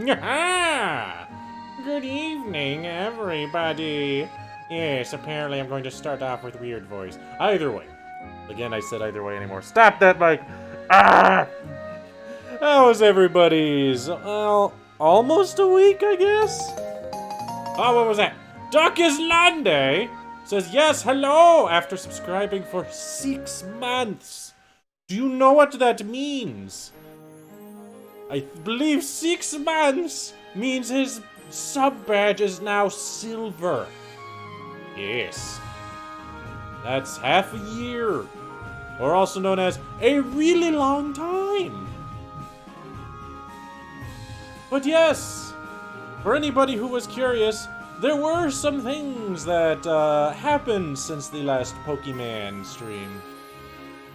Good evening, everybody. Yes, apparently I'm going to start off with weird voice. Either way. Again, I said either way anymore. Stop that, Mike! Ah! How was everybody's, well, almost a week, I guess? Oh, what was that? Duck Islande says, yes, hello, after subscribing for 6 months. Do you know what that means? I believe 6 months means his sub badge is now silver. Yes. That's half a year. Or also known as a really long time. But yes, for anybody who was curious, there were some things that happened since the last Pokemon stream.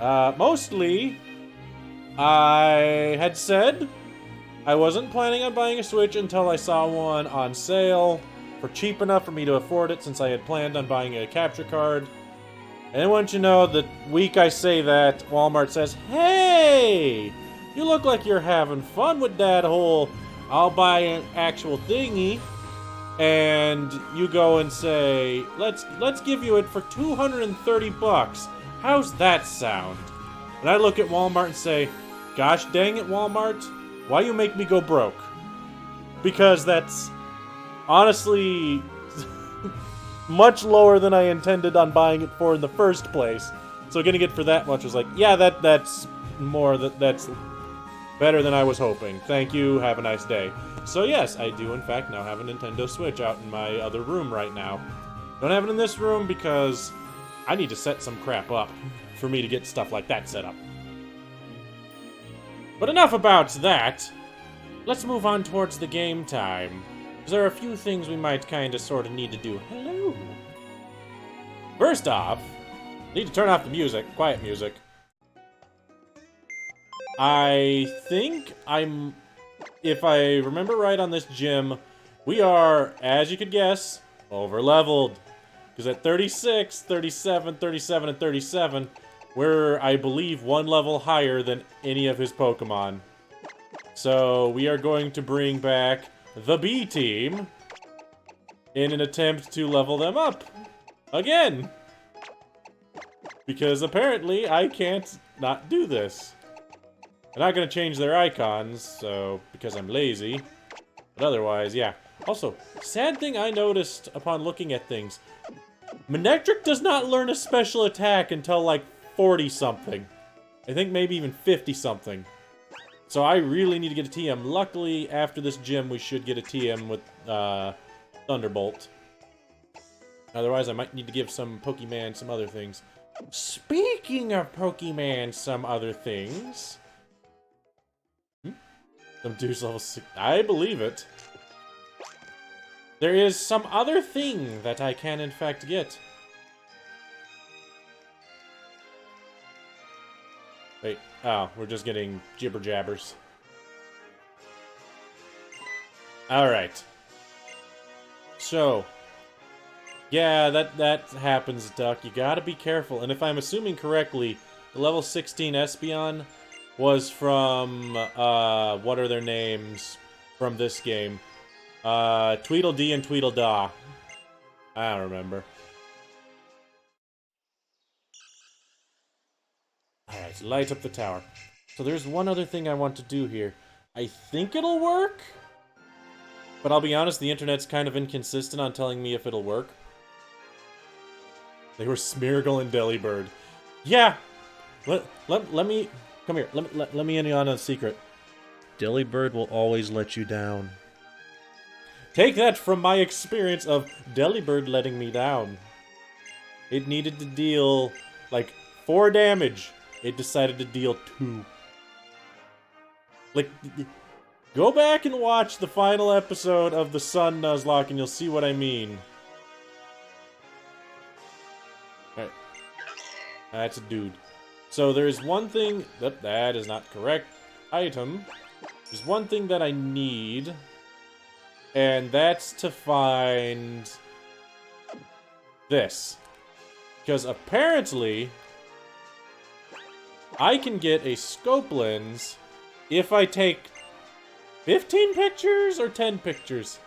Mostly, I had said I wasn't planning on buying a Switch until I saw one on sale for cheap enough for me to afford it, since I had planned on buying a capture card. And I want you to know, the week I say that, Walmart says, hey, you look like you're having fun with that whole I'll buy an actual thingy. And you go and say, let's give you it for 230 bucks. How's that sound? And I look at Walmart and say, gosh dang it, Walmart. Why you make me go broke? Because that's honestly much lower than I intended on buying it for in the first place. So getting it for that much was like, yeah, that's more, that's better than I was hoping. Thank you, have a nice day. So yes, I do in fact now have a Nintendo Switch out in my other room right now. Don't have it in this room because I need to set some crap up for me to get stuff like that set up. But enough about that. Let's move on towards the game time. Because there are a few things we might kind of sort of need to do. Hello! First off, need to turn off the music. Quiet music. I think if I remember right on this gym, we are, as you could guess, over-leveled. Because at 36, 37, 37, and 37, we're, I believe, one level higher than any of his Pokemon. So we are going to bring back the B team in an attempt to level them up again. Because apparently I can't not do this. I'm not going to change their icons, so because I'm lazy. But otherwise, yeah. Also, sad thing I noticed upon looking at things. Manectric does not learn a special attack until like 40-something. I think maybe even 50-something. So I really need to get a TM. Luckily, after this gym, we should get a TM with Thunderbolt. Otherwise, I might need to give some Pokemon some other things. Speaking of Pokemon some other things... Some dude's level 6. I believe it. There is some other thing that I can in fact get. Wait, oh, we're just getting jibber jabbers. Alright. So, yeah, that happens, Duck. You gotta be careful. And if I'm assuming correctly, the level 16 Espeon was from, what are their names from this game? Tweedledee and Tweedledaw. I don't remember. Alright, light up the tower. So there's one other thing I want to do here. I think it'll work? But I'll be honest, the internet's kind of inconsistent on telling me if it'll work. They were Smeargle and Delibird. Yeah! Let me... Come here, let me in on a secret. Delibird will always let you down. Take that from my experience of Delibird letting me down. It needed to deal, like, 4 damage. It decided to deal 2. Like, go back and watch the final episode of the Sun Nuzlocke and you'll see what I mean. Alright. That's a dude. So there's one thing... That is not correct item. There's one thing that I need. And that's to find... this. Because apparently... I can get a scope lens if I take 15 pictures or 10 pictures?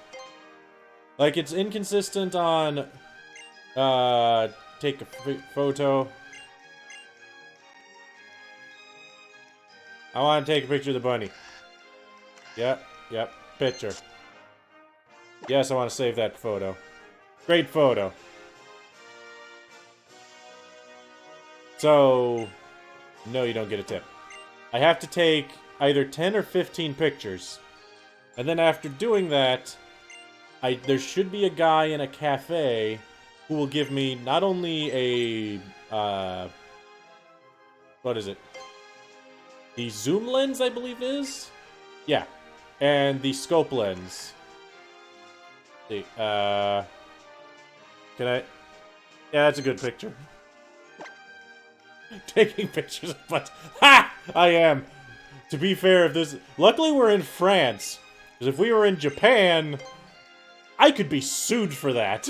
Like, it's inconsistent on, take a photo. I want to take a picture of the bunny. Yep, picture. Yes, I want to save that photo. Great photo. So, no, you don't get a tip. I have to take either 10 or 15 pictures. And then after doing that, there should be a guy in a cafe who will give me not only a, what is it? The zoom lens, I believe is? Yeah. And the scope lens. Can I? Yeah, that's a good picture. Taking pictures of butts. Ha! I am. To be fair, if this... Luckily we're in France. Because if we were in Japan... I could be sued for that.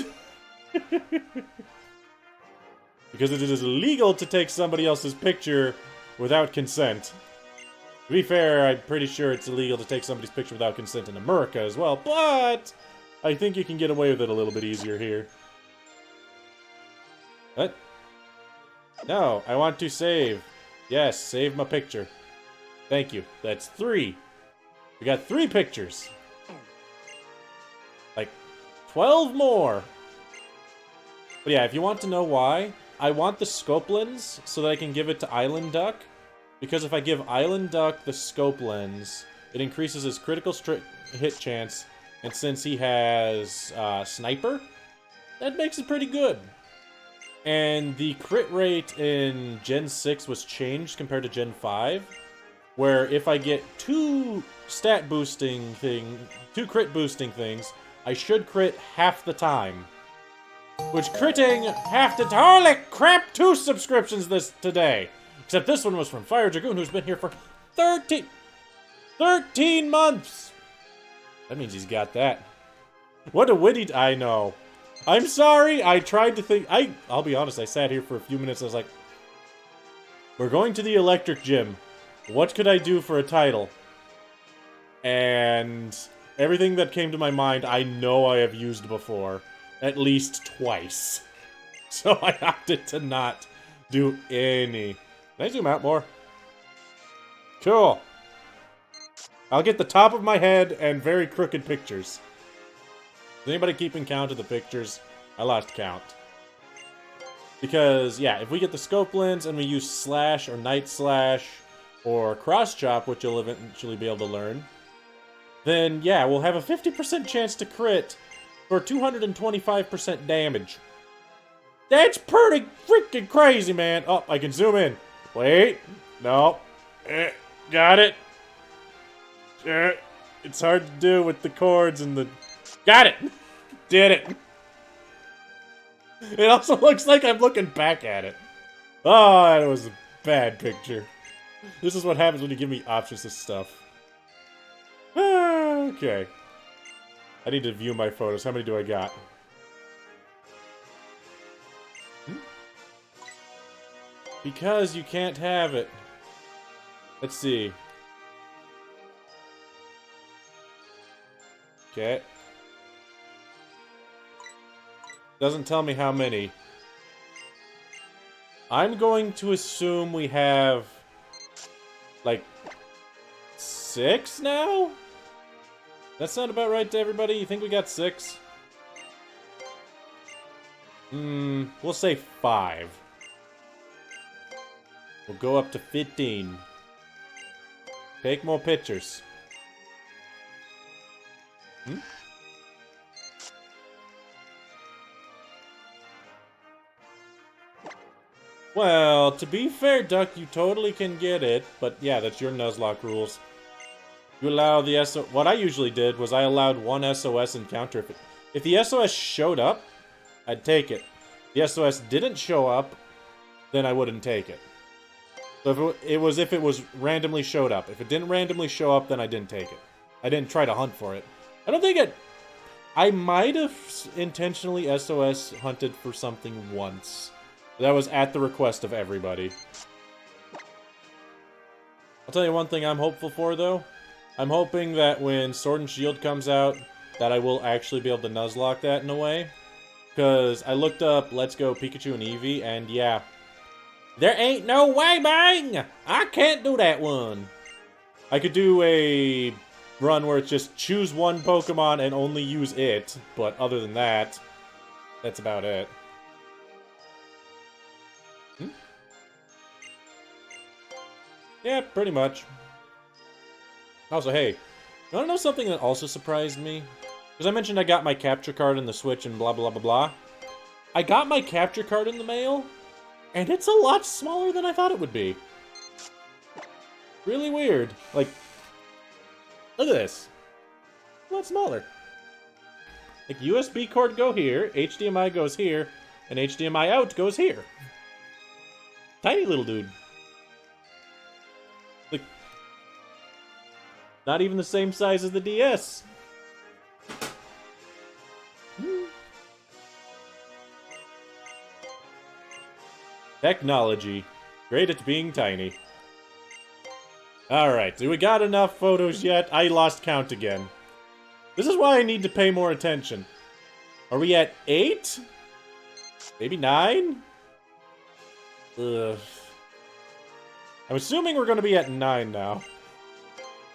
Because it is illegal to take somebody else's picture without consent. To be fair, I'm pretty sure it's illegal to take somebody's picture without consent in America as well, but I think you can get away with it a little bit easier here. What? No, I want to save. Yes, save my picture. Thank you. That's 3. We got 3 pictures. Like, 12 more. But yeah, if you want to know why, I want the scope lens so that I can give it to Island Duck. Because if I give Island Duck the scope lens, it increases his critical hit chance. And since he has Sniper, that makes it pretty good. And the crit rate in Gen 6 was changed compared to Gen 5. Where if I get 2 crit boosting things, I should crit half the time. Which critting half the time. Holy crap, 2 subscriptions today. Except this one was from Fire Dragoon, who's been here for 13 months! That means he's got that. What a witty... I know. I'm sorry, I tried to think... I'll be honest, I sat here for a few minutes, I was like... We're going to the electric gym. What could I do for a title? And... everything that came to my mind, I know I have used before. At least twice. So I opted to not do any... Can I zoom out more? Cool. I'll get the top of my head and very crooked pictures. Is anybody keeping count of the pictures? I lost count. Because, yeah, if we get the scope lens and we use slash or night slash or cross chop, which you'll eventually be able to learn, then, yeah, we'll have a 50% chance to crit for 225% damage. That's pretty freaking crazy, man. Oh, I can zoom in. Wait. No. Got it. It's hard to do with the chords and the... Got it! Did it! It also looks like I'm looking back at it. Oh, that was a bad picture. This is what happens when you give me options to stuff. Okay. I need to view my photos. How many do I got? Because you can't have it. Let's see. Okay. Doesn't tell me how many. I'm going to assume we have... like... 6 now? That sound about right to everybody? You think we got 6? We'll say 5. We'll go up to 15. Take more pictures. Well, to be fair, Duck, you totally can get it, but yeah, that's your Nuzlocke rules. You allow the what I usually did was I allowed 1 SOS encounter. If the SOS showed up, I'd take it. If the SOS didn't show up, then I wouldn't take it. So if it was randomly showed up. If it didn't randomly show up, then I didn't take it. I didn't try to hunt for it. I don't think it... I might have intentionally SOS hunted for something once. That was at the request of everybody. I'll tell you one thing I'm hopeful for, though. I'm hoping that when Sword and Shield comes out, that I will actually be able to Nuzlocke that in a way. Because I looked up Let's Go Pikachu and Eevee, and yeah. There ain't no way, man! I can't do that one. I could do a run where it's just choose one Pokemon and only use it, but other than that, that's about it. Yeah, pretty much. Also, hey, you wanna know something that also surprised me? Because I mentioned I got my capture card in the Switch and blah blah blah blah. I got my capture card in the mail, and it's a lot smaller than I thought it would be. Really weird. Like, look at this. A lot smaller. Like, USB cord go here, HDMI goes here, and HDMI out goes here. Tiny little dude. Like, not even the same size as the DS. Technology. Great at being tiny. Alright, do we got enough photos yet? I lost count again. This is why I need to pay more attention. Are we at 8? Maybe 9? Ugh. I'm assuming we're gonna be at 9 now.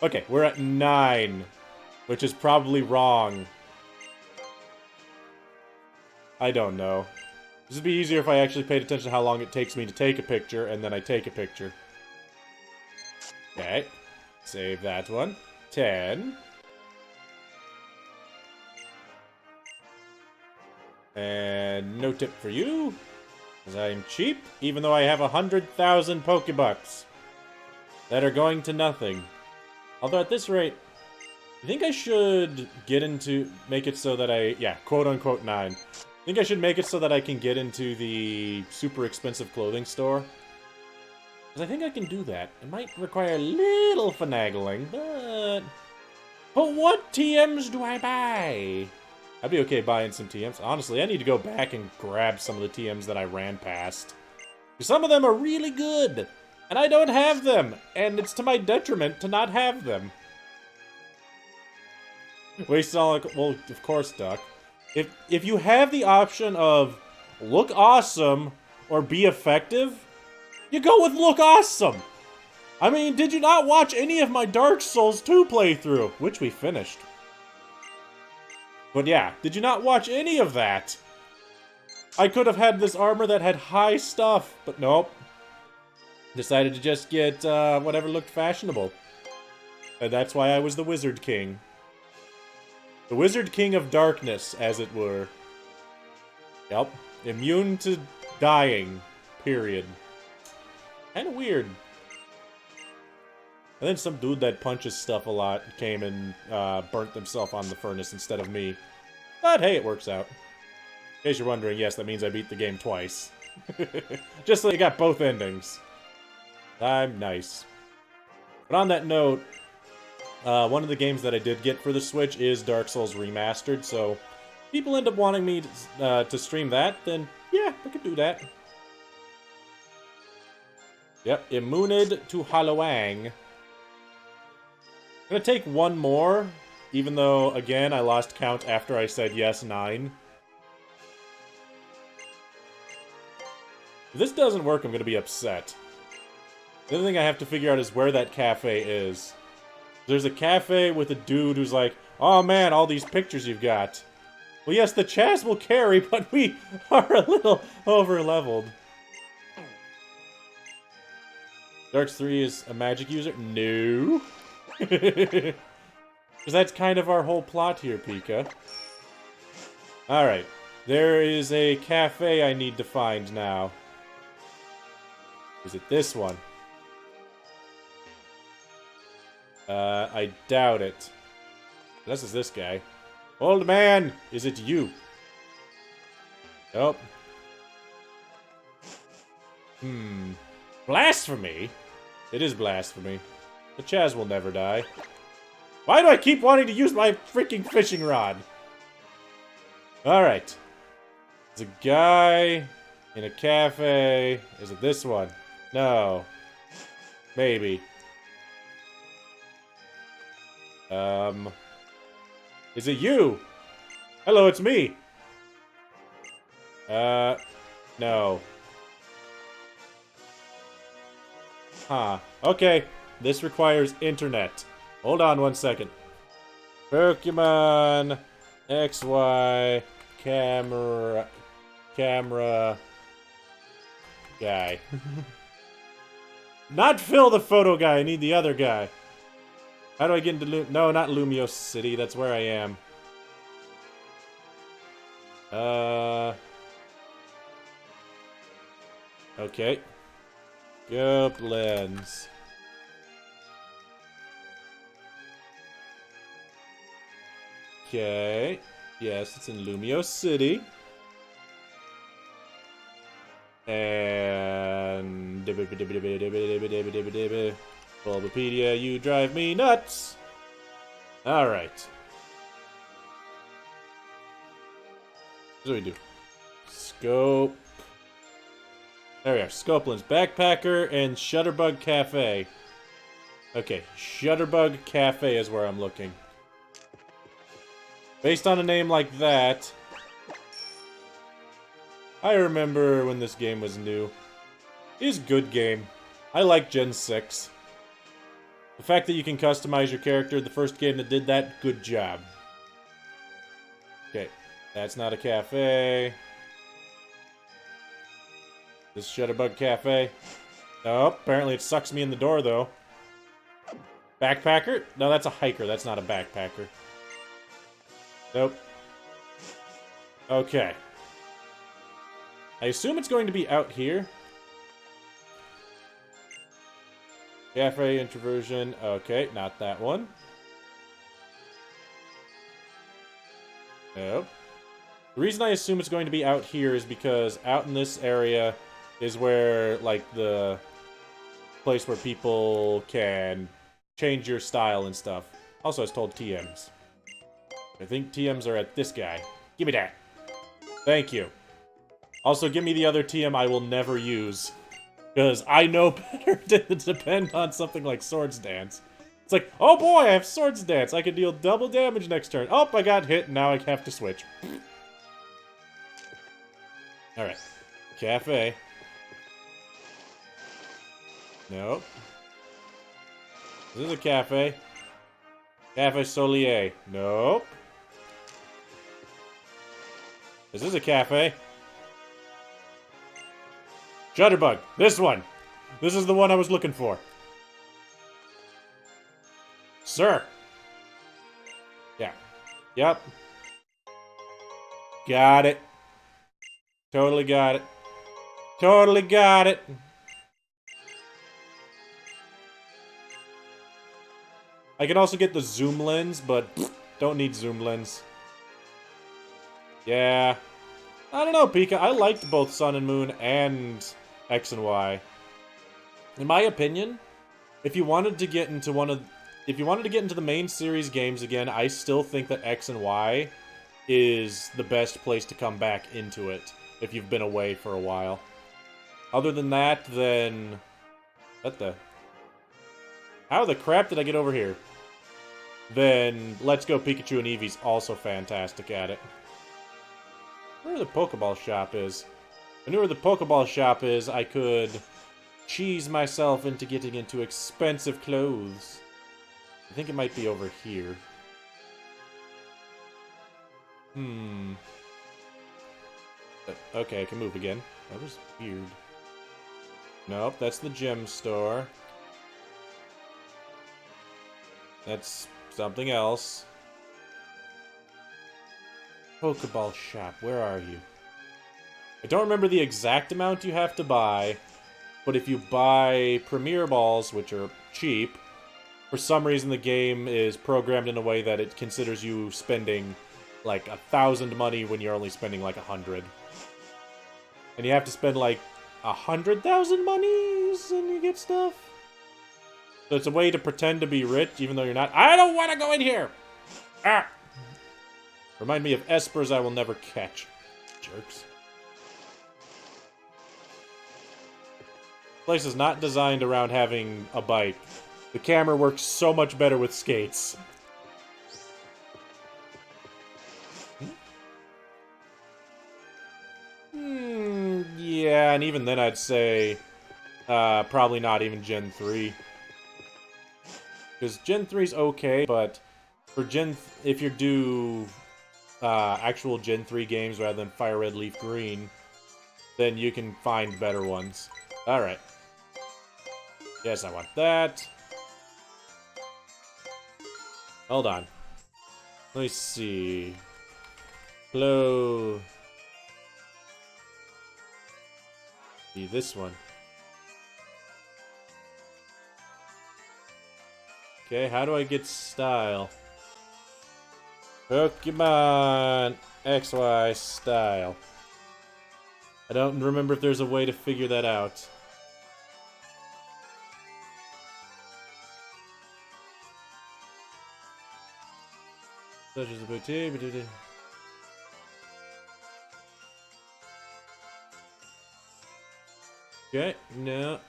Okay, we're at 9. Which is probably wrong. I don't know. This would be easier if I actually paid attention to how long it takes me to take a picture, and then I take a picture. Okay. Save that one. 10. And no tip for you, because I'm cheap, even though I have 100,000 Pokebucks that are going to nothing. Although at this rate, I think I should make it so that quote-unquote 9. I think I should make it so that I can get into the super expensive clothing store. Because I think I can do that. It might require a little finagling, but... But what TMs do I buy? I'd be okay buying some TMs. Honestly, I need to go back and grab some of the TMs that I ran past. Some of them are really good, and I don't have them, and it's to my detriment to not have them. Wasted all... Well, of course, Duck. If you have the option of look awesome or be effective, you go with look awesome. I mean, did you not watch any of my Dark Souls 2 playthrough, which we finished? But yeah, did you not watch any of that? I could have had this armor that had high stuff, but nope. Decided to just get whatever looked fashionable. And that's why I was the Wizard King. The Wizard King of Darkness, as it were. Yep. Immune to dying. Period. Kinda weird. And then some dude that punches stuff a lot came and burnt himself on the furnace instead of me. But hey, it works out. In case you're wondering, yes, that means I beat the game twice. Just so you got both endings. I'm nice. But on that note, one of the games that I did get for the Switch is Dark Souls Remastered, so if people end up wanting me to stream that, then yeah, I could do that. Yep, Immuned to Hallowang. I'm gonna take one more, even though, again, I lost count after I said yes, 9. If this doesn't work, I'm gonna be upset. The other thing I have to figure out is where that cafe is. There's a cafe with a dude who's like, oh man, all these pictures you've got. Well, yes, the Chaz will carry, but we are a little over-leveled. Darks 3 is a magic user? No. Because that's kind of our whole plot here, Pika. Alright. There is a cafe I need to find now. Is it this one? I doubt it. Unless it's this guy. Old man, is it you? Nope. Blasphemy? It is blasphemy. The Chaz will never die. Why do I keep wanting to use my freaking fishing rod? Alright. There's a guy in a cafe. Is it this one? No. Maybe. Is it you? Hello, it's me. No. Huh. Okay. This requires internet. Hold on one second. Pokemon XY camera guy. Not Phil the photo guy, I need the other guy. How do I get into no, not Lumio City, that's where I am. Okay. Goblins. Okay. Yes, it's in Lumio City. And Bulbapedia, you drive me nuts. Alright. What do we do? Scope. There we are. Scopeland's Backpacker and Shutterbug Cafe. Okay, Shutterbug Cafe is where I'm looking. Based on a name like that, I remember when this game was new. It is a good game. I like Gen 6. The fact that you can customize your character, the first game that did that, good job. Okay, that's not a cafe. This Shutterbug Cafe. Nope, apparently it sucks me in the door, though. Backpacker? No, that's a hiker. That's not a backpacker. Nope. Okay. I assume it's going to be out here. Cafe introversion. Okay, not that one. Nope. The reason I assume it's going to be out here is because out in this area is where, like, the place where people can change your style and stuff. Also, I was told TMs. I think TMs are at this guy. Give me that. Thank you. Also, give me the other TM I will never use. Because I know better to depend on something like Swords Dance. It's like, oh boy, I have Swords Dance. I can deal double damage next turn. Oh, I got hit, now I have to switch. Alright. Cafe. Nope. This is a cafe. Cafe Solier. Nope. This is a cafe. Shutterbug. This one. This is the one I was looking for. Sir. Yeah. Yep. Got it. Totally got it. Totally got it. I can also get the zoom lens, but don't need zoom lens. Yeah. I don't know, Pika. I liked both Sun and Moon and X and Y. In my opinion, if you wanted to get into the main series games again, I still think that X and Y is the best place to come back into it if you've been away for a while. Other than that, then how the crap did I get over here? Then Let's Go Pikachu and Eevee's also fantastic at it. Where the Pokeball shop is. If I knew where the Pokeball shop is, I could cheese myself into getting into expensive clothes. I think it might be over here. Okay, I can move again. That was weird. Nope, that's the gem store. That's something else. Pokeball shop, where are you? I don't remember the exact amount you have to buy, but if you buy Premier Balls, which are cheap, for some reason the game is programmed in a way that it considers you spending like 1,000 money when you're only spending like 100. And you have to spend like 100,000 monies and you get stuff. So it's a way to pretend to be rich even though you're not. I don't want to go in here! Ah! Remind me of espers I will never catch. Jerks. This place is not designed around having a bike. The camera works so much better with skates. and even then I'd say probably not even Gen 3. Because Gen 3's okay, but for if you do actual Gen 3 games rather than Fire Red Leaf Green, then you can find better ones. Alright. Yes, I want that. Hold on. Let me see. Hello. See this one. Okay, how do I get style? Pokemon XY style. I don't remember if there's a way to figure that out. Such as a boutique. Okay, no.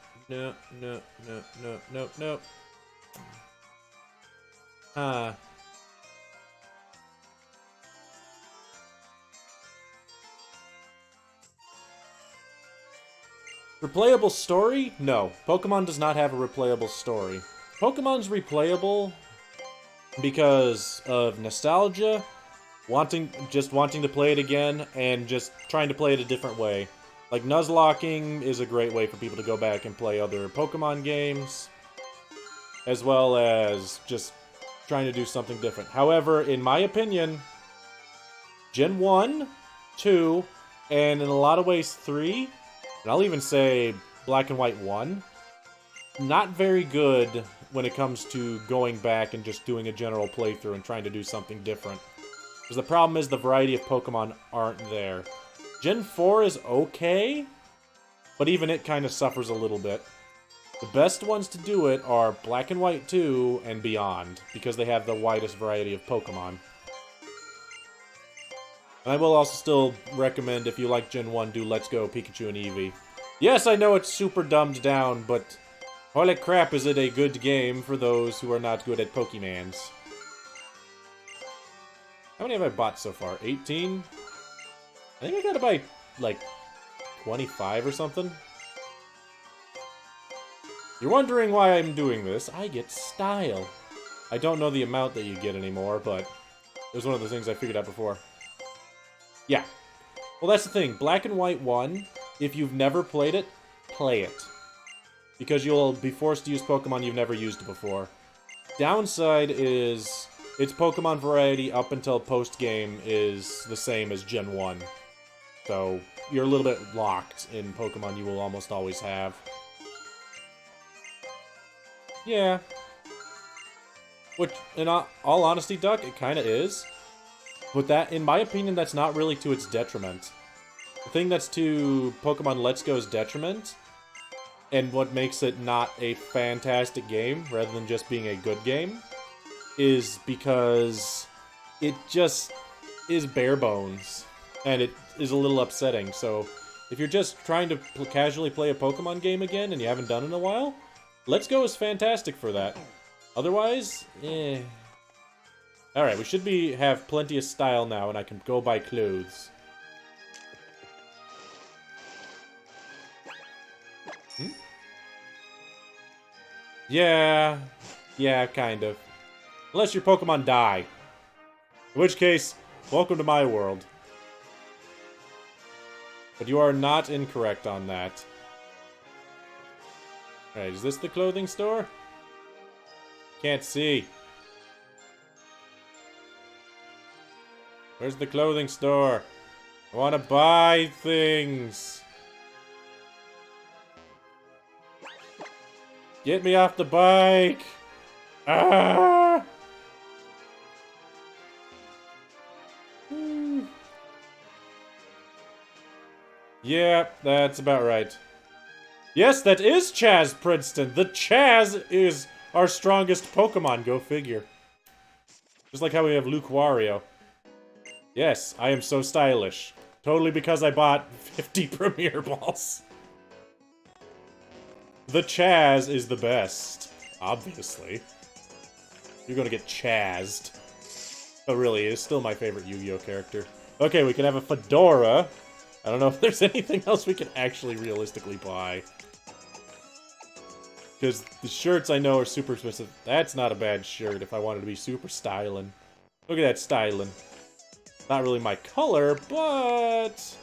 Huh. Replayable story? No. Pokemon does not have a replayable story. Pokemon's replayable because of nostalgia, just wanting to play it again, and just trying to play it a different way. Like, Nuzlocking is a great way for people to go back and play other Pokemon games, as well as just trying to do something different. However, in my opinion, Gen 1, 2, and in a lot of ways 3, and I'll even say Black and White 1, not very good when it comes to going back and just doing a general playthrough and trying to do something different. Because the problem is the variety of Pokemon aren't there. Gen 4 is okay, but even it kind of suffers a little bit. The best ones to do it are Black and White 2 and beyond, because they have the widest variety of Pokemon. And I will also still recommend, if you like Gen 1, do Let's Go Pikachu and Eevee. Yes, I know it's super dumbed down, but holy crap, is it a good game for those who are not good at Pokemans. How many have I bought so far? 18? I think I gotta buy, like, 25 or something. You're wondering why I'm doing this. I get style. I don't know the amount that you get anymore, but it was one of the things I figured out before. Yeah. Well, that's the thing. Black and White 1, if you've never played it, play it. Because you'll be forced to use Pokemon you've never used before. Downside is its Pokemon variety up until post-game is the same as Gen 1. So you're a little bit locked in Pokemon you will almost always have. Yeah. Which, in all honesty, Duck, it kind of is. But that, in my opinion, that's not really to its detriment. The thing that's to Pokemon Let's Go's detriment, and what makes it not a fantastic game, rather than just being a good game, is because it just is bare bones. And it is a little upsetting. So, if you're just trying to casually play a Pokemon game again, and you haven't done it in a while, Let's Go is fantastic for that. Otherwise, eh. Alright, we should have plenty of style now, and I can go buy clothes. Hmm? Yeah, kind of. Unless your Pokemon die. In which case, welcome to my world. But you are not incorrect on that. Alright, is this the clothing store? Can't see. Where's the clothing store? I want to buy things. Get me off the bike. Ah! Yeah, that's about right. Yes, that is Chaz Princeton. The Chaz is our strongest Pokemon, go figure. Just like how we have Luke Wario. Yes, I am so stylish. Totally because I bought 50 Premier Balls. The Chaz is the best. Obviously. You're gonna get Chazzed. But really, it's still my favorite Yu-Gi-Oh character. Okay, we can have a fedora. I don't know if there's anything else we can actually realistically buy. Because the shirts I know are super expensive. That's not a bad shirt if I wanted to be super styling. Look at that styling. Not really my color, but...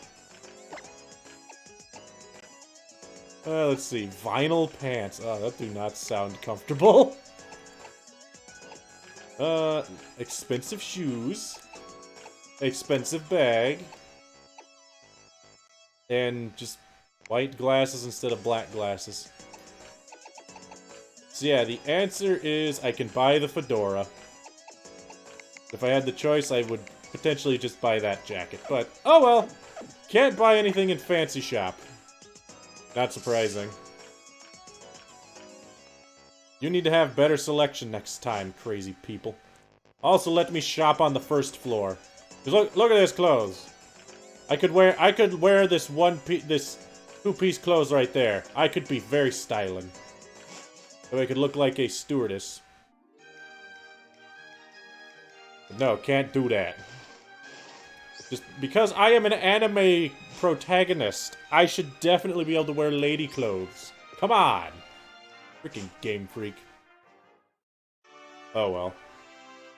let's see. Vinyl pants. Oh, that do not sound comfortable. Expensive shoes. Expensive bag. And just white glasses instead of black glasses. So yeah, the answer is I can buy the fedora. If I had the choice, I would potentially just buy that jacket. But, oh well. Can't buy anything in Fancy Shop. Not surprising. You need to have better selection next time, crazy people. Also, let me shop on the first floor. Just look at this clothes. I could wear this this two-piece clothes right there. I could be very styling. So I could look like a stewardess. But no, can't do that. Just because I am an anime protagonist, I should definitely be able to wear lady clothes. Come on! Freaking Game Freak. Oh well.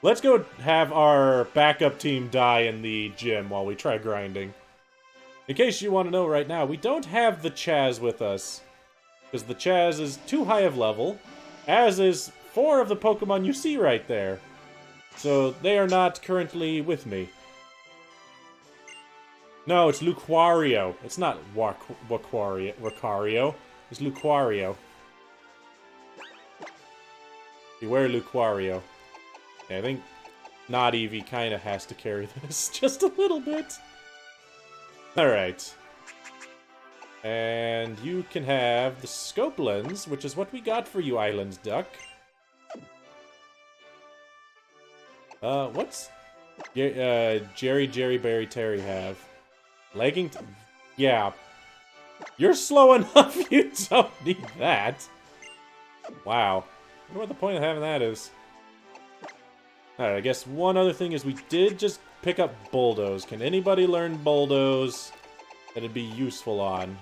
Let's go have our backup team die in the gym while we try grinding. In case you want to know right now, we don't have the Chaz with us. Because the Chaz is too high of level, as is 4 of the Pokemon you see right there. So they are not currently with me. No, it's Lucario. It's not Wacario. It's Lucario. Beware Lucario. Yeah, I think Not Eevee kind of has to carry this just a little bit. Alright. And you can have the scope lens, which is what we got for you, Island Duck. What's Jerry, Berry, Terry have? Legging? Yeah. You're slow enough, you don't need that. Wow. I wonder what the point of having that is. Alright, I guess one other thing is we did just pick up Bulldoze. Can anybody learn Bulldoze that'd be useful on?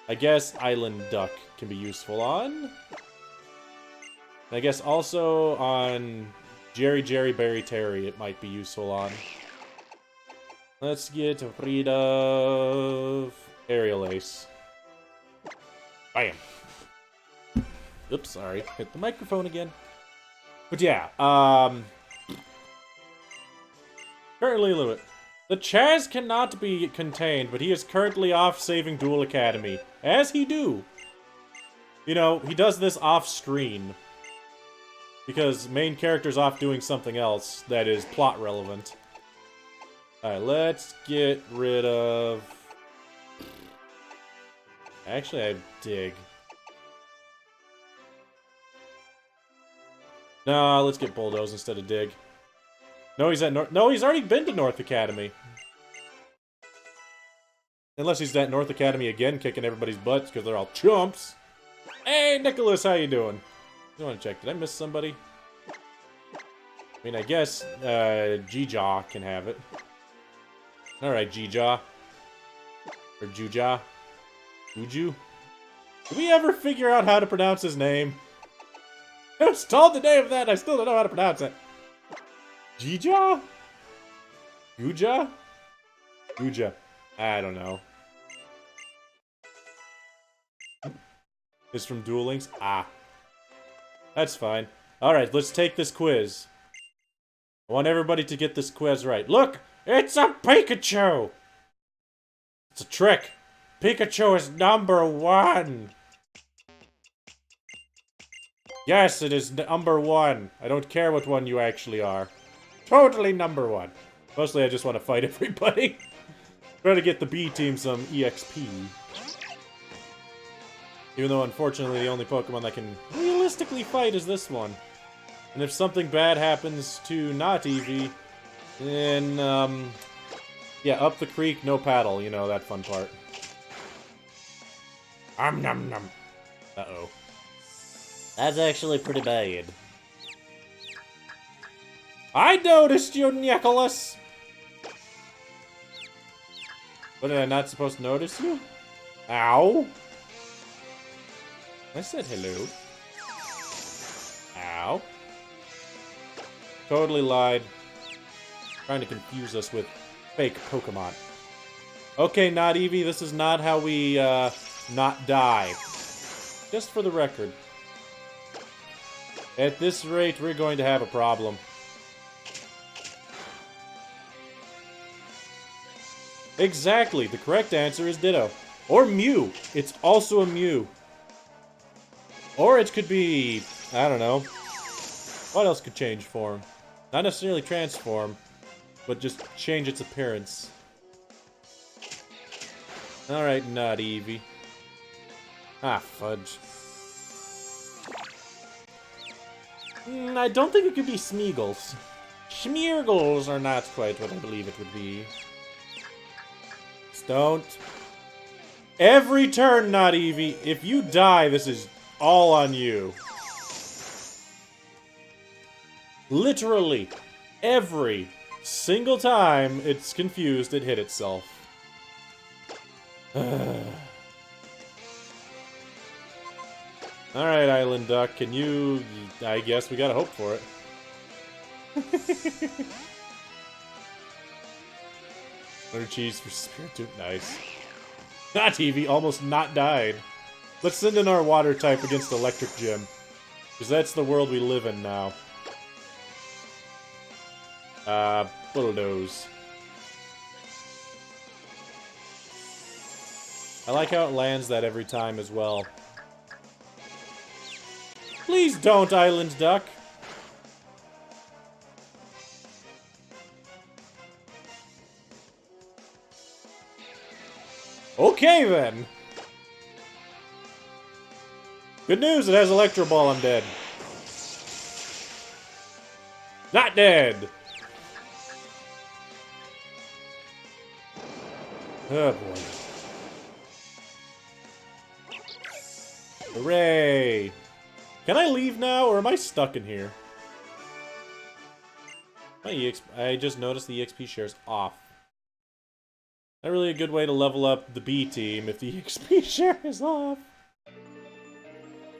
I guess Island Duck can be useful on. And I guess also on Jerry, Berry, Terry it might be useful on. Let's get rid of Aerial Ace. Bam! Oops, sorry. Hit the microphone again. But yeah, currently a little bit. The Chaz cannot be contained, but he is currently off saving Duel Academy. As he do. You know, he does this off-screen. Because main character's off doing something else that is plot relevant. Alright, let's get rid of... Actually, I dig. No, let's get Bulldoze instead of Dig. No, he's at North... No, he's already been to North Academy. Unless he's at North Academy again, kicking everybody's butts because they're all chumps. Hey, Nicholas, how you doing? I want to check. Did I miss somebody? I mean, I guess G-Jaw can have it. Alright, G-Jaw. Or Juja. Juju? Did we ever figure out how to pronounce his name? I was told the name of that, I still don't know how to pronounce it. G-Jaw? Guja? Guja. I don't know. It's from Duel Links? Ah. That's fine. Alright, let's take this quiz. I want everybody to get this quiz right. Look! It's a Pikachu! It's a trick. Pikachu is #1. Yes, it is #1. I don't care what one you actually are. Totally #1. Mostly I just want to fight everybody. Try to get the B team some EXP. Even though, unfortunately, the only Pokemon that can realistically fight is this one. And if something bad happens to not Eevee, then, yeah, up the creek, no paddle. You know, that fun part. Nom nom. Uh-oh. That's actually pretty bad. I noticed you, Nicholas! What, am I not supposed to notice you? Ow! I said hello. Ow. Totally lied. Trying to confuse us with fake Pokemon. Okay, not Eevee, this is not how we, not die. Just for the record. At this rate, we're going to have a problem. Exactly, the correct answer is Ditto. Or Mew. It's also a Mew. Or it could be, I don't know. What else could change form? Not necessarily transform, but just change its appearance. Alright, not Eevee. Ah, fudge. I don't think it could be Smeagol's. Schmeargles are not quite what I believe it would be. Just don't. Every turn, not Eevee. If you die, this is all on you. Literally, every single time it's confused, it hit itself. Alright, Island Duck, can you... I guess we gotta hope for it. Butter cheese for Spiritomb, nice. Not Eevee, almost not died. Let's send in our water type against Electric Gym. Because that's the world we live in now. Bulldoze. I like how it lands that every time as well. Please don't, Island Duck. Okay, then. Good news, it has Electro Ball, I'm dead. Not dead! Oh, boy. Hooray! Can I leave now, or am I stuck in here? My EXP, I just noticed the EXP share's off. Not really a good way to level up the B team if the EXP share is off.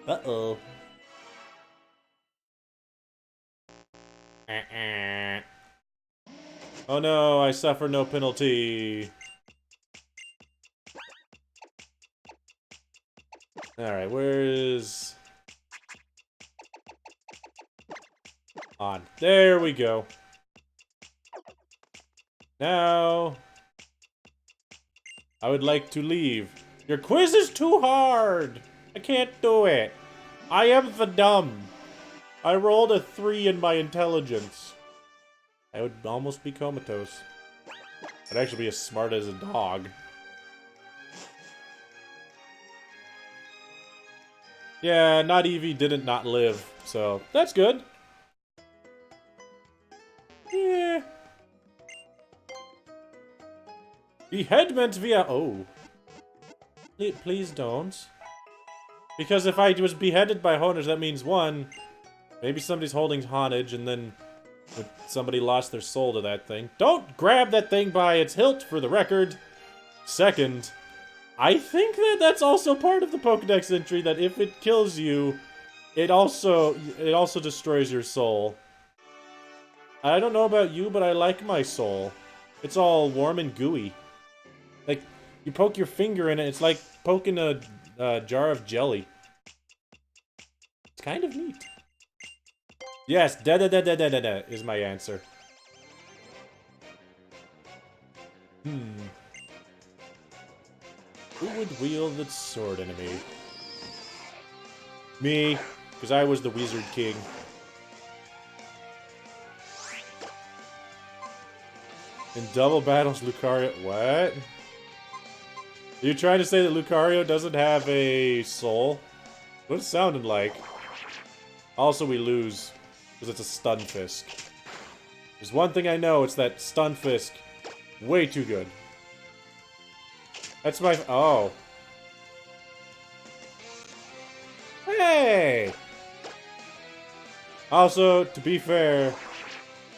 Uh-oh. Oh no, I suffer no penalty. Alright, where is... On. There we go. Now... I would like to leave. Your quiz is too hard! I can't do it. I am the dumb. I rolled a 3 in my intelligence. I would almost be comatose. I'd actually be as smart as a dog. Yeah, not Eevee didn't not live, so that's good. Yeah. Beheadment via... Oh. Please don't. Because if I was beheaded by Honors, that means one, maybe somebody's holding hostage and then somebody lost their soul to that thing. Don't grab that thing by its hilt, for the record. Second, I think that that's also part of the Pokedex entry, that if it kills you, it also destroys your soul. I don't know about you, but I like my soul. It's all warm and gooey. Like, you poke your finger in it, it's like poking a jar of jelly. It's kind of neat. Yes, da-da-da-da-da-da-da is my answer. Who would wield the sword enemy? Me, because I was the Wizard King. In double battles, Lucario... What? Are you trying to say that Lucario doesn't have a soul? What it sounded like. Also, we lose. Because it's a Stunfisk. There's one thing I know, it's that Stunfisk. Way too good. That's my... Oh. Hey! Also, to be fair...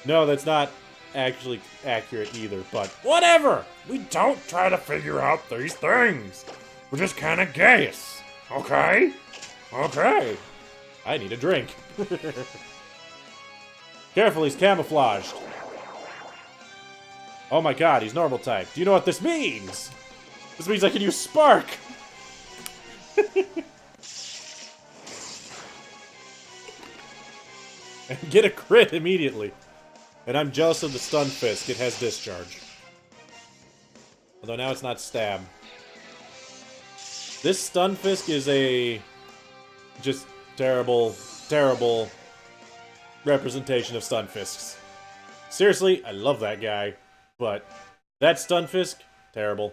No, that's not... actually accurate either, but whatever! We don't try to figure out these things. We just kind of guess. Okay? Okay. I need a drink. Careful, he's camouflaged. Oh my god, he's normal type. Do you know what this means? This means I can use Spark! And get a crit immediately. And I'm jealous of the Stun Fisk. It has Discharge. Although now it's not Stab. This Stun Fisk is a just terrible, terrible representation of Stun Fisks. Seriously, I love that guy, but that Stun Fisk, terrible.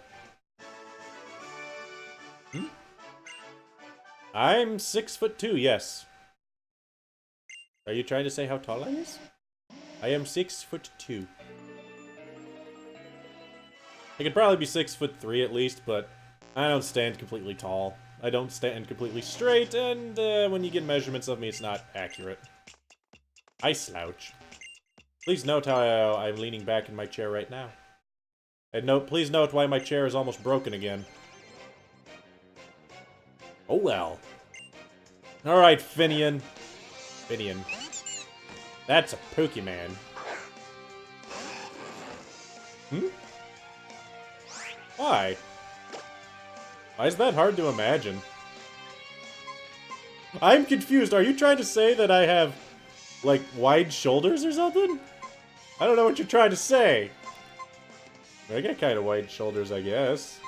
I'm 6'2", yes. Are you trying to say how tall I is? I am 6'2". I could probably be 6'3" at least, but I don't stand completely tall. I don't stand completely straight, and when you get measurements of me, it's not accurate. I slouch. Please note how I'm leaning back in my chair right now. And please note why my chair is almost broken again. Oh well. Alright, Finian. Finian. That's a Pokemon. Why? Why is that hard to imagine? I'm confused. Are you trying to say that I have, like, wide shoulders or something? I don't know what you're trying to say. I got kind of wide shoulders, I guess.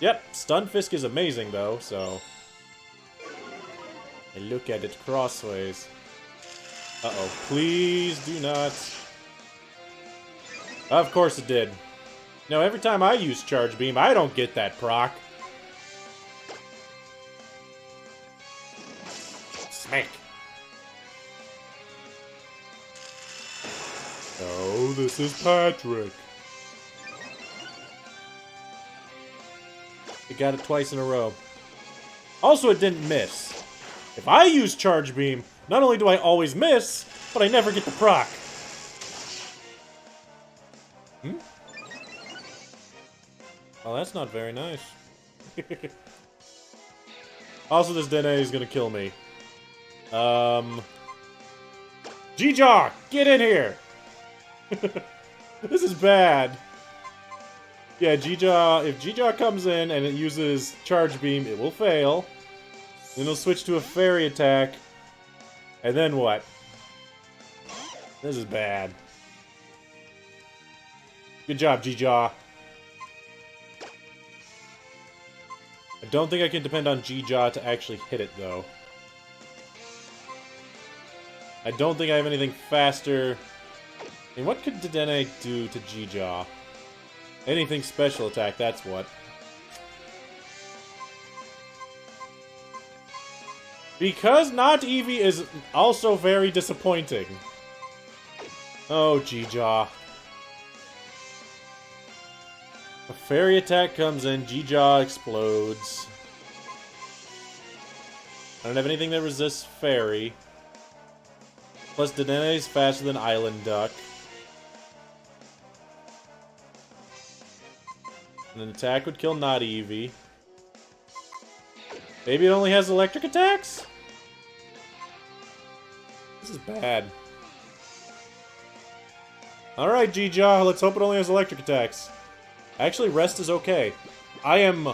Yep, Stunfisk is amazing, though, so... I look at it crossways. Uh-oh. Please do not... Of course it did. No, every time I use Charge Beam, I don't get that proc. Smack. Oh, this is Patrick. It got it twice in a row. Also, it didn't miss. If I use Charge Beam, not only do I always miss, but I never get the proc. Oh, that's not very nice. Also, this Dene is gonna kill me. G-Jaw! Get in here! This is bad. Yeah, G-Jaw, if G-Jaw comes in and it uses Charge Beam, it will fail. Then it'll switch to a Fairy attack. And then what? This is bad. Good job, G-Jaw. I don't think I can depend on G-Jaw to actually hit it, though. I don't think I have anything faster. I mean, what could Dedenne do to G-Jaw? Anything special attack, that's what. Because not Eevee is also very disappointing. Oh, G-Jaw. A Fairy attack comes in, G-Jaw explodes. I don't have anything that resists Fairy. Plus, Dedenne is faster than Island Duck. And an attack would kill not Eevee. Maybe it only has electric attacks? This is bad. Alright, G-Jaw, let's hope it only has electric attacks. Actually, Rest is okay. I am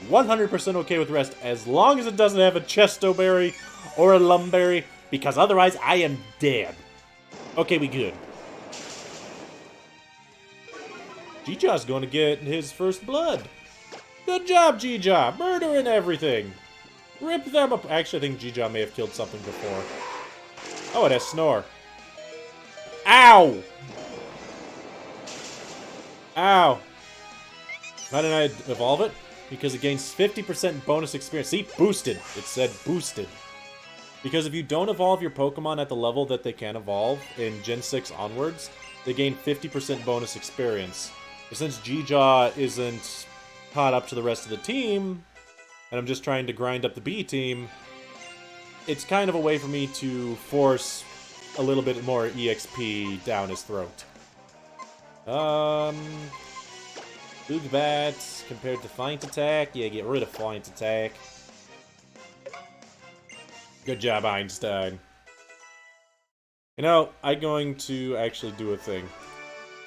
100% okay with Rest, as long as it doesn't have a Chesto Berry or a Lumberry, because otherwise I am dead. Okay, we good. G-Jaw's going to get his first blood. Good job, G-Jaw, murdering everything. Rip them up. Actually, I think G-Jaw may have killed something before. Oh, it has Snore. Ow! Ow! Why didn't I evolve it? Because it gains 50% bonus experience. See? Boosted. It said boosted. Because if you don't evolve your Pokemon at the level that they can evolve in Gen 6 onwards, they gain 50% bonus experience. But since G-Jaw isn't caught up to the rest of the team, and I'm just trying to grind up the B team, it's kind of a way for me to force a little bit more EXP down his throat. Bug Bats compared to Flying Attack. Yeah, get rid of Flying Attack. Good job, Einstein. You know, I'm going to actually do a thing.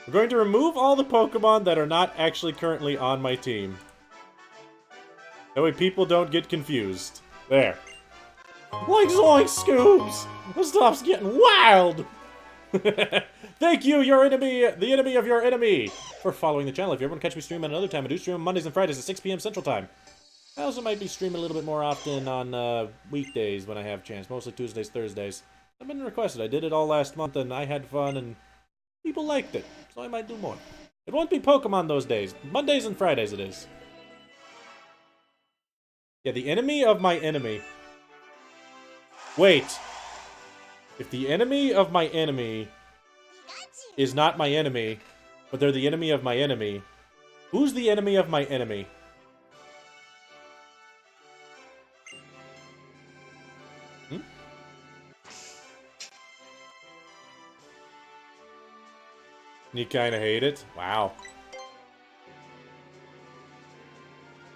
I'm going to remove all the Pokemon that are not actually currently on my team. That way people don't get confused. There. Like Zoink Scoobs! This stuff's getting wild! Thank you, your enemy, the enemy of your enemy, for following the channel. If you ever want to catch me stream at another time, I do stream on Mondays and Fridays at 6 p.m. Central Time. I also might be streaming a little bit more often on weekdays when I have a chance. Mostly Tuesdays, Thursdays. I've been requested. I did it all last month and I had fun and people liked it. So I might do more. It won't be Pokemon those days. Mondays and Fridays it is. Yeah, the enemy of my enemy. Wait. If the enemy of my enemy is not my enemy, but they're the enemy of my enemy, who's the enemy of my enemy? You kinda hate it? Wow.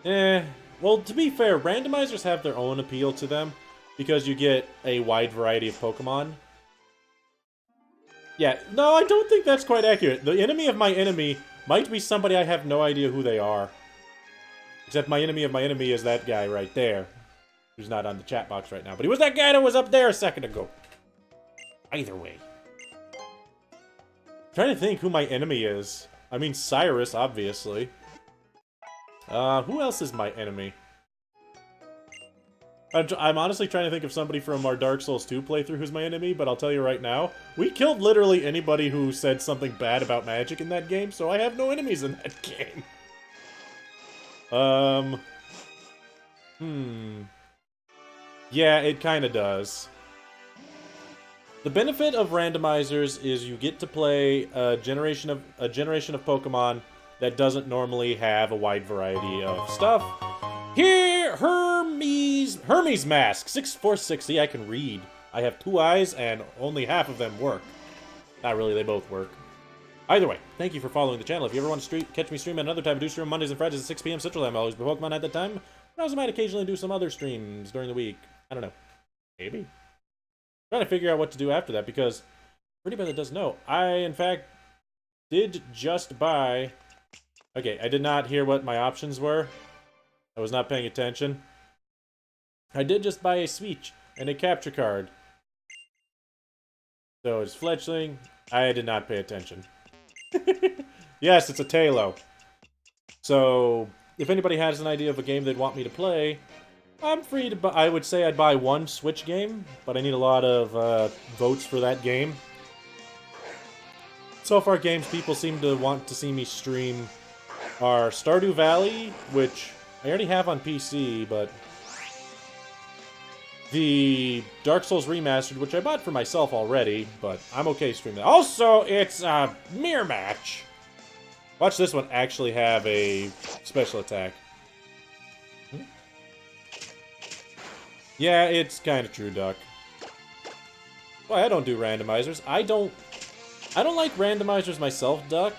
Well, to be fair, randomizers have their own appeal to them, because you get a wide variety of Pokemon. Yeah, no, I don't think that's quite accurate. The enemy of my enemy might be somebody I have no idea who they are. Except my enemy of my enemy is that guy right there, who's not on the chat box right now. But he was that guy that was up there a second ago. Either way. Trying to think who my enemy is. I mean, Cyrus, obviously. Who else is my enemy? I'm honestly trying to think of somebody from our Dark Souls 2 playthrough who's my enemy, but I'll tell you right now, we killed literally anybody who said something bad about magic in that game, so I have no enemies in that game. Yeah, it kinda does. The benefit of randomizers is you get to play a generation of Pokemon that doesn't normally have a wide variety of stuff. Here, Hermes Mask 6460. I can read. I have 2 eyes and only half of them work. Not really, they both work. Either way, thank you for following the channel. If you ever want to catch me stream at another time, I do stream Mondays and Fridays at 6 p.m. Central Time. I'll always be Pokemon at that time. I also might occasionally do some other streams during the week. I don't know. Maybe. Trying to figure out what to do after that, because for anybody that doesn't know, I, in fact, did just buy... Okay, I did not hear what my options were. I was not paying attention. I did just buy a Switch and a capture card. So it's Fletchling. I did not pay attention. Yes, it's a Talo. So, if anybody has an idea of a game they'd want me to play... I'm free to buy. I would say I'd buy one Switch game, but I need a lot of votes for that game. So far, games people seem to want to see me stream are Stardew Valley, which I already have on PC, but the Dark Souls Remastered, which I bought for myself already, but I'm okay streaming that. Also, it's a mirror match. Watch this one actually have a special attack. Yeah, it's kind of true, Duck. Well, I don't do randomizers. I don't like randomizers myself, Duck,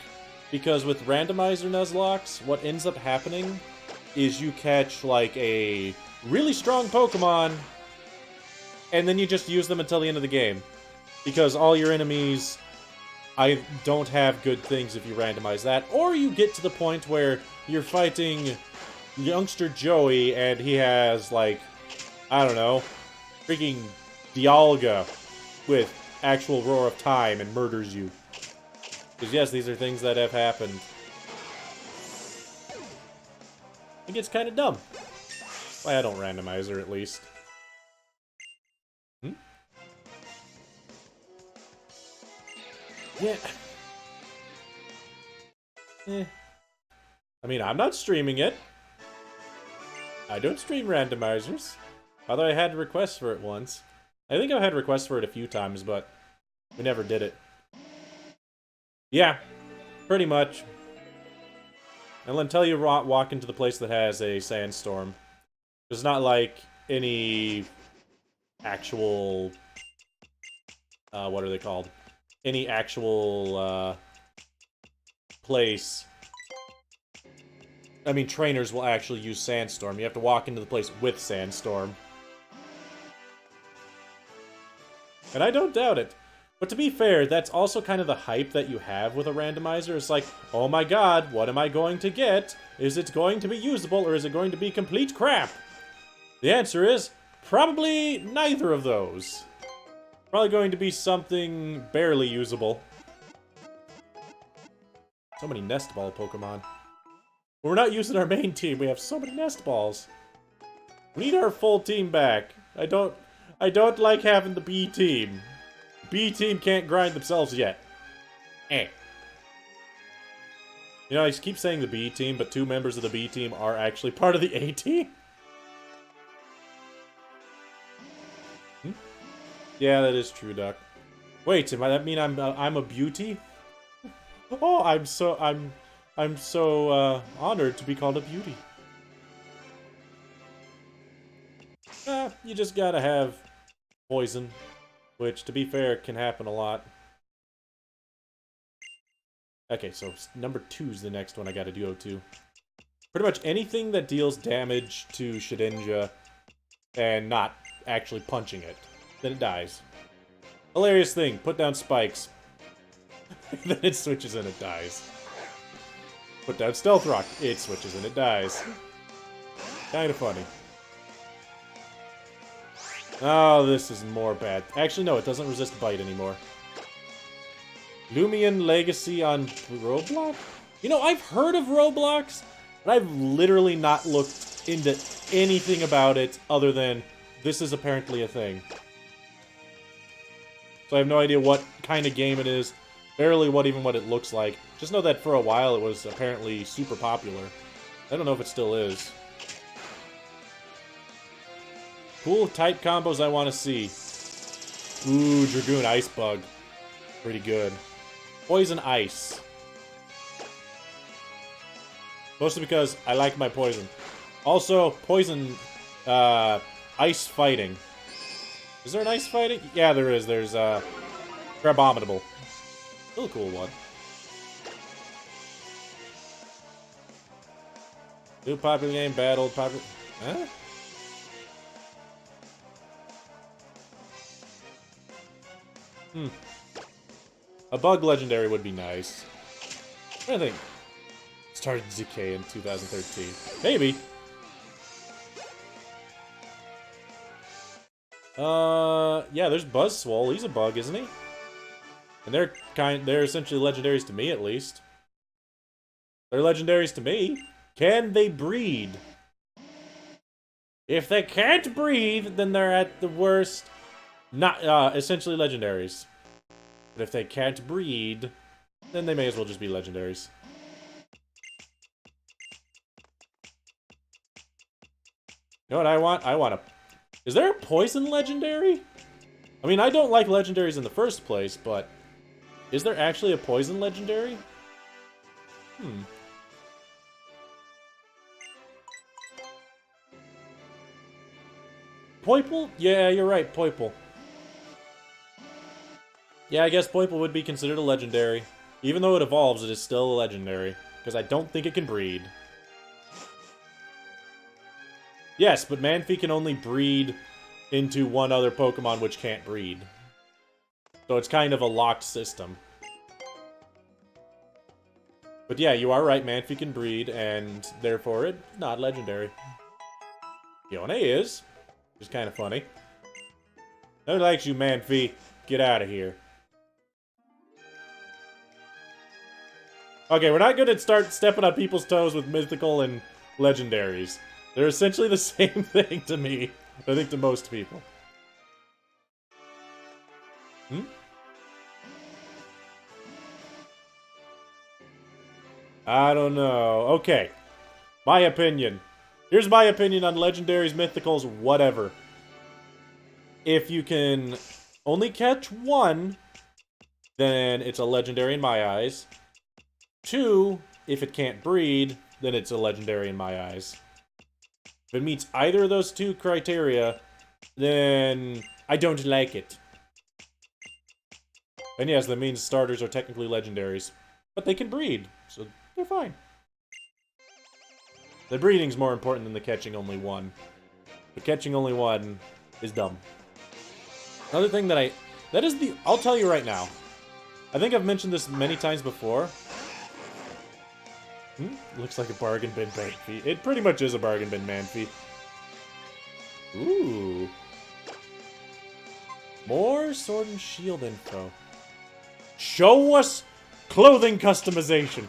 because with randomizer Nuzlocks, what ends up happening is you catch, like, a really strong Pokemon, and then you just use them until the end of the game. Because all your enemies, I don't have good things if you randomize that. Or you get to the point where you're fighting youngster Joey, and he has, like... I don't know, freaking Dialga with actual Roar of Time and murders you. Because yes, these are things that have happened. It gets kind of dumb. Well, I don't randomize her, at least. Yeah. I mean, I'm not streaming it. I don't stream randomizers. Although I had requests for it once. I think I've had requests for it a few times, but we never did it. Yeah, pretty much. And until you walk into the place that has a sandstorm. It's not like any actual what are they called? Any actual, place. I mean, trainers will actually use Sandstorm. You have to walk into the place with Sandstorm. And I don't doubt it. But to be fair, that's also kind of the hype that you have with a randomizer. It's like, oh my god, what am I going to get? Is it going to be usable, or is it going to be complete crap? The answer is, probably neither of those. Probably going to be something barely usable. So many nest ball Pokemon. We're not using our main team, we have so many nest balls. We need our full team back. I don't like having the B team. B team can't grind themselves yet. Eh. You know, I keep saying the B team, but 2 members of the B team are actually part of the A team. Hmm? Yeah, that is true, Duck. Wait, does that mean I'm a beauty? Oh, I'm so honored to be called a beauty. You just gotta have poison, which, to be fair, can happen a lot. Okay, so number 2 is the next one I gotta go to. Pretty much anything that deals damage to Shedinja and not actually punching it, then it dies. Hilarious thing, put down spikes. Then it switches and it dies. Put down Stealth Rock, it switches and it dies. Kinda funny. Oh, this is more bad. Actually, no, it doesn't resist Bite anymore. Lumion Legacy on Roblox? You know, I've heard of Roblox, but I've literally not looked into anything about it other than this is apparently a thing. So I have no idea what kind of game it is, barely what it looks like. Just know that for a while it was apparently super popular. I don't know if it still is. Cool type combos I want to see. Ooh, Dragoon Ice Bug. Pretty good. Poison Ice. Mostly because I like my poison. Also, poison, ice fighting. Is there an ice fighting? Yeah, there is. There's, Crabominable. Still a cool one. New popular game, bad old popular... Huh? A bug legendary would be nice. I think. Started ZK in 2013. Maybe. Yeah, there's Buzzswole. He's a bug, isn't he? And they're essentially legendaries to me, at least. They're legendaries to me. Can they breed? If they can't breathe, then they're at the worst not essentially legendaries. But if they can't breed, then they may as well just be legendaries. You know what I want? I want a... Is there a poison legendary? I mean, I don't like legendaries in the first place, but... Is there actually a poison legendary? Poiple? Yeah, you're right, Poiple. Yeah, I guess Poiple would be considered a legendary. Even though it evolves, it is still a legendary. Because I don't think it can breed. Yes, but Manphy can only breed into one other Pokemon which can't breed. So it's kind of a locked system. But yeah, you are right, Manphy can breed, and therefore it's not legendary. Yone is. Which is kind of funny. Nobody likes you, Manphy. Get out of here. Okay, we're not gonna start stepping on people's toes with mythical and legendaries. They're essentially the same thing to me. I think to most people. I don't know. Okay. My opinion. Here's my opinion on legendaries, mythicals, whatever. If you can only catch one, then it's a legendary in my eyes. 2, if it can't breed, then it's a legendary in my eyes. If it meets either of those 2 criteria, then I don't like it. And yes, that means starters are technically legendaries. But they can breed, so they're fine. The breeding's more important than the catching only one. But catching only one is dumb. Another thing that I'll tell you right now. I think I've mentioned this many times before. Looks like a bargain bin Manphy. It pretty much is a bargain bin Manphy. Ooh. More Sword and Shield info. Show us clothing customization.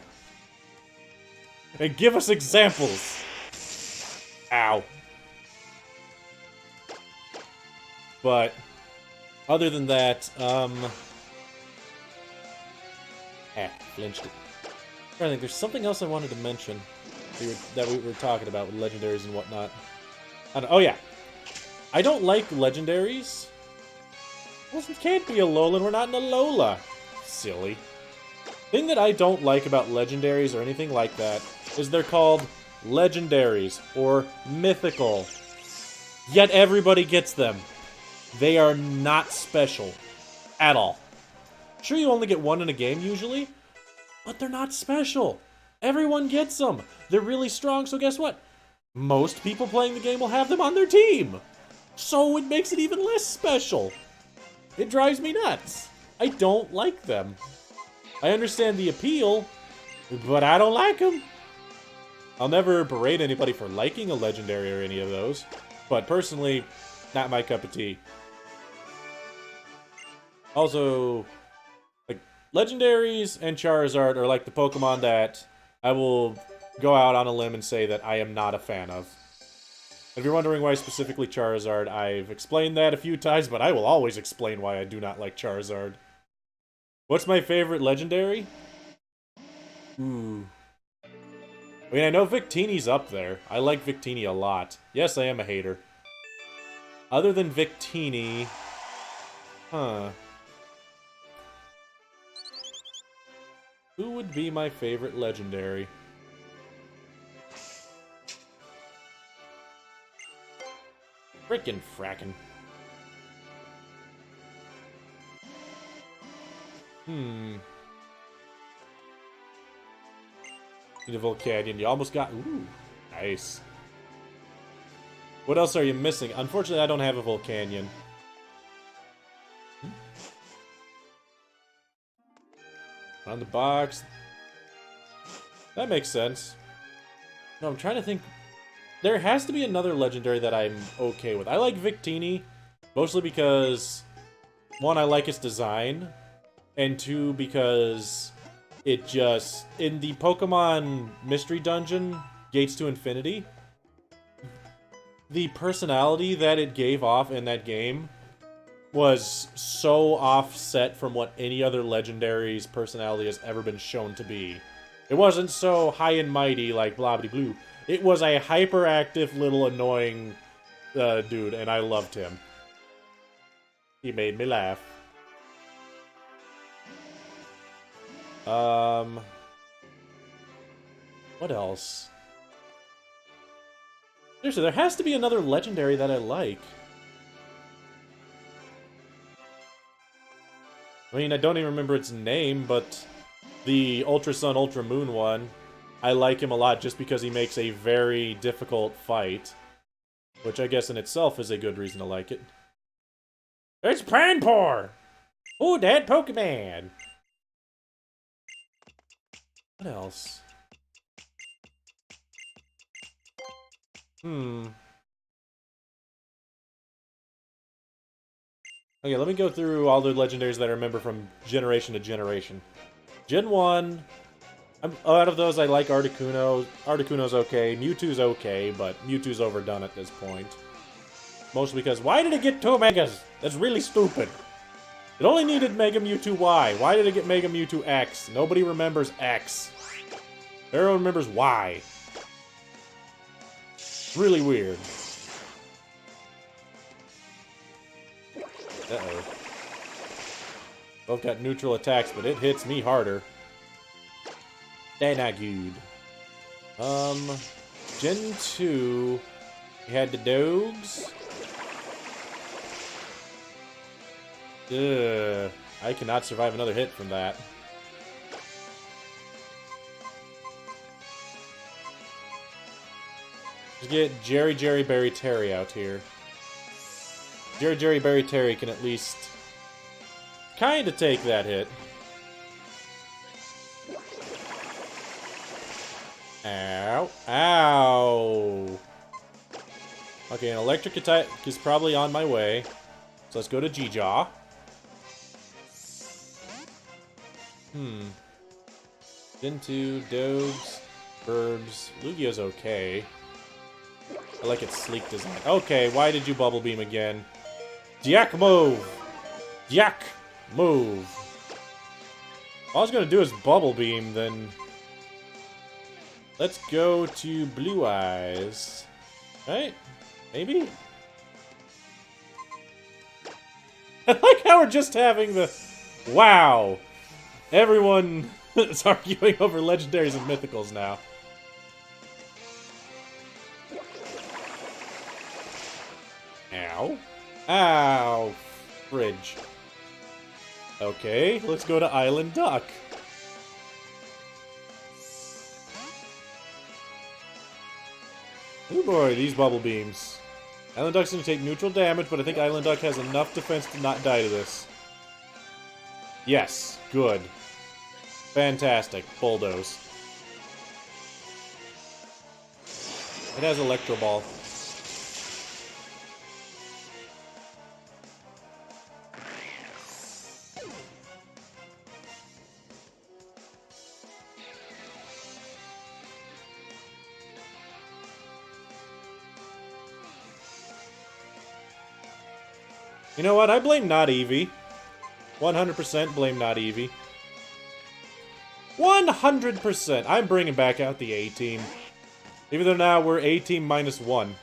And give us examples. Ow. But, other than that, flinched it. I think there's something else I wanted to mention that we were talking about with legendaries and whatnot. Oh yeah, I don't like legendaries. Well, it can't be a Alolan. We're not in Alola. Silly. Thing that I don't like about legendaries or anything like that is they're called legendaries or mythical. Yet everybody gets them. They are not special at all. Sure, you only get one in a game usually. But they're not special. Everyone gets them. They're really strong, so guess what? Most people playing the game will have them on their team. So it makes it even less special. It drives me nuts. I don't like them. I understand the appeal, but I don't like them. I'll never berate anybody for liking a legendary or any of those. But personally, not my cup of tea. Also, legendaries and Charizard are like the Pokemon that I will go out on a limb and say that I am not a fan of. If you're wondering why specifically Charizard, I've explained that a few times, but I will always explain why I do not like Charizard. What's my favorite legendary? Ooh. I mean, I know Victini's up there. I like Victini a lot. Yes, I am a hater. Other than Victini... Huh... Who would be my favorite legendary? Frickin' frackin'. Need a Volcanion. You almost got... Ooh, nice. What else are you missing? Unfortunately, I don't have a Volcanion. On the box. That makes sense. No, I'm trying to think. There has to be another legendary that I'm okay with. I like Victini, mostly because, one, I like its design, and two, because it just... In the Pokemon Mystery Dungeon, Gates to Infinity, the personality that it gave off in that game was so offset from what any other legendary's personality has ever been shown to be. It wasn't so high and mighty like Blobbity Blue. It was a hyperactive little annoying dude, and I loved him. He made me laugh. What else? Seriously, there has to be another legendary that I like. I mean, I don't even remember its name, but the Ultra Sun, Ultra Moon one, I like him a lot just because he makes a very difficult fight. Which I guess in itself is a good reason to like it. It's Panpour! Ooh, that Pokemon! What else? Okay, let me go through all the legendaries that I remember from generation to generation. Gen 1, out of those I like Articuno. Articuno's okay, Mewtwo's okay, but Mewtwo's overdone at this point. Mostly because, why did it get 2 Megas? That's really stupid. It only needed Mega Mewtwo Y. Why did it get Mega Mewtwo X? Nobody remembers X. Everyone remembers Y. Really weird. Uh-oh. Both got neutral attacks, but it hits me harder. They're not good. Gen 2, we had the Dogs. Ugh. I cannot survive another hit from that. Just get Jerry Jerry Berry Terry out here. Jerry Jerry Berry Terry can at least kind of take that hit. Ow. Ow. Okay, an electric attack is probably on my way. So let's go to G-Jaw. Into Dogs, Burbs. Lugia's okay. I like its sleek design. Okay, why did you Bubble Beam again? Yak move! Yak move! If I was gonna do is Bubble Beam, then... Let's go to Blue Eyes. Right? Maybe? I like how we're just having the... Wow! Everyone is arguing over legendaries and mythicals now. Ow. Ow. Fridge. Okay, let's go to Island Duck. Oh boy, these bubble beams. Island Duck's gonna take neutral damage, but I think Island Duck has enough defense to not die to this. Yes, good. Fantastic. Bulldoze. It has Electro Ball. You know what? I blame Not Eevee. 100% blame Not Eevee. 100%! I'm bringing back out the A-Team. Even though now we're A-Team -1.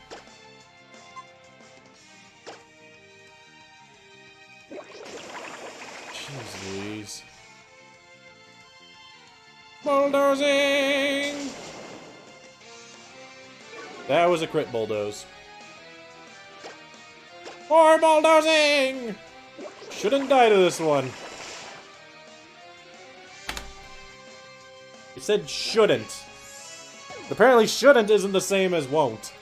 Jeez Louise. Bulldozing! That was a crit bulldoze. More bulldozing! Shouldn't die to this one. It said shouldn't. Apparently shouldn't isn't the same as won't.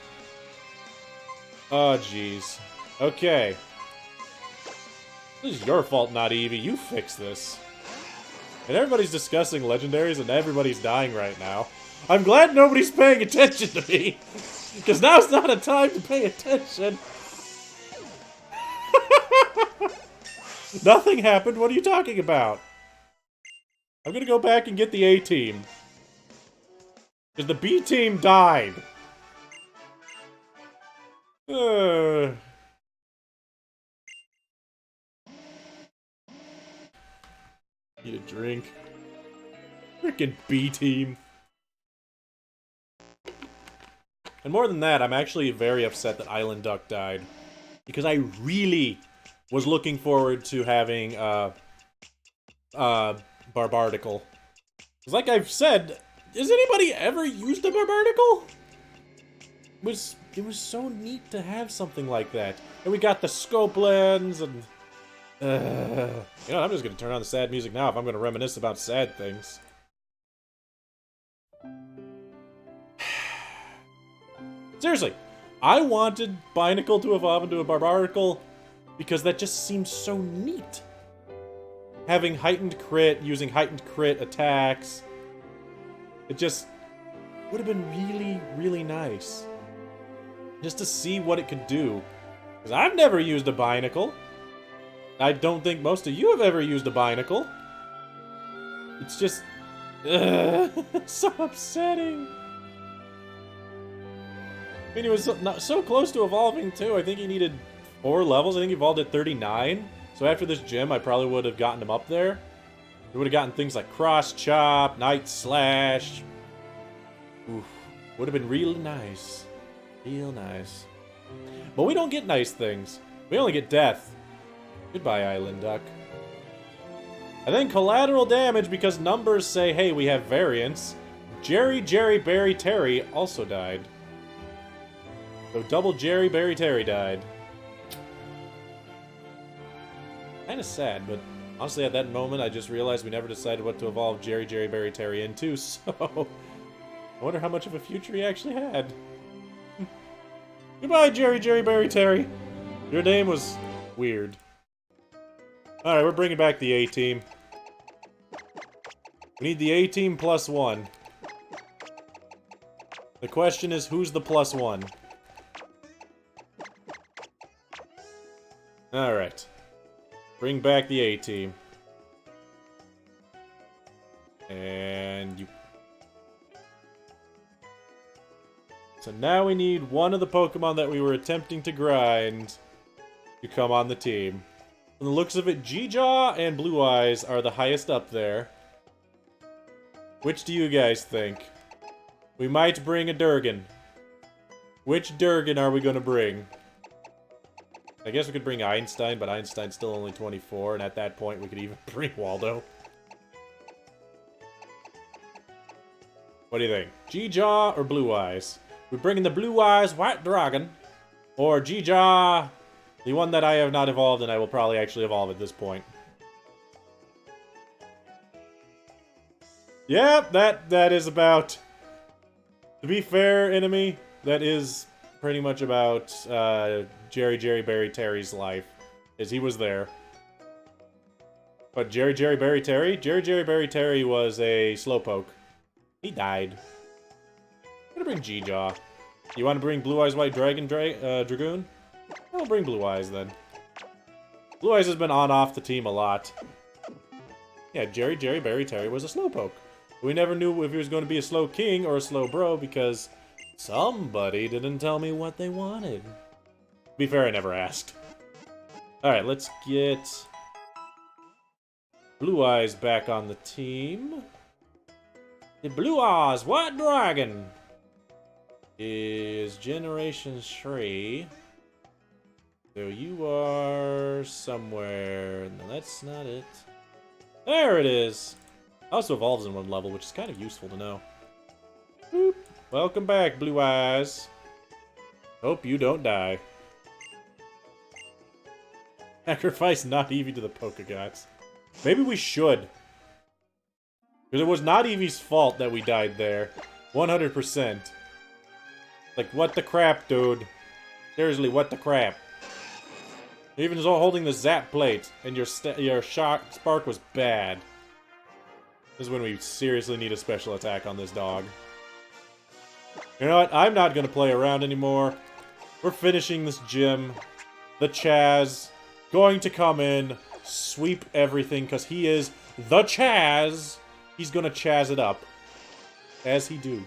Oh, jeez. Okay. This is your fault, Not Eevee. You fix this. And everybody's discussing legendaries and everybody's dying right now. I'm glad nobody's paying attention to me. Because now's not a time to pay attention. Nothing happened. What are you talking about? I'm gonna go back and get the A-Team. Because the B-Team died. Need a drink. Freaking B-Team. And more than that, I'm actually very upset that Island Duck died. Because I really was looking forward to having, Barbardicle. Because like I've said, has anybody ever used a Barbardicle? It was so neat to have something like that. And we got the scope lens and... you know, I'm just gonna turn on the sad music now if I'm gonna reminisce about sad things. Seriously, I wanted Binacle to evolve into a Barbardicle because that just seems so neat. Having heightened crit, using heightened crit attacks. It just would have been really, really nice. Just to see what it could do. Because I've never used a Binacle. I don't think most of you have ever used a Binacle. It's just... so upsetting. I mean, he was so close to evolving, too. I think he needed 4 levels. I think he evolved at 39. So after this gym, I probably would have gotten him up there. We would have gotten things like Cross Chop, Night Slash. Oof. Would have been real nice. Real nice. But we don't get nice things. We only get death. Goodbye, Island Duck. And then collateral damage because numbers say, hey, we have variance. Jerry, Barry, Terry also died. So double Jerry, Barry, Terry died. Kinda sad, but Honestly, at that moment, I just realized we never decided what to evolve Jerry Berry Terry into, so... I wonder how much of a future he actually had. Goodbye, Jerry Berry Terry. Your name was weird. Alright, we're bringing back the A-Team. We need the A-Team plus one. The question is, who's the plus one? Alright. Bring back the A-Team. And you... So now we need one of the Pokemon that we were attempting to grind to come on the team. From the looks of it, G-Jaw and Blue Eyes are the highest up there. Which do you guys think? We might bring a Durgan. Which Durgan are we gonna bring? I guess we could bring Einstein, but Einstein's still only 24, and at that point we could even bring Waldo. What do you think? G-Jaw or Blue Eyes? We're bringing the Blue Eyes White Dragon, or G-Jaw, the one that I have not evolved, and I will probably actually evolve at this point. Yep, that is about... To be fair, enemy, that is pretty much about Jerry Berry Terry's life, as he was there. But Jerry Berry Terry? Jerry Berry Terry was a slowpoke. He died. I'm gonna bring G-Jaw. You want to bring Blue Eyes White Dragoon? I'll bring Blue Eyes then. Blue Eyes has been on-off the team a lot. Yeah, Jerry Berry Terry was a slowpoke. We never knew if he was going to be a slow king or a slow bro because somebody didn't tell me what they wanted. To be fair, I never asked. Alright, let's get Blue Eyes back on the team. The Blue Eyes White Dragon is Generation 3. So you are somewhere. No, that's not it. There it is. Also evolves in one level, which is kind of useful to know. Boop. Welcome back, Blue Eyes. Hope you don't die. Sacrifice not Eevee to the Pokegods. Maybe we should. Because it was not Eevee's fault that we died there. 100%. Like, what the crap, dude? Seriously, what the crap? Even holding the Zap Plate, and your Spark was bad. This is when we seriously need a special attack on this dog. You know what? I'm not going to play around anymore. We're finishing this gym. The Chaz going to come in, sweep everything, because he is the Chaz. He's going to Chaz it up. As he do.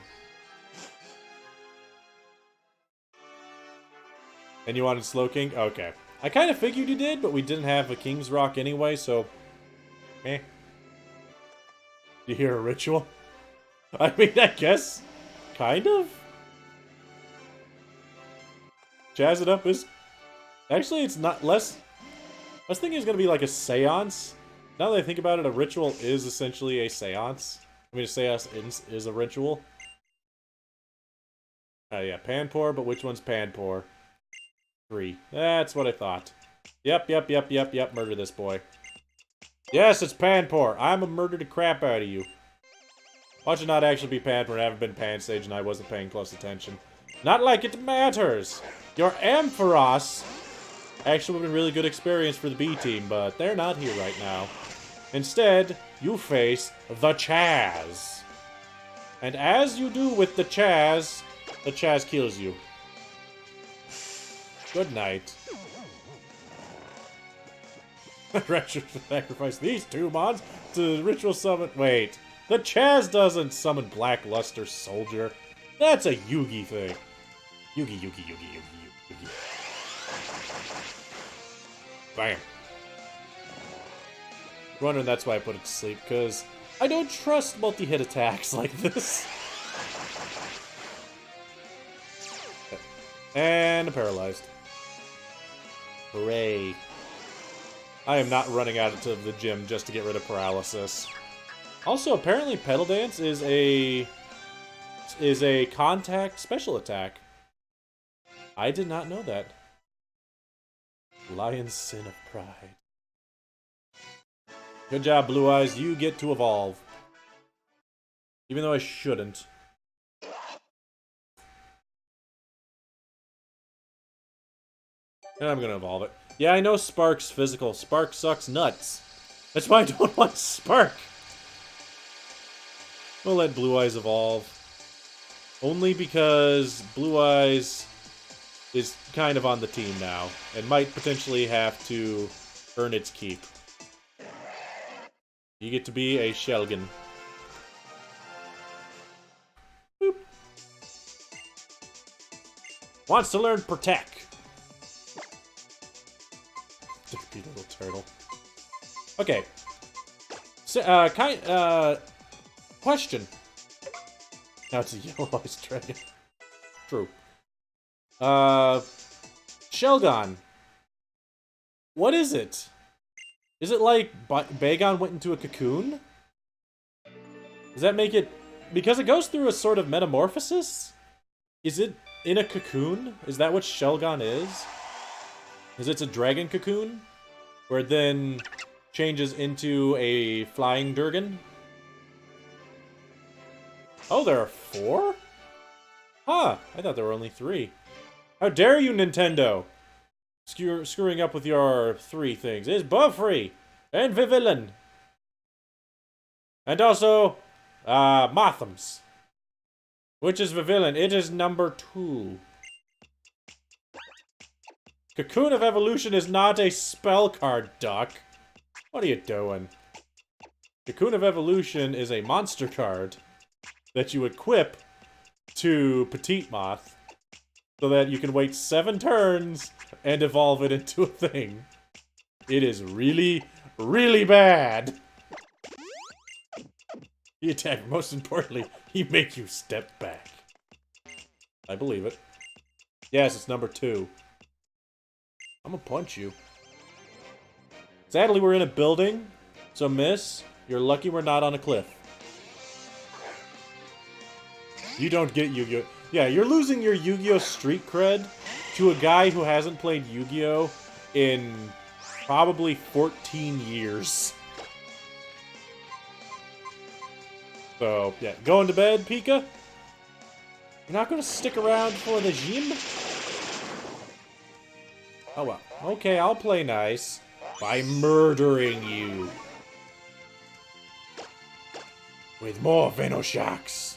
And you wanted Slowking? Okay. I kind of figured you did, but we didn't have a King's Rock anyway, so... Eh. You hear a ritual? I mean, I guess... Kind of? Jazz it up is... Actually, it's not less... I was thinking it was going to be like a seance. Now that I think about it, a ritual is essentially a seance. I mean, a seance is a ritual. Yeah, Panpour, but which one's Panpour? 3. That's what I thought. Yep. Murder this boy. Yes, it's Panpour. I'm a murder the crap out of you. Watch it not actually be Panpour. I haven't been Pansage and I wasn't paying close attention. Not like it matters. Your Ampharos actually would have been really good experience for the B team, but they're not here right now. Instead, you face the Chaz. And as you do with the Chaz kills you. Good night. Retro sacrifice these two mons to ritual summon. Wait, the Chaz doesn't summon Blackluster Soldier. That's a Yugi thing. Yugi. Bam. Wondering that's why I put it to sleep, because I don't trust multi-hit attacks like this. And paralyzed. Hooray. I am not running out of the gym just to get rid of paralysis. Also, apparently Pedal Dance is a contact special attack. I did not know that. Lion's Sin of Pride. Good job, Blue Eyes. You get to evolve. Even though I shouldn't. And I'm gonna evolve it. Yeah, I know Spark's physical. Spark sucks nuts. That's why I don't want Spark. We'll let Blue Eyes evolve. Only because Blue Eyes is kind of on the team now, and might potentially have to earn its keep. You get to be a Shelgon. Boop. Wants to learn Protect. Stupid little turtle. Okay. So, question. Now it's a yellow-eyed dragon. True. Shelgon. What is it? Is it like Bagon went into a cocoon? Does that make it... Because it goes through a sort of metamorphosis? Is it in a cocoon? Is that what Shelgon is? Is it a dragon cocoon? Where it then changes into a flying Durgan? Oh, there are 4? Huh, I thought there were only 3. How dare you, Nintendo! Screwing up with your 3 things. It's Buffrey and Vivillin. And also, Mothams. Which is Vivillin? It is number 2. Cocoon of Evolution is not a spell card, Duck. What are you doing? Cocoon of Evolution is a monster card that you equip to Petite Moth so that you can wait 7 turns and evolve it into a thing. It is really, really bad. He attack, most importantly, he make you step back. I believe it. Yes, it's number 2. I'm gonna punch you. Sadly, we're in a building, so miss, you're lucky we're not on a cliff. You don't get Yu-Gi-Oh! Yeah, you're losing your Yu-Gi-Oh! Street cred to a guy who hasn't played Yu-Gi-Oh! In probably 14 years. So, yeah, going to bed, Pika? You're not gonna stick around for the gym? Oh well. Okay, I'll play nice. By murdering you. With more Venoshocks.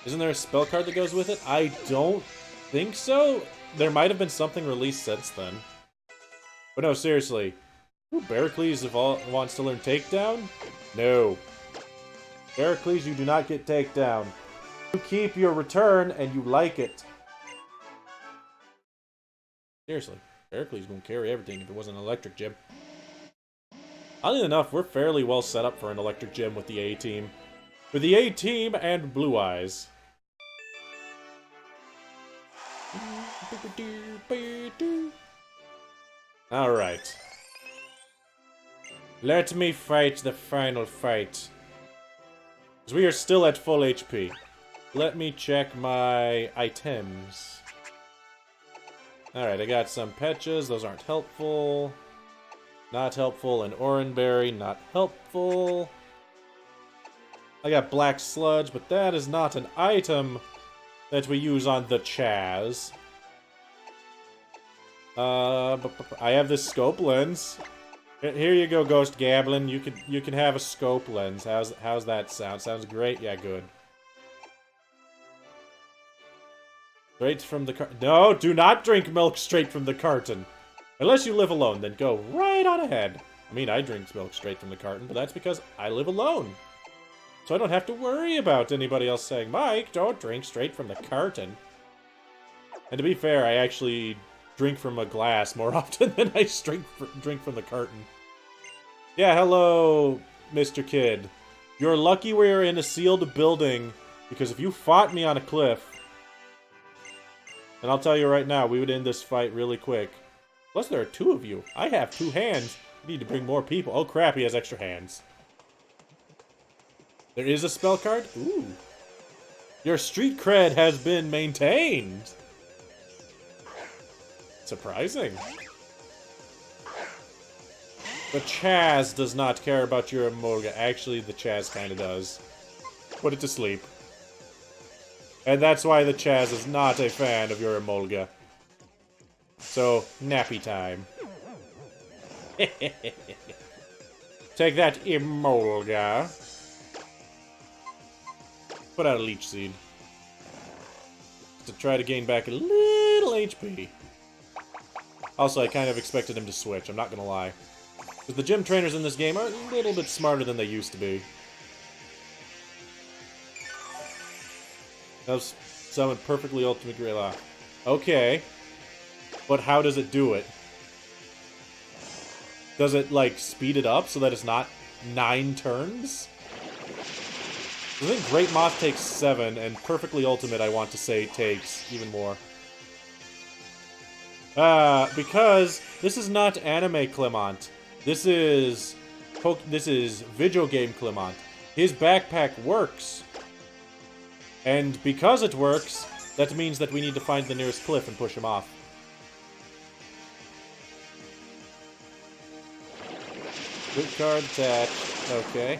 Isn't there a spell card that goes with it? I don't think so. There might have been something released since then. But no, seriously. Ooh, Barracles wants to learn Takedown? No. Barracles, you do not get Takedown. You keep your return and you like it. Seriously. Barracles won't carry everything if it wasn't an electric gym. Oddly enough, we're fairly well set up for an electric gym with the A-Team. With the A-Team and Blue Eyes. Alright. Let me fight the final fight. Because we are still at full HP. Let me check my items. Alright, I got some Petchas. Those aren't helpful. Not helpful. And Oranberry, not helpful. I got Black Sludge, but that is not an item that we use on the Chaz. I have this scope lens. Here you go, Ghost Gablin. You can have a scope lens. How's that sound? Sounds great. Yeah, good. Straight from the carton. No, do not drink milk straight from the carton. Unless you live alone, then go right on ahead. I mean, I drink milk straight from the carton, but that's because I live alone. So I don't have to worry about anybody else saying, Mike, don't drink straight from the carton. And to be fair, I actually drink from a glass more often than I drink from the carton. Yeah, hello, Mr. Kid. You're lucky we're in a sealed building, because if you fought me on a cliff, and I'll tell you right now, we would end this fight really quick. Plus, there are 2 of you. I have 2 hands. We need to bring more people. Oh, crap, he has extra hands. There is a spell card? Ooh. Your street cred has been maintained. Surprising. The Chaz does not care about your Emolga. Actually, the Chaz kind of does. Put it to sleep. And that's why the Chaz is not a fan of your Emolga. So, nappy time. Take that, Emolga. Put out a Leech Seed. To try to gain back a little HP. Also, I kind of expected him to switch, I'm not gonna lie. Because the gym trainers in this game are a little bit smarter than they used to be. That was summoned perfectly ultimate Greylock. Okay. But how does it do it? Does it, like, speed it up so that it's not 9 turns? I think Great Moth takes 7, and Perfectly Ultimate, I want to say, takes even more. Because this is not anime Clement. This is video game Clement. His backpack works. And because it works, that means that we need to find the nearest cliff and push him off. Good card attached. Okay.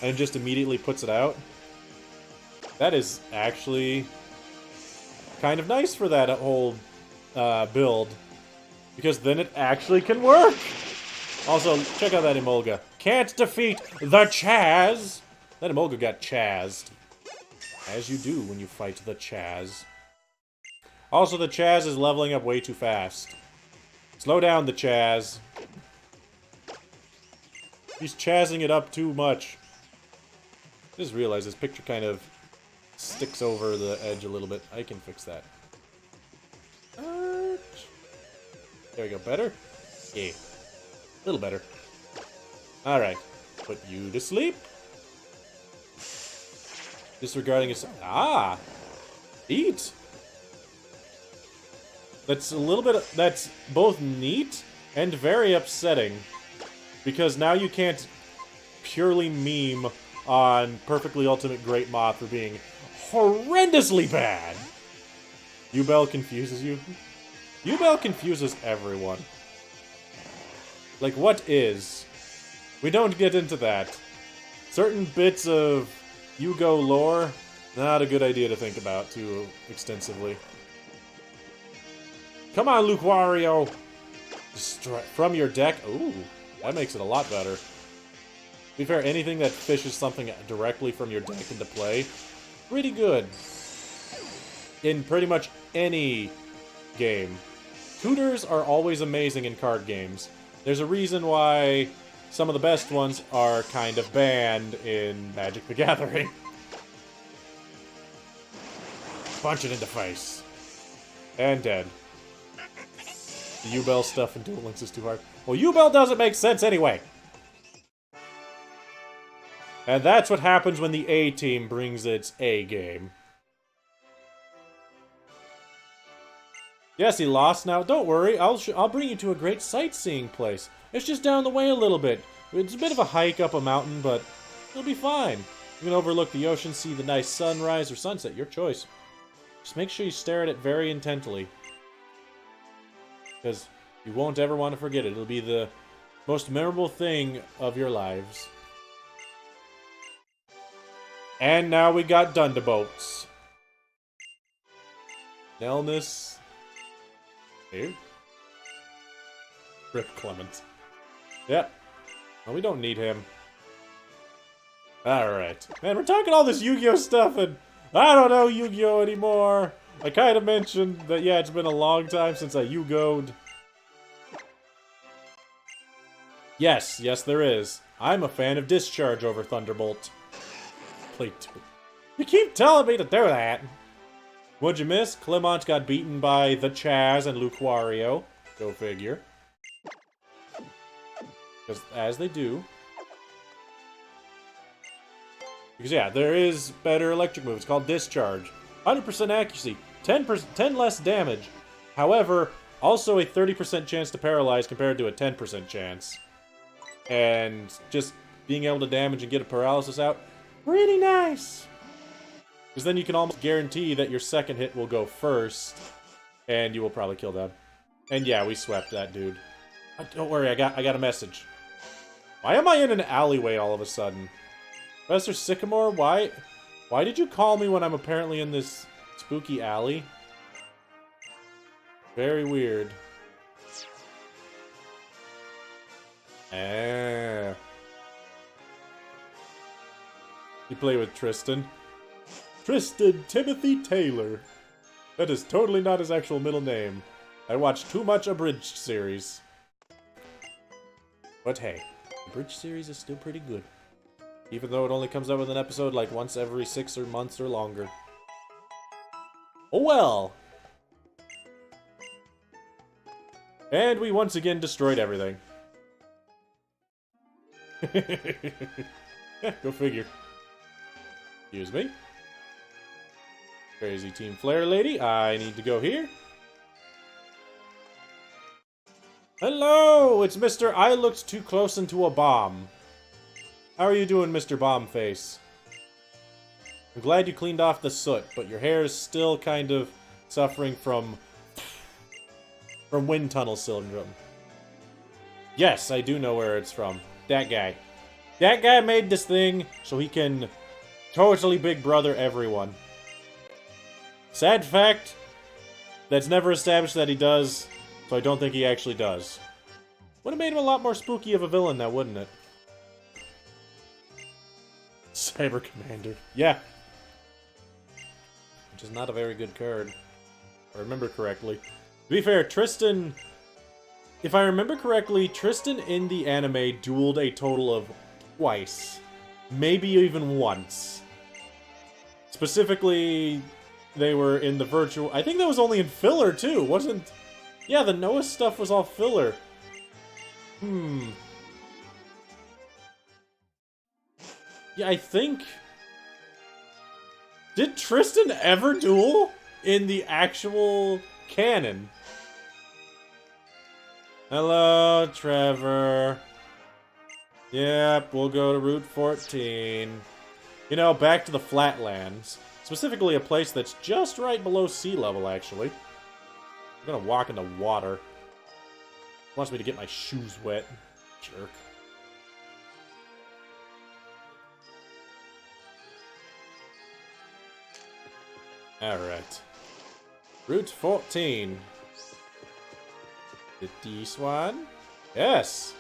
And just immediately puts it out. That is actually kind of nice for that whole build. Because then it actually can work! Also, check out that Emolga. Can't defeat the Chaz! That Emolga got Chazzed. As you do when you fight the Chaz. Also, the Chaz is leveling up way too fast. Slow down, the Chaz. He's chazzing it up too much. I just realized this picture kind of sticks over the edge a little bit. I can fix that. There we go. Better? Yeah. A little better. Alright. Put you to sleep. Disregarding his... Ah! Eat! That's a little bit... That's both neat and very upsetting. Because now you can't purely meme on Perfectly Ultimate Great Moth for being horrendously bad. Yubel confuses you? Yubel confuses everyone. Like, what is? We don't get into that. Certain bits of Yugo lore, not a good idea to think about too extensively. Come on, Lucario! Destroy from your deck. Ooh, that makes it a lot better. To be fair, anything that fishes something directly from your deck into play, pretty good. In pretty much any game. Tutors are always amazing in card games. There's a reason why some of the best ones are kind of banned in Magic the Gathering. Punch it in the face. And dead. The Yubel stuff in Duel Links is too hard. Well, Yubel doesn't make sense anyway. And that's what happens when the A team brings its A game. Yes, he lost now. Don't worry, I'll bring you to a great sightseeing place. It's just down the way a little bit. It's a bit of a hike up a mountain, but it'll be fine. You can overlook the ocean, see the nice sunrise or sunset, your choice. Just make sure you stare at it very intently. Because you won't ever want to forget it. It'll be the most memorable thing of your lives. And now we got Dunderbolts. Nelness. Here. Rip Clement. Yep. Well, we don't need him. Alright. Man, we're talking all this Yu-Gi-Oh stuff and I don't know Yu-Gi-Oh anymore. I kind of mentioned that, yeah, it's been a long time since I Yu-Go'd. Yes, there is. I'm a fan of Discharge over Thunderbolt. Play 2. You keep telling me to do that! What'd you miss? Clement got beaten by the Chaz and Lucario. Go figure. Because, as they do. Because, yeah, there is better electric move. It's called Discharge. 100% accuracy. 10 less damage. However, also a 30% chance to paralyze compared to a 10% chance. And just being able to damage and get a paralysis out, pretty nice. Because then you can almost guarantee that your second hit will go first. And you will probably kill them. And yeah, we swept that dude. Don't worry, I got a message. Why am I in an alleyway all of a sudden? Professor Sycamore, why did you call me when I'm apparently in this spooky alley? Very weird. Ah. You play with Tristan? Tristan Timothy Taylor. That is totally not his actual middle name. I watched too much abridged series. But hey, abridged series is still pretty good. Even though it only comes out with an episode like once every 6 months or longer. Oh well! And we once again destroyed everything. Yeah, go figure. Excuse me. Crazy Team Flare lady, I need to go here. Hello! It's Mr. I looked too close into a bomb. How are you doing, Mr. Bombface? I'm glad you cleaned off the soot, but your hair is still kind of suffering from wind tunnel syndrome. Yes, I do know where it's from. That guy. That guy made this thing so he can totally big brother everyone. Sad fact, that's never established that he does, so I don't think he actually does. Would have made him a lot more spooky of a villain now, wouldn't it? Cyber Commander. Yeah. Which is not a very good card. If I remember correctly. To be fair, Tristan... If I remember correctly, Tristan in the anime dueled a total of twice. Maybe even once. Specifically, they were in the virtual... I think that was only in filler, too, wasn't... Yeah, the Noah stuff was all filler. Yeah, I think... Did Tristan ever duel in the actual canon? Hello, Trevor. Yep, we'll go to Route 14. You know, back to the Flatlands. Specifically a place that's just right below sea level, actually. I'm gonna walk in the water. Wants me to get my shoes wet. Jerk. Alright. Route 14. This one? Yes!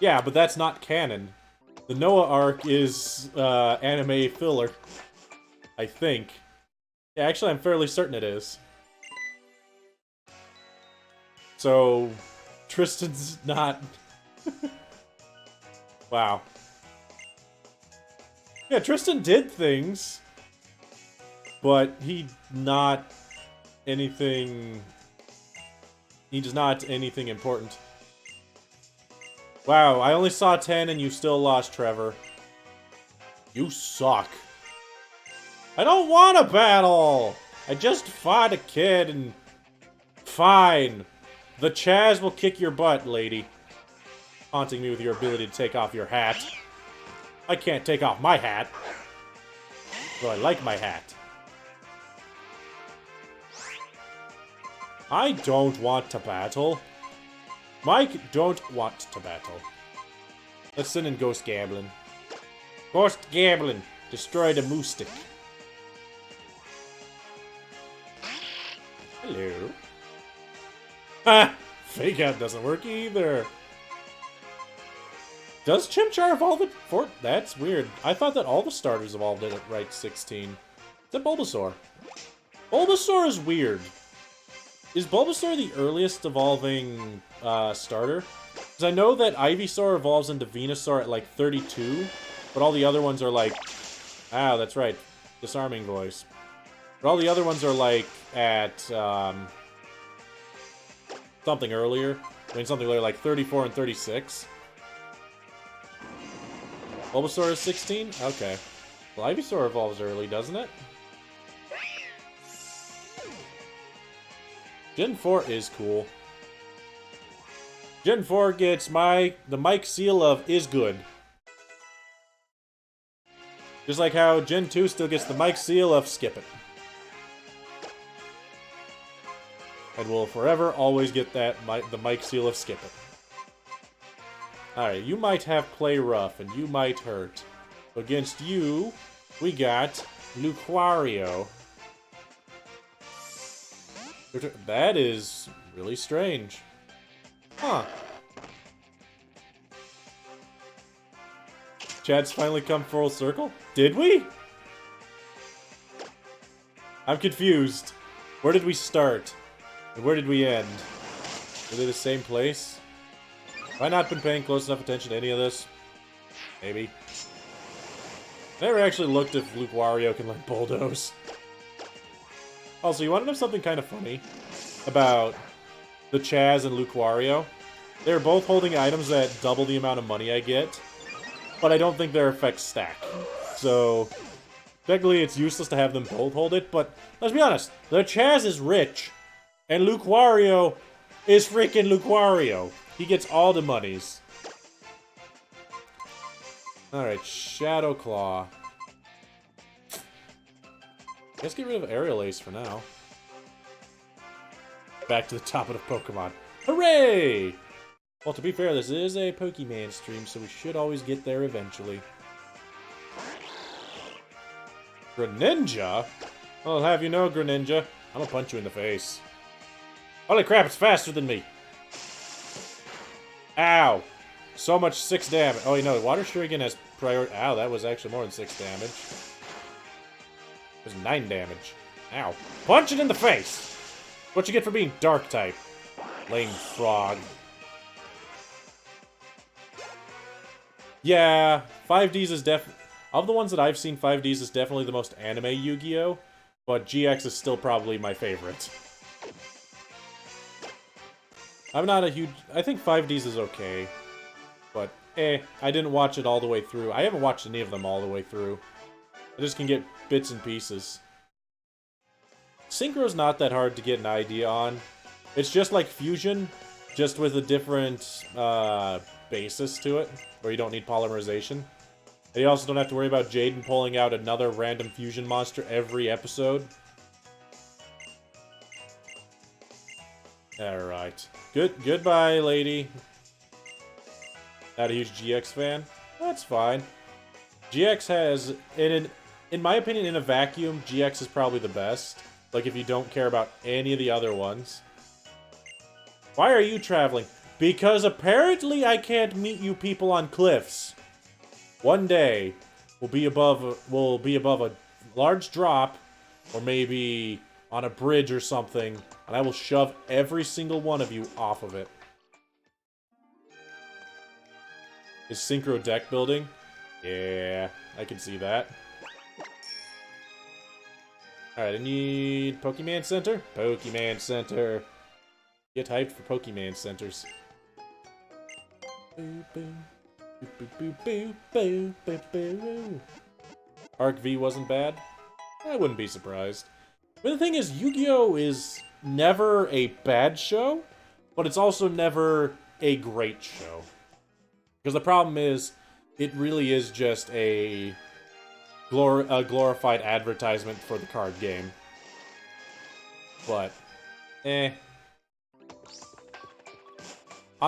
Yeah, but that's not canon. The Noah arc is, anime filler. I think. Yeah, actually, I'm fairly certain it is. So, Tristan's not... Wow. Yeah, Tristan did things, but he not anything... He does not anything important. Wow, I only saw 10 and you still lost, Trevor. You suck. I don't want to battle! I just fought a kid and... Fine. The Chaz will kick your butt, lady. Haunting me with your ability to take off your hat. I can't take off my hat. Though I like my hat. I don't want to battle. Mike don't want to battle. Let's send in Ghost Gablin. Ghost Gablin, destroy the moose stick. Hello. Ha! Fake out doesn't work either. Does Chimchar evolve at 4? That's weird. I thought that all the starters evolved at right 16. Is that Bulbasaur? Bulbasaur is weird. Is Bulbasaur the earliest evolving starter? Because I know that Ivysaur evolves into Venusaur at like 32, but all the other ones are like... Ah, that's right. Disarming voice. But all the other ones are like at... something earlier. I mean, something like 34 and 36. Bulbasaur is 16? Okay. Well, Ivysaur evolves early, doesn't it? Gen 4 is cool. Gen 4 gets the Mike seal of is good. Just like how Gen 2 still gets the Mike seal of skip it. And will forever always get that the Mike seal of skipping. Alright, you might have play rough, and you might hurt. Against you, we got Lucario. That is really strange. Huh. Chad's finally come full circle? Did we? I'm confused. Where did we start? And where did we end? Were they the same place? Have I not been paying close enough attention to any of this? Maybe. I never actually looked if Lucario can, like, bulldoze. Also, you want to know something kind of funny about the Chaz and Lucario? They're both holding items that double the amount of money I get, but I don't think their effects stack. So, technically it's useless to have them both hold it, but let's be honest, the Chaz is rich, and Lucario is freaking Lucario. He gets all the monies. Alright, Shadow Claw. Let's get rid of Aerial Ace for now. Back to the top of the Pokemon. Hooray! Well, to be fair, this is a Pokemon stream, so we should always get there eventually. Greninja? I'll have you know, Greninja, I'm gonna punch you in the face. Holy crap, it's faster than me! Ow! So much 6 damage. Oh, you know, Water Shuriken has priority. Ow, that was actually more than 6 damage. It was 9 damage. Ow. Punch it in the face! What you get for being Dark type? Lame frog. Yeah, 5Ds is of the ones that I've seen, 5Ds is definitely the most anime Yu-Gi-Oh! But GX is still probably my favorite. I'm not a huge... I think 5Ds is okay. But, I didn't watch it all the way through. I haven't watched any of them all the way through. I just can get bits and pieces. Synchro's not that hard to get an idea on. It's just like Fusion, just with a different basis to it, where you don't need polymerization. And you also don't have to worry about Jaden pulling out another random Fusion monster every episode. Alright. Goodbye, lady. Not a huge GX fan? That's fine. GX has, in my opinion, in a vacuum, GX is probably the best. Like, if you don't care about any of the other ones. Why are you traveling? Because apparently I can't meet you people on cliffs. One day, we'll be above a large drop, or maybe on a bridge or something, and I will shove every single one of you off of it. Is Synchro deck building? Yeah, I can see that. Alright, I need Pokemon Center? Pokemon Center. Get hyped for Pokemon Centers. Boo, boo. Boo, boo, boo, boo, boo, boo, boo. Arc V wasn't bad? I wouldn't be surprised. But the thing is, Yu-Gi-Oh! Is never a bad show, but it's also never a great show. Because the problem is, it really is just a glorified advertisement for the card game. But, On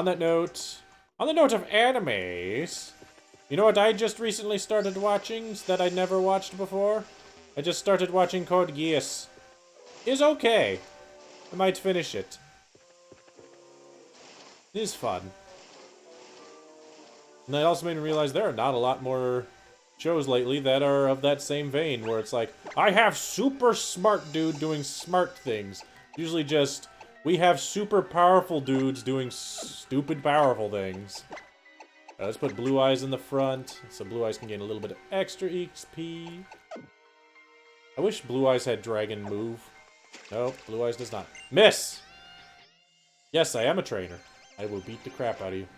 the note of animes, you know what I just recently started watching that I never watched before? I just started watching Code Geass. It's okay. I might finish it. It is fun. And that also made me realize there are not a lot more shows lately that are of that same vein, where it's like, I have super smart dude doing smart things. Usually just, we have super powerful dudes doing stupid powerful things. Let's put Blue Eyes in the front, so Blue Eyes can gain a little bit of extra XP. I wish Blue Eyes had Dragon move. Nope, Blue Eyes does not. Miss! Yes, I am a trainer. I will beat the crap out of you.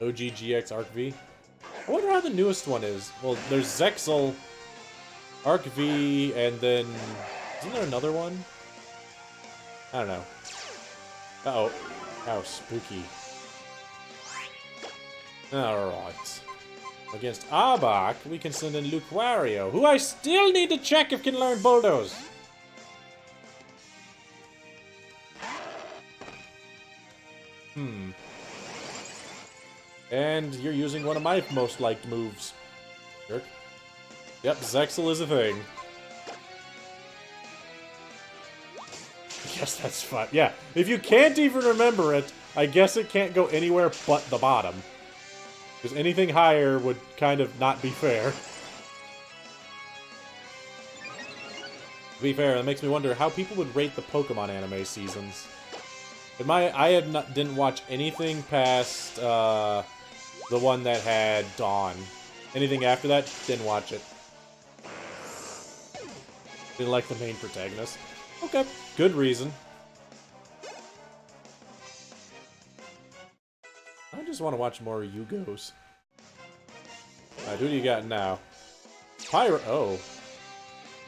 OG GX Arc V. I wonder how the newest one is. Well, there's Zexal, Arc V, and then... Isn't there another one? I don't know. Uh-oh. How spooky. Alright. Against Arbok, we can send in Lucario, who I still need to check if can learn Bulldoze. And you're using one of my most liked moves. Jerk. Yep, Zexal is a thing. I guess that's fun. Yeah, if you can't even remember it, I guess it can't go anywhere but the bottom. Because anything higher would kind of not be fair. To be fair, that makes me wonder how people would rate the Pokemon anime seasons. Didn't watch anything past the one that had Dawn. Anything after that, didn't watch it. Didn't like the main protagonist. Okay, good reason. I just want to watch more Yugos. Alright, who do you got now? Pyro. Oh.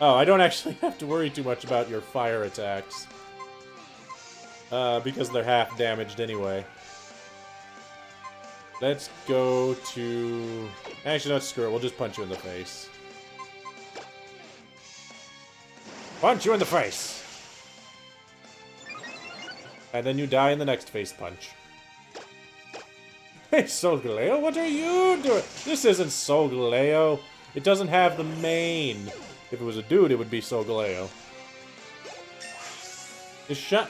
Oh, I don't actually have to worry too much about your fire attacks. Because they're half damaged anyway. Let's go to... Actually, no, screw it. We'll just punch you in the face. Punch you in the face! And then you die in the next face punch. Hey, Solgaleo, what are you doing? This isn't Solgaleo. It doesn't have the mane. If it was a dude, it would be Solgaleo.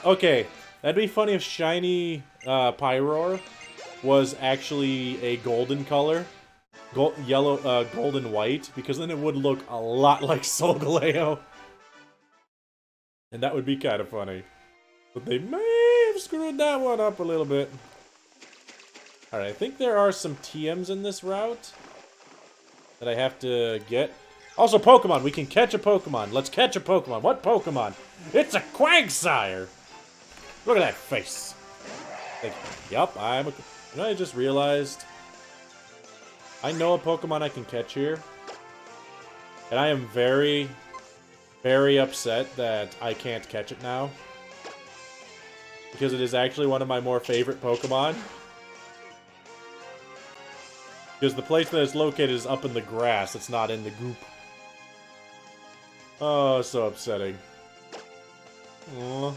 Okay, that'd be funny if shiny Pyroar was actually a golden color. Golden white, because then it would look a lot like Solgaleo. And that would be kind of funny. But they may have screwed that one up a little bit. Alright, I think there are some TMs in this route that I have to get. Also, Pokemon! We can catch a Pokemon! Let's catch a Pokemon! What Pokemon? It's a Quagsire! Look at that face! Yup, I'm a... You know, I just realized... I know a Pokemon I can catch here. And I am very, very upset that I can't catch it now. Because it is actually one of my more favorite Pokemon. Because the place that it's located is up in the grass, it's not in the goop. Oh, so upsetting. Aww.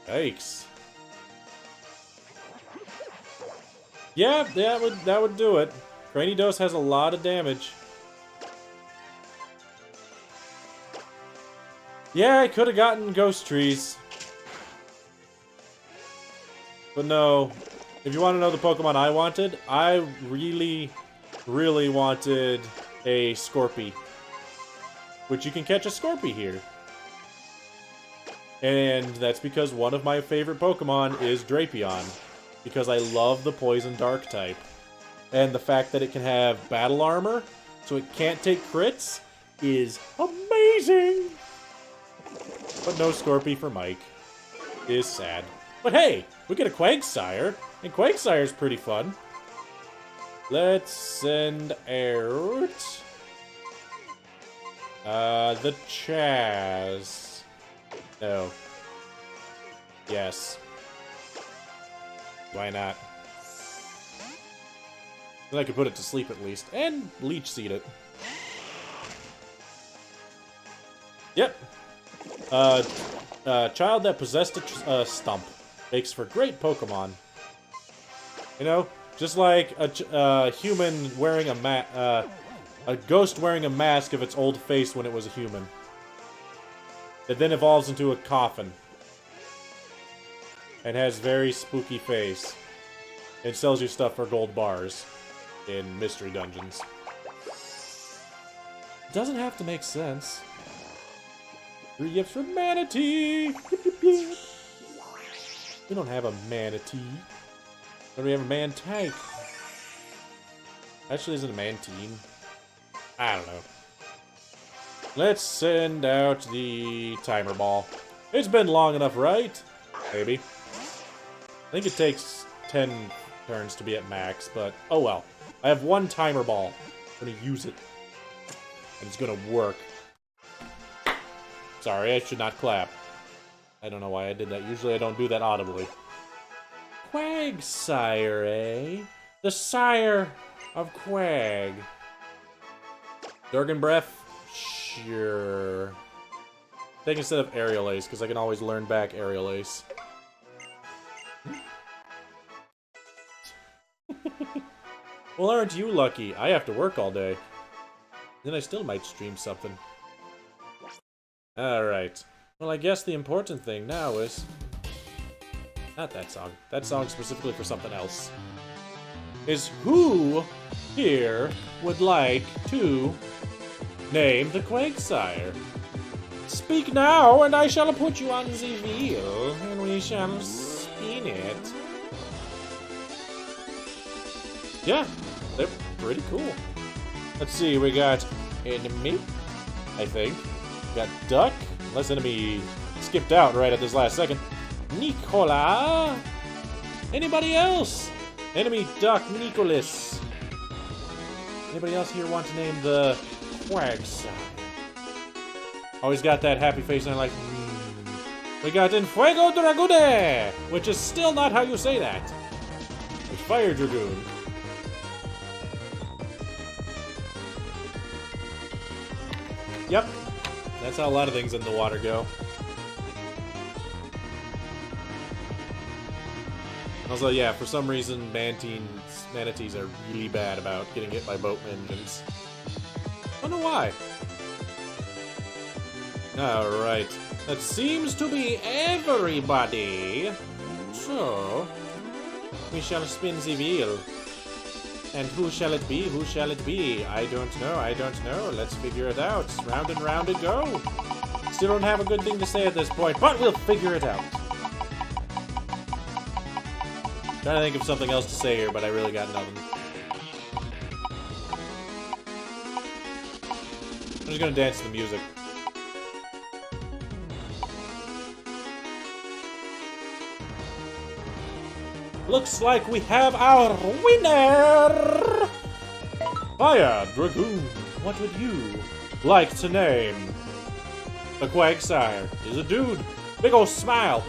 Yikes. Yeah, that would do it. Cranidos has a lot of damage. Yeah, I could have gotten Ghost Trees. But no. If you want to know the Pokemon I wanted, I really, really wanted a Scorpy. Which you can catch a Scorpy here. And that's because one of my favorite Pokemon is Drapion. Because I love the Poison Dark type. And the fact that it can have battle armor, so it can't take crits, is amazing! But no Scorpy for Mike. Is sad. But hey, we get a Quagsire, and Quagsire's pretty fun. Let's send out... the Chaz. No. Yes. Why not? Then I could put it to sleep at least. And Leech Seed it. Yep. Child that possessed a stump. Makes for great Pokemon. You know? Just like a human wearing a ghost wearing a mask of its old face when it was a human. That then evolves into a coffin. And has very spooky face. And sells you stuff for gold bars. In mystery dungeons. Doesn't have to make sense. 3 gifts for Manatee! We don't have a Manatee. But we have a Mantike. Actually, is it a Mantine? I don't know. Let's send out the timer ball. It's been long enough, right? Maybe. I think it takes 10 turns to be at max, but oh well. I have one timer ball. I'm gonna use it. And it's gonna work. Sorry, I should not clap. I don't know why I did that. Usually I don't do that audibly. Quagsire, eh? The sire of Quag. Durgan Breath? Sure. Take instead of Aerial Ace, because I can always learn back Aerial Ace. Well, aren't you lucky? I have to work all day. Then I still might stream something. Alright. Well, I guess the important thing now is... Not that song. That song's specifically for something else. Is who here would like to name the Quagsire? Speak now, and I shall put you on the wheel, and we shall spin it. Yeah, they're pretty cool. Let's see, we got enemy, I think. We got duck, unless enemy skipped out right at this last second. Nicola! Anybody else? Enemy duck, Nicholas. Anybody else here want to name the Quagsire? Always got that happy face, and I'm like, We got En Fuego Dragoon, which is still not how you say that. It's Fire Dragoon. Yep, that's how a lot of things in the water go. Also, yeah, for some reason, manatees are really bad about getting hit by boat engines. I don't know why. Alright, that seems to be everybody. So, we shall spin the wheel. And who shall it be? Who shall it be? I don't know, I don't know. Let's figure it out. Round and round it go. Still don't have a good thing to say at this point, but we'll figure it out. Trying to think of something else to say here, but I really got nothing. I'm just gonna dance to the music. Looks like we have our winner! Fire Dragoon, what would you like to name? The Quagsire is a dude. Big ol' smile.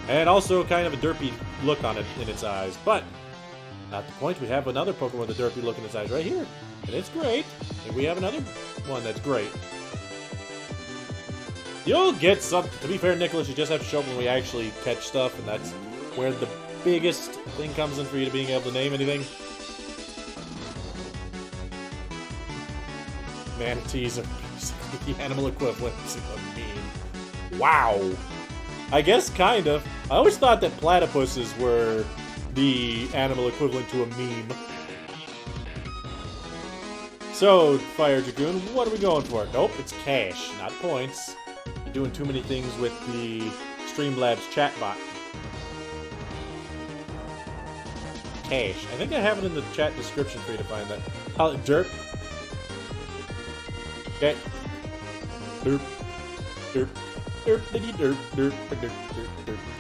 And also kind of a derpy look on it in its eyes. But, not the point. We have another Pokemon with a derpy look in its eyes right here. And it's great. And we have another one that's great. You'll get some. To be fair, Nicholas, you just have to show up when we actually catch stuff. And that's where the biggest thing comes in for you to being able to name anything. Manatees are basically the animal equivalents of a meme. Wow. I guess kind of. I always thought that platypuses were the animal equivalent to a meme. So, Fire Dragoon, what are we going for? Nope, it's cash, not points. You're doing too many things with the Streamlabs chatbot. Cash. I think I have it in the chat description for you to find that. Derp. Okay. Derp. Derp. Derpity derp. Derp. Derp. Derp.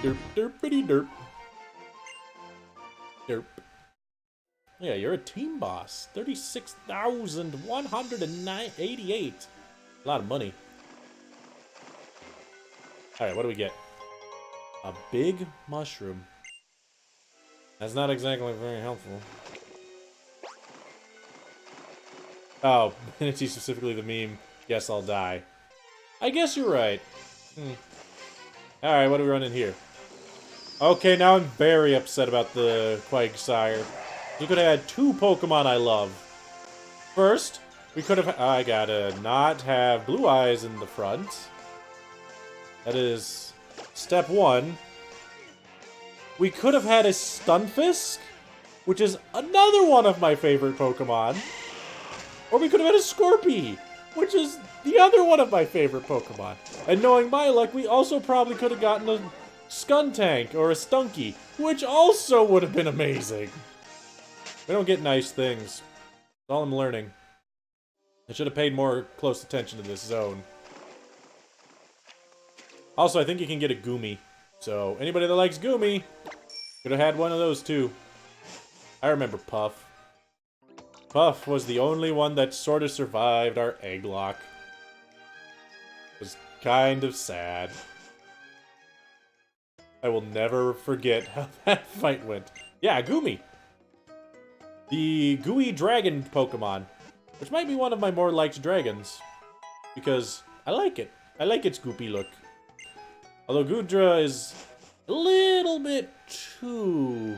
Derp. Derpity derp. Derp. Yeah, you're a team boss. 36,188. A lot of money. Alright, what do we get? A big mushroom. That's not exactly very helpful. Oh, Manatee specifically the meme. Guess I'll die. I guess you're right. Alright, what do we run in here? Okay, now I'm very upset about the Quagsire. You could have had two Pokemon I love. First, we could have... I gotta not have Blue Eyes in the front. That is step one. We could have had a Stunfisk, which is another one of my favorite Pokemon. Or we could have had a Scorpy, which is the other one of my favorite Pokemon. And knowing my luck, we also probably could have gotten a Skuntank or a Stunky, which also would have been amazing. We don't get nice things. That's all I'm learning. I should have paid more close attention to this zone. Also, I think you can get a Goomy. So, anybody that likes Goomy, could have had one of those too. I remember Puff. Puff was the only one that sort of survived our egg lock. It was kind of sad. I will never forget how that fight went. Yeah, Goomy. The gooey dragon Pokemon, which might be one of my more liked dragons, because I like it. I like its goopy look. Although Goodra is a little bit too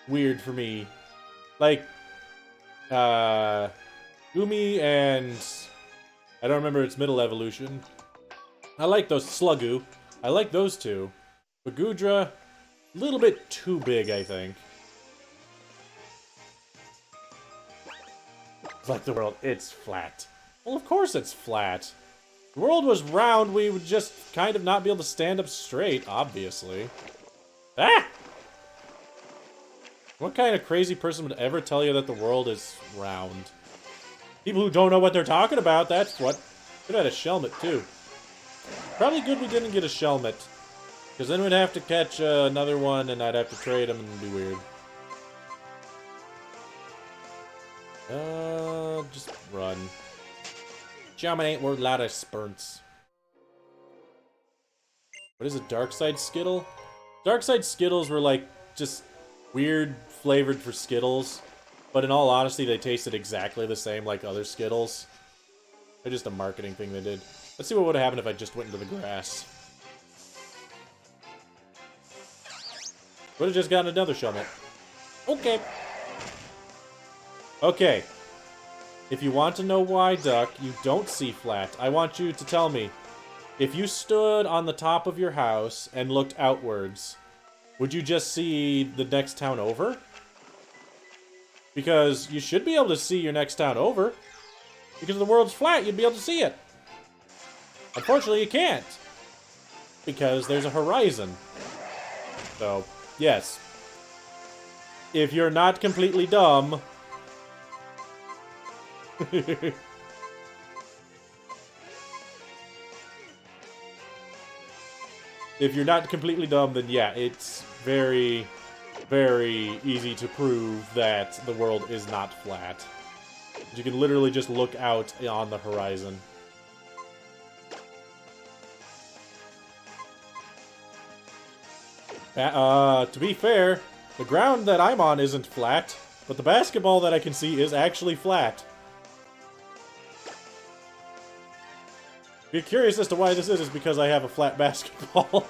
weird for me. Like, Gumi and... I don't remember its middle evolution. I like those Slugoo. I like those two. But Goodra, a little bit too big, I think. It's like the world, it's flat. Well, of course it's flat. If the world was round, we would just kind of not be able to stand up straight, obviously. Ah! What kind of crazy person would ever tell you that the world is round? People who don't know what they're talking about, that's what. Could have had a Shelmet, too. Probably good we didn't get a Shelmet. Because then we'd have to catch another one, and I'd have to trade them, and it'd be weird. Just run. Shaman ain't worth a lot of spurts. What is it, Dark Side Skittle? Dark Side Skittles were like, just weird flavored for Skittles. But in all honesty, they tasted exactly the same like other Skittles. They're just a marketing thing they did. Let's see what would have happened if I just went into the grass. Would have just gotten another Shelmet. Okay. Okay. If you want to know why, Duck, you don't see flat, I want you to tell me. If you stood on the top of your house and looked outwards, would you just see the next town over? Because you should be able to see your next town over. Because the world's flat, you'd be able to see it. Unfortunately, you can't. Because there's a horizon. So, yes. If you're not completely dumb... If you're not completely dumb, then yeah, it's very, very easy to prove that the world is not flat. You can literally just look out on the horizon. To be fair, the ground that I'm on isn't flat, but the basketball that I can see is actually flat. If you're curious as to why this is because I have a flat basketball.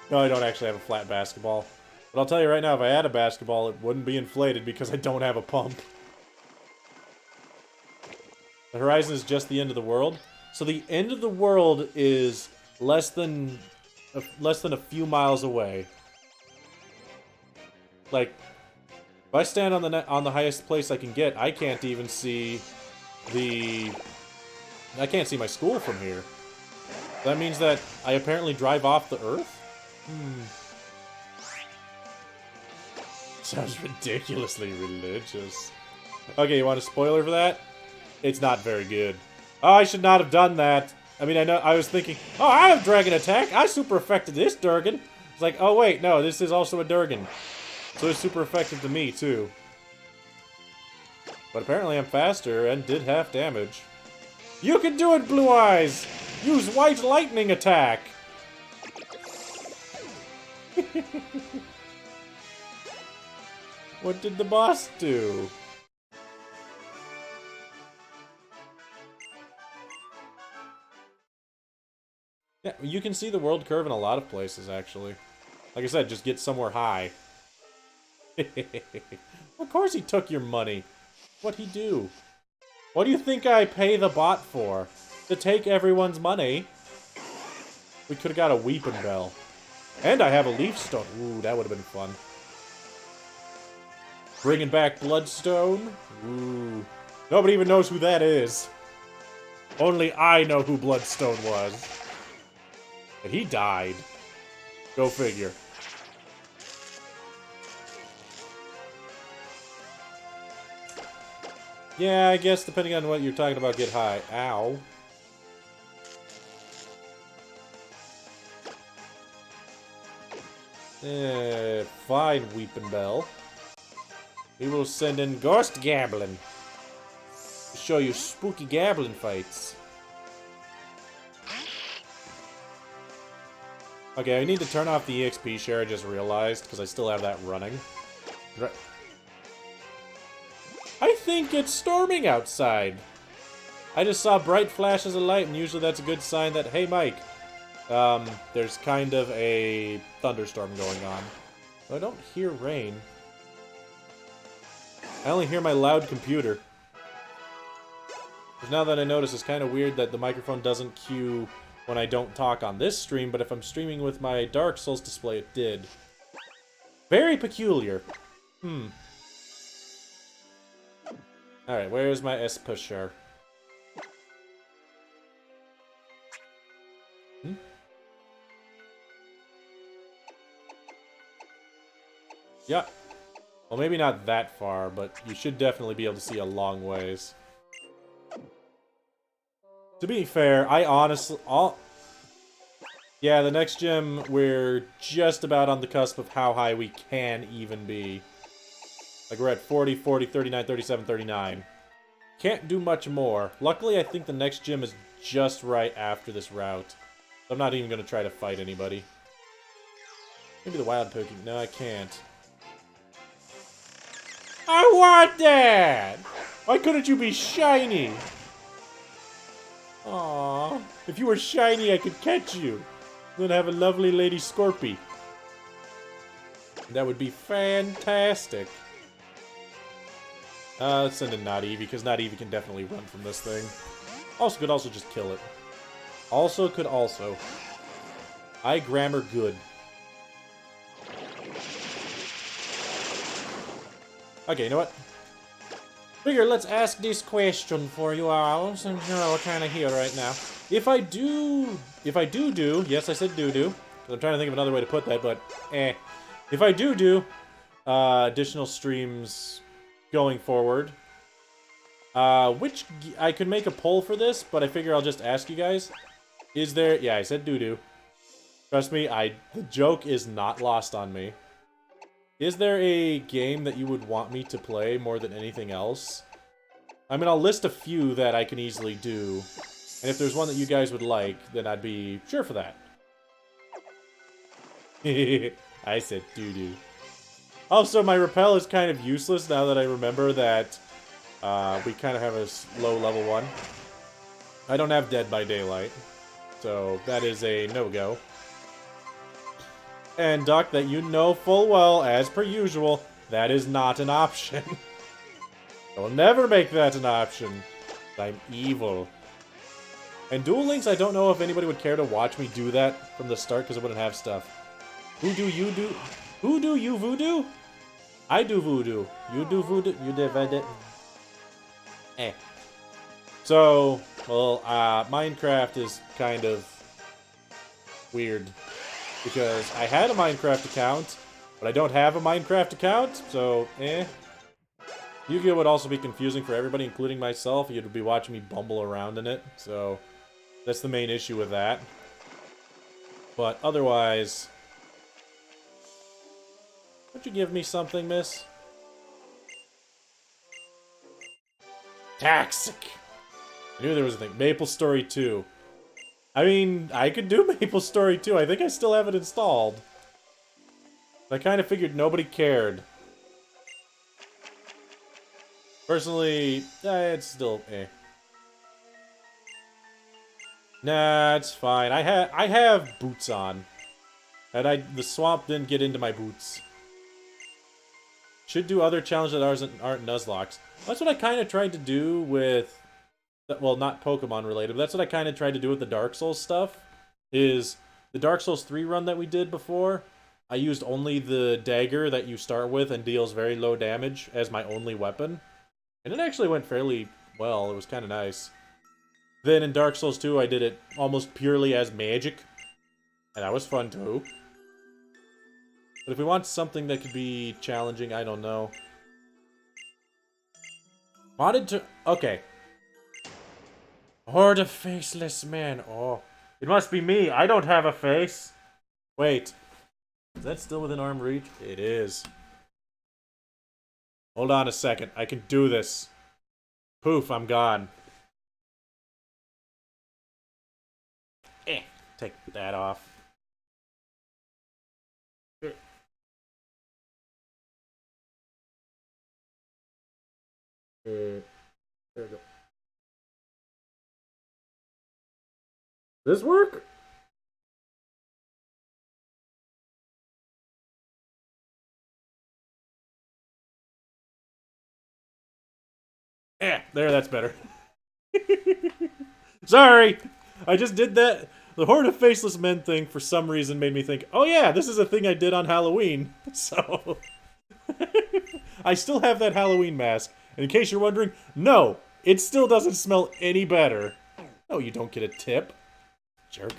No, I don't actually have a flat basketball. But I'll tell you right now, if I had a basketball, it wouldn't be inflated because I don't have a pump. The horizon is just the end of the world. So the end of the world is less than a few miles away. Like, if I stand on the highest place I can get, I can't even see I can't see my school from here. That means that I apparently drive off the Earth? Sounds ridiculously religious. Okay, you want a spoiler for that? It's not very good. Oh, I should not have done that. I mean, I was thinking, oh, I have Dragon Attack. I super effective this Durgan. It's like, oh wait, no, this is also a Durgan. So it's super effective to me, too. But apparently I'm faster and did half damage. You can do it, Blue Eyes! Use White Lightning Attack! What did the boss do? Yeah, you can see the world curve in a lot of places, actually. Like I said, just get somewhere high. Of course he took your money. What'd he do? What do you think I pay the bot for? To take everyone's money? We could've got a Weepin' Bell. And I have a Leaf Stone. Ooh, that would've been fun. Bringing back Bloodstone? Ooh. Nobody even knows who that is. Only I know who Bloodstone was. And he died. Go figure. Yeah, I guess depending on what you're talking about, get high. Ow. Fine, Weepin' Bell. We will send in Ghost Gablin. To show you spooky Gablin fights. Okay, I need to turn off the EXP share, I just realized, because I still have that running. I think it's storming outside. I just saw bright flashes of light, and usually that's a good sign that, hey, Mike, there's kind of a thunderstorm going on. I don't hear rain. I only hear my loud computer. Because now that I notice, it's kind of weird that the microphone doesn't cue when I don't talk on this stream, but if I'm streaming with my Dark Souls display, it did. Very peculiar. Alright, where's my S-Pusher? Yeah. Well, maybe not that far, but you should definitely be able to see a long ways. To be fair, I honestly... Yeah, the next gym, we're just about on the cusp of how high we can even be. Like, we're at 40, 40, 39, 37, 39. Can't do much more. Luckily, I think the next gym is just right after this route. I'm not even going to try to fight anybody. Maybe the wild poking. No, I can't. I want that! Why couldn't you be shiny? Aww. If you were shiny, I could catch you. Then have a lovely Lady Scorpy. That would be fantastic. Let's send in Not Eevee, because Not Eevee can definitely run from this thing. Also, could also just kill it. Also, could also. I grammar good. Okay, you know what? Figure, let's ask this question for you all, since you're kind of here right now. If I do, yes, I said do. I'm trying to think of another way to put that, but if I do additional streams going forward, which I could make a poll for this, but I figure I'll just ask you guys. Is there? Yeah, I said do. Trust me, the joke is not lost on me. Is there a game that you would want me to play more than anything else? I mean, I'll list a few that I can easily do. And if there's one that you guys would like, then I'd be sure for that. I said doo-doo. Also, my repel is kind of useless now that I remember that we kind of have a low level 1. I don't have Dead by Daylight, so that is a no-go. And Duck, that you know full well, as per usual, that is not an option. I will never make that an option. I'm evil. And Duel Links, I don't know if anybody would care to watch me do that from the start, because I wouldn't have stuff. Who do you do? Who do you voodoo? I do voodoo. You do voodoo. You divide it. So, well, Minecraft is kind of weird. Because I had a Minecraft account, but I don't have a Minecraft account, so, Yu-Gi-Oh! Would also be confusing for everybody, including myself. You'd be watching me bumble around in it, so that's the main issue with that. But otherwise... Would you give me something, miss? Toxic! I knew there was a thing. Maple Story 2. I mean, I could do Maple Story 2. I think I still have it installed. I kind of figured nobody cared. Personally, it's still Nah, it's fine. I have boots on. And the swamp didn't get into my boots. Should do other challenges that aren't Nuzlocks. That's what I kind of tried to do with... Well, not Pokemon related, but that's what I kind of tried to do with the Dark Souls stuff. Is the Dark Souls 3 run that we did before, I used only the dagger that you start with and deals very low damage as my only weapon. And it actually went fairly well. It was kind of nice. Then in Dark Souls 2, I did it almost purely as magic. And that was fun too. But if we want something that could be challenging, I don't know. Wanted to... Okay. Horde of faceless men. Oh. It must be me. I don't have a face. Wait. Is that still within arm reach? It is. Hold on a second. I can do this. Poof, I'm gone. Take that off. There we go. This work? Yeah, there, that's better. Sorry! I just did that. The Horde of Faceless Men thing, for some reason, made me think, oh yeah, this is a thing I did on Halloween. So... I still have that Halloween mask. And in case you're wondering, no, it still doesn't smell any better. No, you don't get a tip. Jerk.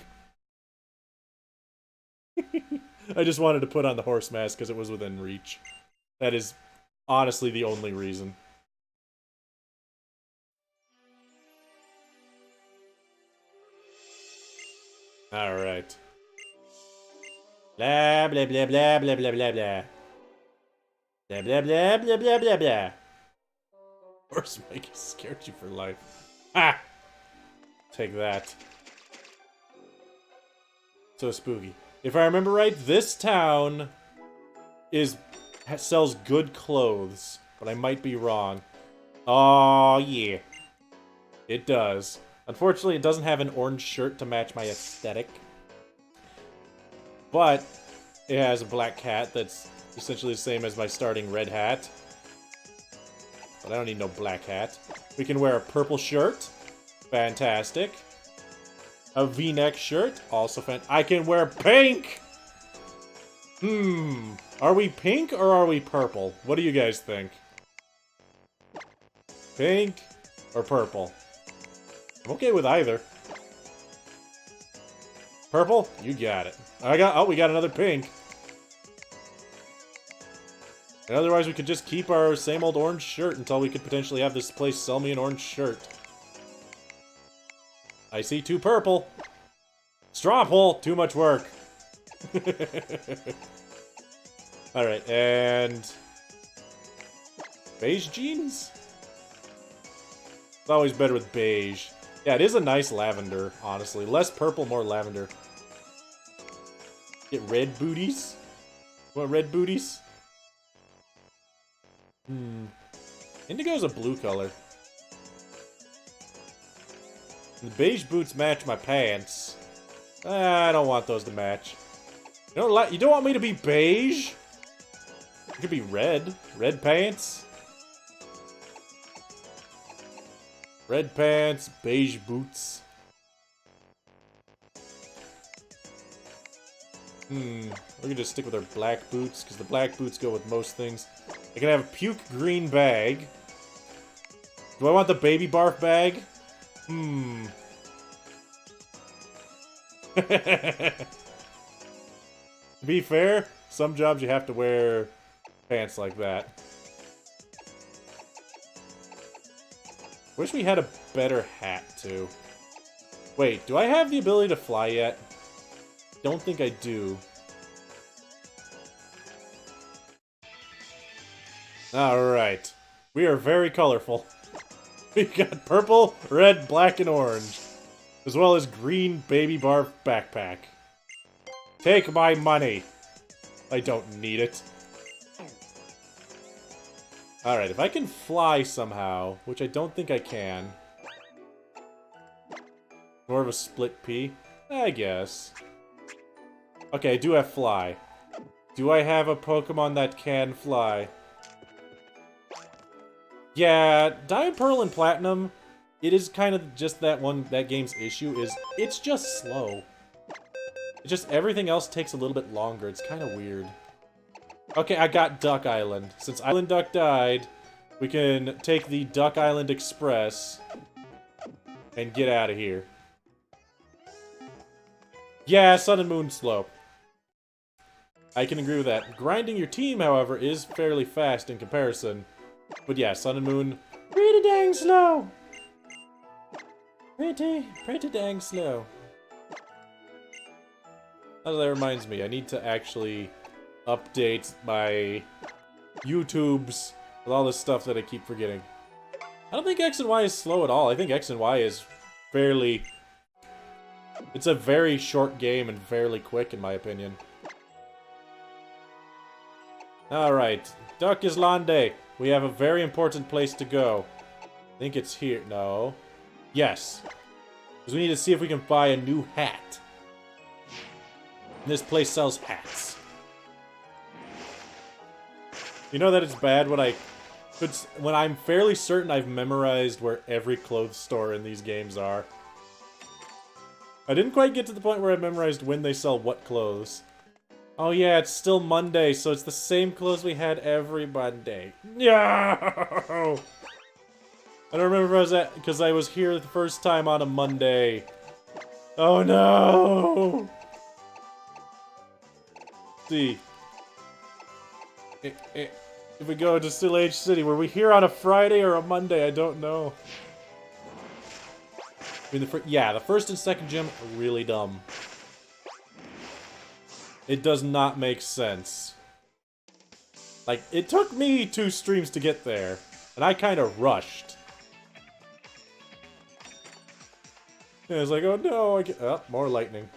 I just wanted to put on the horse mask because it was within reach. That is honestly the only reason. Alright. Blah, blah, blah, blah, blah, blah, blah, blah. Blah, blah, blah, blah, blah, blah, blah. Horse Mike scared you for life. Ah! Take that. So spooky. If I remember right, this town sells good clothes, but I might be wrong. Oh yeah, it does. Unfortunately, it doesn't have an orange shirt to match my aesthetic, but it has a black hat that's essentially the same as my starting red hat. But I don't need no black hat. We can wear a purple shirt. Fantastic. A V-neck shirt. Also fantastic. I can wear pink! Are we pink or are we purple? What do you guys think? Pink or purple? I'm okay with either. Purple? You got it. We got another pink. And otherwise we could just keep our same old orange shirt until we could potentially have this place sell me an orange shirt. I see 2 purple. Straw poll, too much work. Alright, and... beige jeans? It's always better with beige. Yeah, it is a nice lavender, honestly. Less purple, more lavender. Get red booties? Want red booties? Indigo's a blue color. The beige boots match my pants. I don't want those to match. You don't want me to be beige? It could be red. Red pants. Red pants, beige boots. We can just stick with our black boots, because the black boots go with most things. I can have a puke green bag. Do I want the baby barf bag? To be fair, some jobs you have to wear pants like that. Wish we had a better hat, too. Wait, do I have the ability to fly yet? Don't think I do. Alright. We are very colorful. We've got purple, red, black, and orange. As well as green baby barf backpack. Take my money. I don't need it. Alright, if I can fly somehow, which I don't think I can. More of a split P? I guess. Okay, I do have fly. Do I have a Pokemon that can fly? Yeah, Diamond, Pearl, and Platinum, it is kind of just that game's issue is, it's just slow. It's just everything else takes a little bit longer. It's kind of weird. Okay, I got Duck Island. Since Island Duck died, we can take the Duck Island Express and get out of here. Yeah, Sun and Moon slow. I can agree with that. Grinding your team, however, is fairly fast in comparison. But yeah, Sun and Moon, pretty dang slow. Pretty dang slow. Oh, that reminds me, I need to actually update my YouTubes with all this stuff that I keep forgetting. I don't think X and Y is slow at all. I think X and Y is fairly... It's a very short game and fairly quick, in my opinion. Alright, Duck Islande. We have a very important place to go. I think it's here. No. Yes. Because we need to see if we can buy a new hat. And this place sells hats. You know that it's bad when I'm fairly certain I've memorized where every clothes store in these games are. I didn't quite get to the point where I memorized when they sell what clothes. Oh yeah, it's still Monday, so it's the same clothes we had every Monday. No! I don't remember if I was at, because I was here the first time on a Monday. Oh no! Let's see. If we go to Still Age City, were we here on a Friday or a Monday? I don't know. I mean, the first and second gym are really dumb. It does not make sense. Like, it took me 2 streams to get there, and I kind of rushed. And I was like, oh no, oh, more lightning.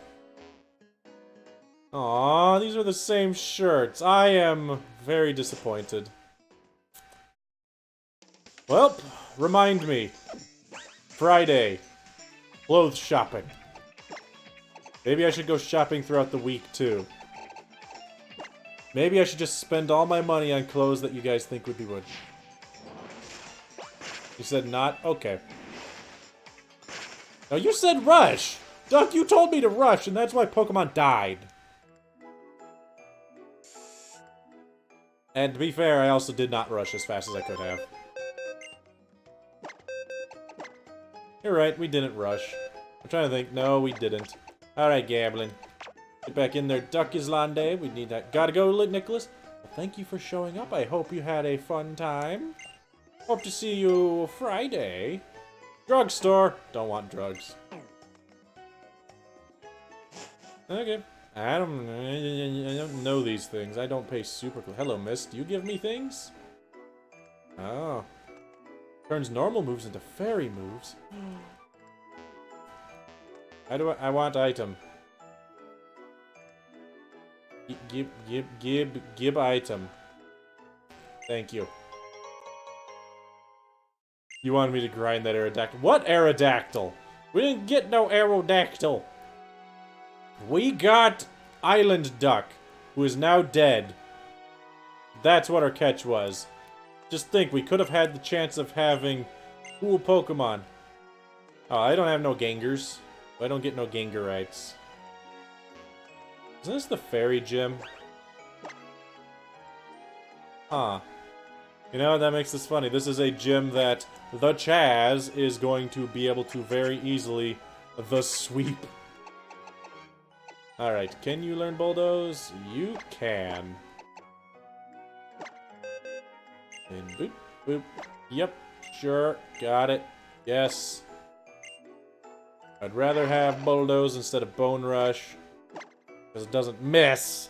Aww, these are the same shirts. I am very disappointed. Well, remind me. Friday. Clothes shopping. Maybe I should go shopping throughout the week, too. Maybe I should just spend all my money on clothes that you guys think would be good. You said not? Okay. No, you said rush! Duck, you told me to rush, and that's why Pokemon died. And to be fair, I also did not rush as fast as I could have. You're right, we didn't rush. I'm trying to think. No, we didn't. Alright, Gablin. Get back in there, Duck Islande. We need that. Gotta go, Nicholas. Well, thank you for showing up. I hope you had a fun time. Hope to see you Friday. Drugstore. Don't want drugs. Okay. I don't know these things. I don't pay super close. Hello, miss. Do you give me things? Oh. Turns normal moves into fairy moves. How do I want item. Give item. Thank you. You wanted me to grind that Aerodactyl. What Aerodactyl? We didn't get no Aerodactyl. We got Island Duck, who is now dead. That's what our catch was. Just think, we could have had the chance of having cool Pokemon. Oh, I don't have no Gengars. I don't get no Gengarites. Isn't this the fairy gym? Huh. You know, that makes this funny. This is a gym that the Chaz is going to be able to very easily the sweep. Alright, can you learn Bulldoze? You can. And boop, boop. Yep, sure, got it. Yes. I'd rather have Bulldoze instead of Bone Rush. Because it doesn't miss.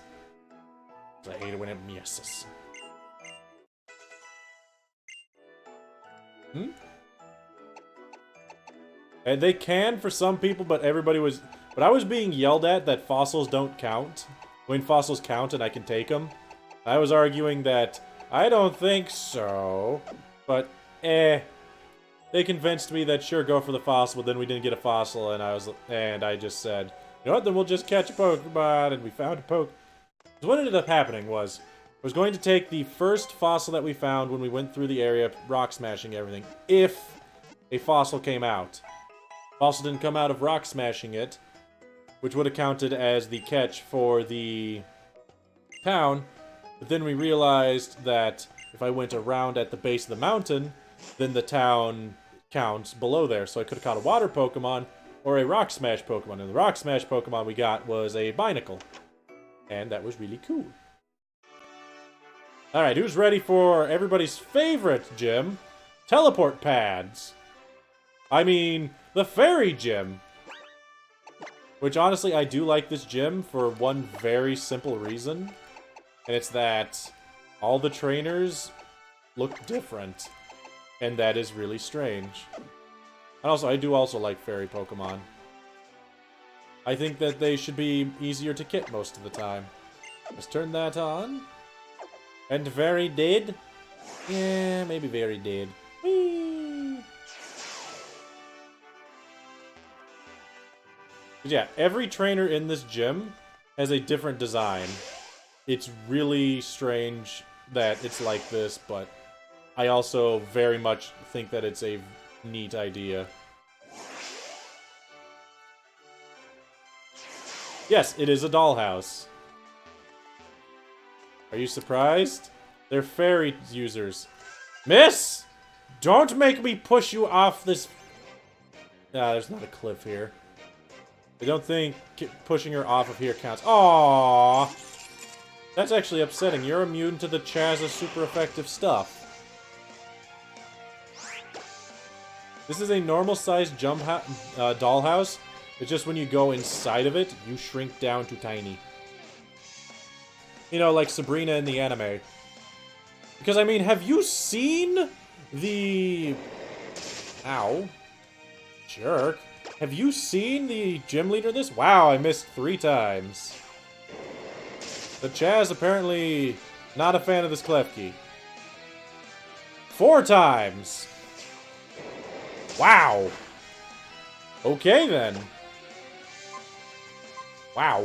I hate it when it misses. Hmm? And they can for some people, but everybody was... But I was being yelled at that fossils don't count. When fossils count and I can take them. I was arguing that I don't think so. But, They convinced me that sure, go for the fossil, but then we didn't get a fossil, and I just said, you know what, then we'll just catch a Pokemon, and we found a Poke. So what ended up happening was, I was going to take the first fossil that we found when we went through the area, rock smashing everything, if a fossil came out. Fossil didn't come out of rock smashing it, which would have counted as the catch for the town, but then we realized that if I went around at the base of the mountain, then the town counts below there. So I could have caught a water Pokemon or a Rock Smash Pokemon. And the Rock Smash Pokemon we got was a Binacle. And that was really cool. Alright, who's ready for everybody's favorite gym? Teleport pads. I mean, the Fairy Gym. Which, honestly, I do like this gym for one very simple reason. And it's that all the trainers look different. And that is really strange. And also, I do also like fairy Pokemon. I think that they should be easier to kit most of the time. Let's turn that on. And very dead? Yeah, maybe very dead. Whee! Yeah, every trainer in this gym has a different design. It's really strange that it's like this, but I also very much think that it's a neat idea. Yes, it is a dollhouse. Are you surprised? They're fairy users. Miss! Don't make me push you off this... Ah, there's not a cliff here. I don't think pushing her off of here counts. Aww! That's actually upsetting. You're immune to the Chaz's super effective stuff. This is a normal-sized dollhouse. It's just when you go inside of it, you shrink down to tiny. You know, like Sabrina in the anime. Because, I mean, have you seen the... Ow. Jerk. Have you seen the gym leader this? Wow, I missed 3 times. The Chaz apparently not a fan of this Klefki. 4 times. Wow. Okay, then. Wow.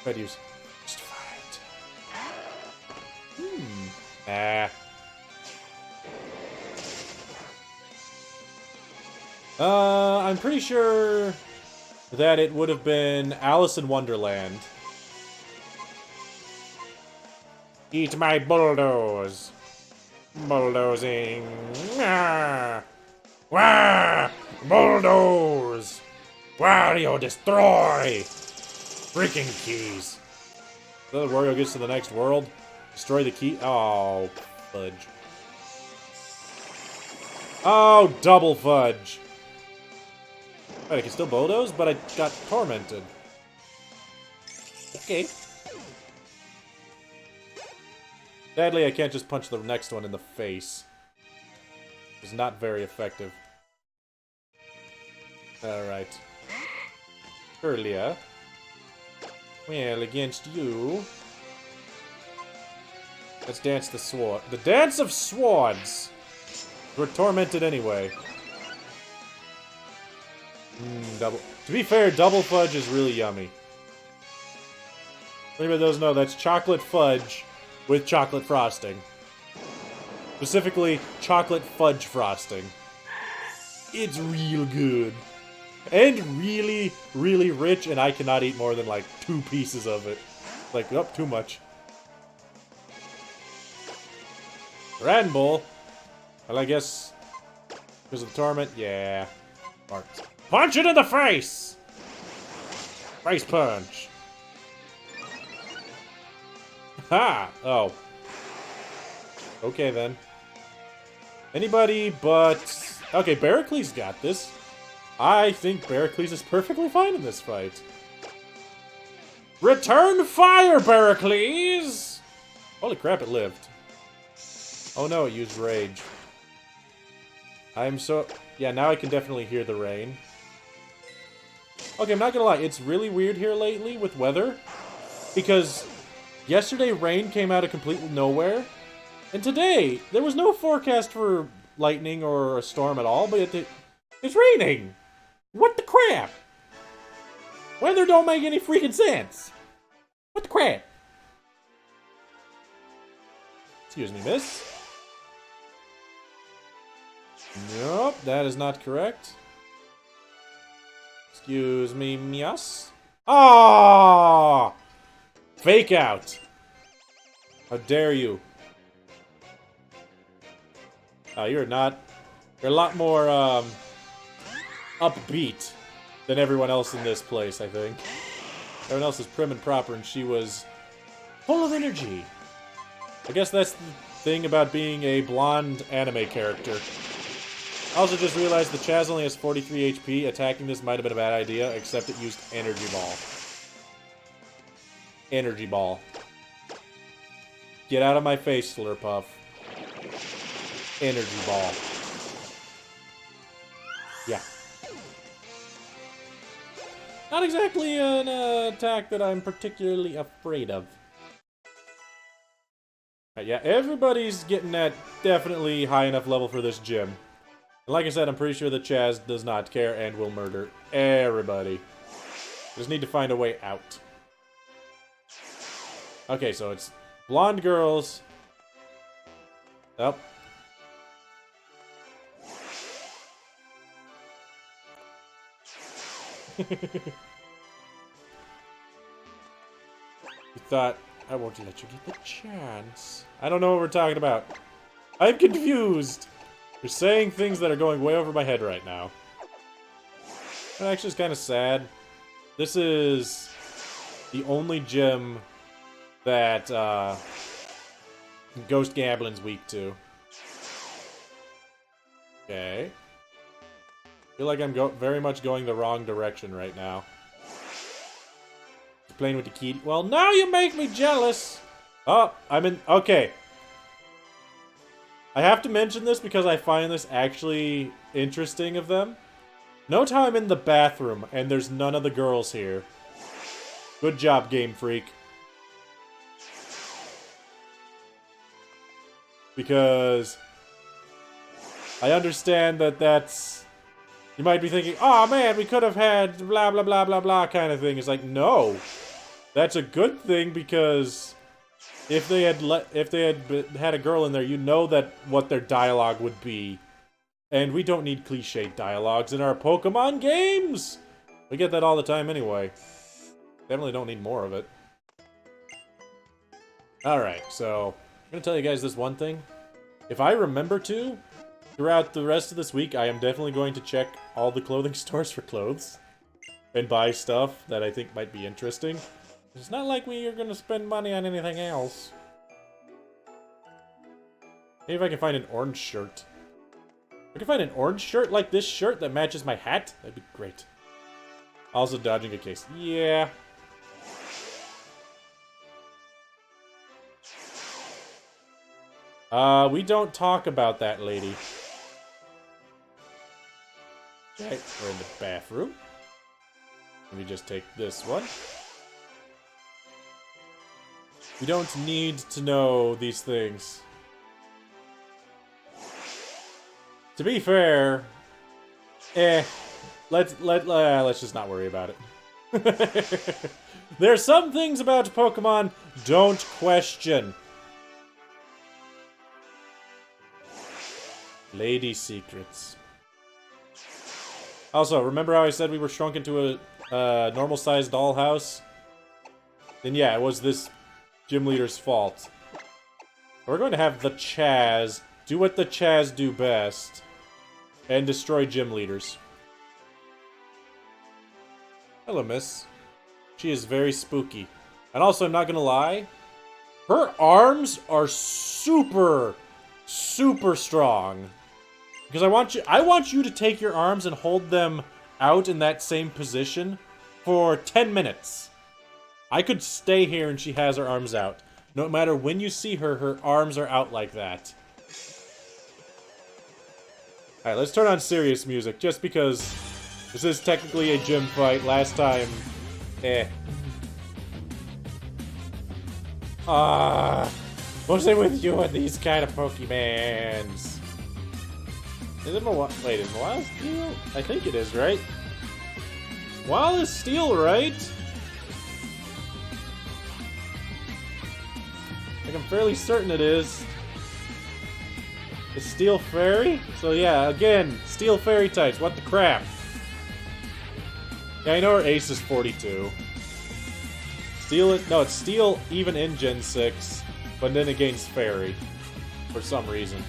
I'd use just fight. I'm pretty sure that it would have been Alice in Wonderland. Eat my bulldoze. Bulldozing. Ah. Wah! Bulldoze! Wario destroy! Freaking keys. So Wario gets to the next world. Destroy the key. Oh, fudge. Oh, double fudge. Wait, I can still bulldoze, but I got tormented. Okay. Sadly, I can't just punch the next one in the face. It's not very effective. Alright. Earlier. Well, against you... Let's dance the sword. The Dance of Swords! We're tormented anyway. Double... To be fair, double fudge is really yummy. If anybody doesn't know, that's chocolate fudge with chocolate frosting. Specifically, chocolate fudge frosting. It's real good. And really, really rich, and I cannot eat more than, like, 2 pieces of it. Like, oh, too much. Ramble. Well, I guess... because of the torment? Yeah. Marks. Punch it in the face! Face punch. Ha! Oh. Okay, then. Anybody but... Okay, Barracles got this. I think Barracles is perfectly fine in this fight. Return fire, Barracles! Holy crap, it lived. Oh no, it used rage. I'm so... Yeah, now I can definitely hear the rain. Okay, I'm not gonna lie, it's really weird here lately with weather. Because yesterday rain came out of completely nowhere. And today, there was no forecast for lightning or a storm at all, but it's raining! What the crap? Weather don't make any freaking sense! What the crap? Excuse me, miss. Nope, that is not correct. Excuse me, mias. Ah! Fake out! How dare you? You're not... You're a lot more, upbeat than everyone else in this place, I think. Everyone else is prim and proper, and she was full of energy. I guess that's the thing about being a blonde anime character. I also just realized the Chaz only has 43 HP. Attacking this might have been a bad idea, except it used Energy Ball. Energy Ball. Get out of my face, Slurpuff. Energy Ball. Yeah. Not exactly an attack that I'm particularly afraid of. Right, yeah, everybody's getting at definitely high enough level for this gym. And like I said, I'm pretty sure that Chaz does not care and will murder everybody. Just need to find a way out. Okay, so it's blonde girls. Oh. You thought I won't let you get the chance. I don't know what we're talking about. I'm confused. You're saying things that are going way over my head right now. That actually is kind of sad. This is the only gym that Ghost Gamblin's weak to. Okay. I feel like I'm very much going the wrong direction right now. Playing with the key. Well, now you make me jealous. Oh, I'm in. Okay. I have to mention this because I find this actually interesting of them. Note how I'm in the bathroom and there's none of the girls here. Good job, Game Freak. Because I understand that that's... You might be thinking, oh man, we could have had blah blah blah blah blah kind of thing. It's like, no. That's a good thing because if they had had a girl in there, you know that what their dialogue would be. And we don't need cliched dialogues in our Pokemon games! We get that all the time anyway. Definitely don't need more of it. Alright, so I'm gonna tell you guys this one thing. If I remember to, throughout the rest of this week, I am definitely going to check all the clothing stores for clothes. And buy stuff that I think might be interesting. It's not like we are gonna spend money on anything else. Maybe if I can find an orange shirt. If I can find an orange shirt like this shirt that matches my hat, that'd be great. Also dodging a case. Yeah. We don't talk about that, lady. Okay, we're in the bathroom. Let me just take this one. We don't need to know these things. To be fair, let's just not worry about it. There are some things about Pokemon don't question. Lady secrets. Also, remember how I said we were shrunk into a normal-sized dollhouse? Then yeah, it was this gym leader's fault. We're going to have the Chaz do what the Chaz do best and destroy gym leaders. Hello, miss. She is very spooky. And also, I'm not gonna lie, her arms are super, super strong. Because I want you to take your arms and hold them out in that same position for 10 minutes. I could stay here and she has her arms out. No matter when you see her, her arms are out like that. Alright, let's turn on serious music, just because this is technically a gym fight. Last time, what's it with you and these kind of Pokemons? Is it wait, is Mawile Steel? I think it is, right? Mawile is Steel, right? Like, I'm fairly certain it is. It's Steel Fairy? So yeah, again, Steel Fairy types, what the crap? Yeah, I know her ace is 42. No, it's Steel even in Gen 6, but then against Fairy. For some reason.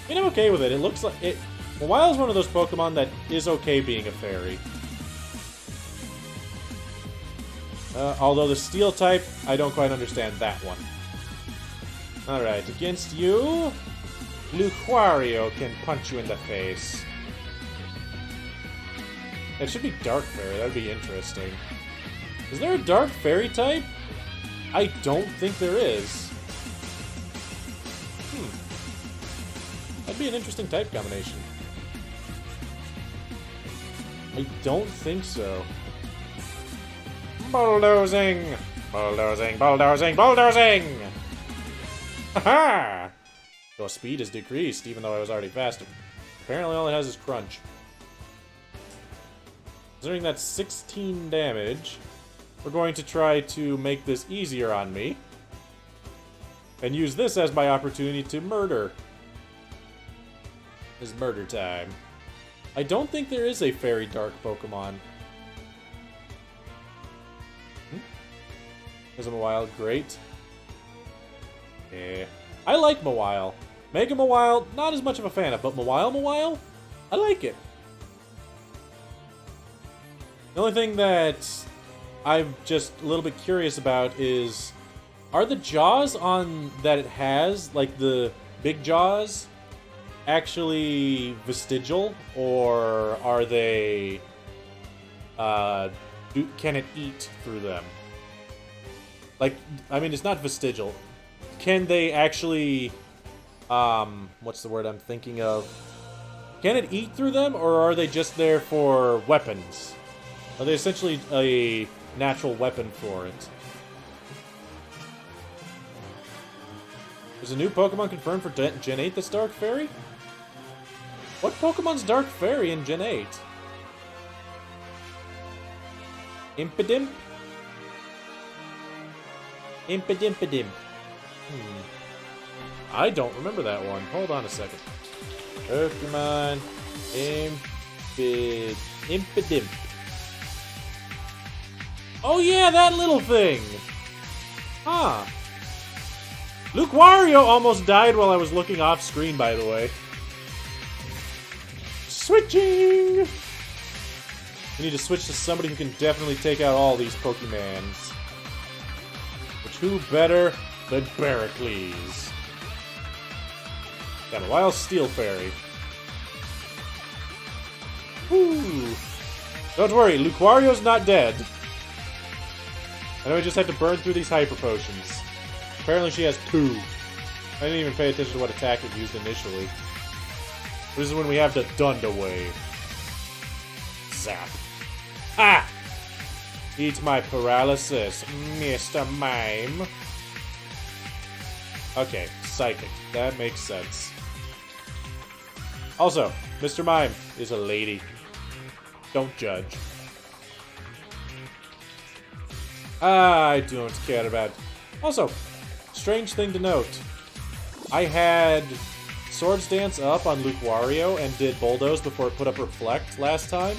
I mean, I'm okay with it. It looks like it. Mawile is one of those Pokemon that is okay being a fairy. Although the Steel type, I don't quite understand that one. Alright, against you, Lucario can punch you in the face. It should be Dark Fairy, that would be interesting. Is there a Dark Fairy type? I don't think there is. That'd be an interesting type combination. I don't think so. Bulldozing! Bulldozing, bulldozing, bulldozing! Haha! Your speed is decreased, even though I was already faster. Apparently all it has is crunch. Considering that's 16 damage, we're going to try to make this easier on me. And use this as my opportunity to murder. It's murder time. I don't think there is a Fairy Dark Pokemon. Is Mawile great? Yeah. I like Mawile. Mega Mawile, not as much of a fan of, but Mawile, I like it. The only thing that I'm just a little bit curious about is, are the jaws on that it has, like the big jaws, actually vestigial, or are they, can it eat through them? Like, I mean, it's not vestigial. Can they actually, what's the word I'm thinking of? Can it eat through them, or are they just there for weapons? Are they essentially a natural weapon for it? There's a new Pokemon confirmed for Gen 8 that's Dark Fairy? What Pokemon's Dark Fairy in Gen 8? Impidimp? Impidimpidim. I don't remember that one. Hold on a second. Pokemon Impidimp. Oh yeah, that little thing! Huh. Lucario almost died while I was looking off screen, by the way. Switching! We need to switch to somebody who can definitely take out all these Pokemons. Which, who better than Pericles? Got a wild Steel Fairy. Woo! Don't worry, Lucario's not dead. I know I just have to burn through these Hyper Potions. Apparently she has 2. I didn't even pay attention to what attack it used initially. This is when we have the Dunda Wave. Zap. Ah! Eat my paralysis, Mr. Mime. Okay, Psychic. That makes sense. Also, Mr. Mime is a lady. Don't judge. I don't care about... Also, strange thing to note. I had Swords Dance up on Lucario and did Bulldoze before it put up Reflect last time.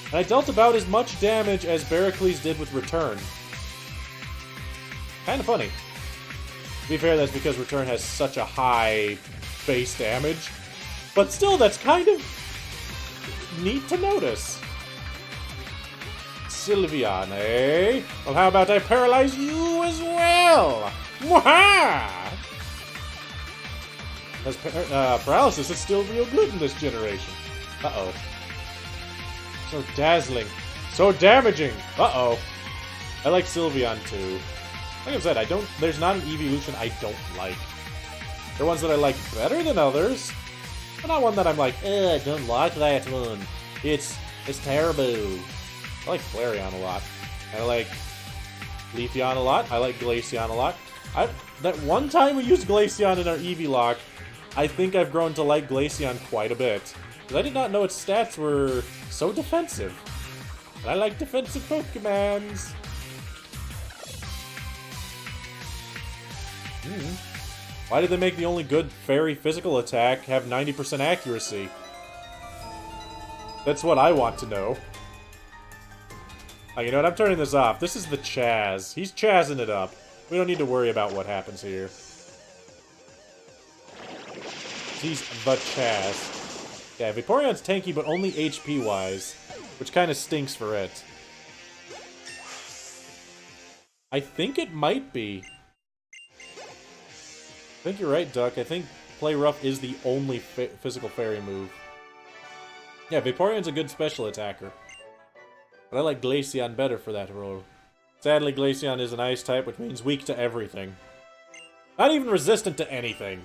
And I dealt about as much damage as Pericles did with Return. Kinda funny. To be fair, that's because Return has such a high base damage. But still, that's kind of neat to notice. Sylveon, eh? Well, how about I paralyze you as well? Mwaha! As paralysis is still real good in this generation. Uh-oh. So dazzling. So damaging. Uh-oh. I like Sylveon, too. Like I said, there's not an evolution I don't like. There are ones that I like better than others. But not one that I'm like, I don't like that one. It's terrible. I like Flareon a lot. And I like Leafeon a lot. I like Glaceon a lot. That one time we used Glaceon in our Eevee-Lock, I think I've grown to like Glaceon quite a bit. Because I did not know its stats were so defensive. And I like defensive Pokemons. Why did they make the only good fairy physical attack have 90% accuracy? That's what I want to know. Oh, you know what? I'm turning this off. This is the Chaz. He's chazzing it up. We don't need to worry about what happens here. He's the Chaz. Yeah, Vaporeon's tanky, but only HP-wise, which kind of stinks for it. I think it might be. I think you're right, Duck. I think Play Rough is the only physical fairy move. Yeah, Vaporeon's a good special attacker. But I like Glaceon better for that role. Sadly, Glaceon is an ice type, which means weak to everything. Not even resistant to anything.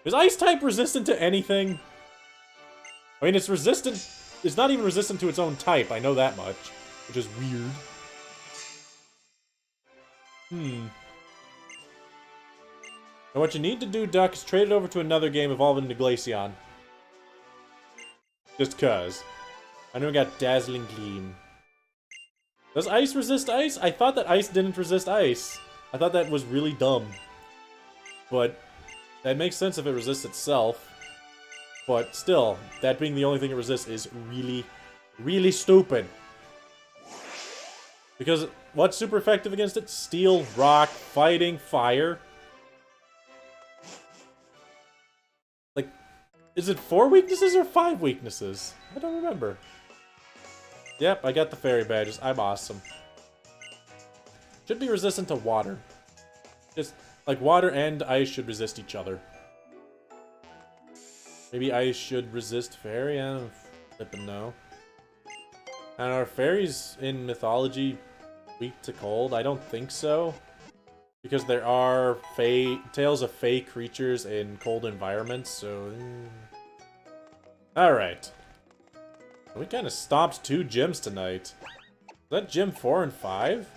Is ice type resistant to anything? I mean, it's resistant... It's not even resistant to its own type, I know that much. Which is weird. And what you need to do, Duck, is trade it over to another game evolving into Glaceon. Just cuz. I know we got Dazzling Gleam. Does ice resist ice? I thought that ice didn't resist ice. I thought that was really dumb. But that makes sense if it resists itself. But still, that being the only thing it resists is really, really stupid. Because what's super effective against it? Steel, rock, fighting, fire. Like, is it 4 weaknesses or 5 weaknesses? I don't remember. Yep, I got the fairy badges. I'm awesome. Should be resistant to water. Just, like, water and ice should resist each other. Maybe ice should resist fairy? I don't flippin' know. And are fairies in mythology weak to cold? I don't think so. Because there are tales of fey creatures in cold environments, so... Alright. We kind of stomped 2 gyms tonight. Is that gym 4 and 5?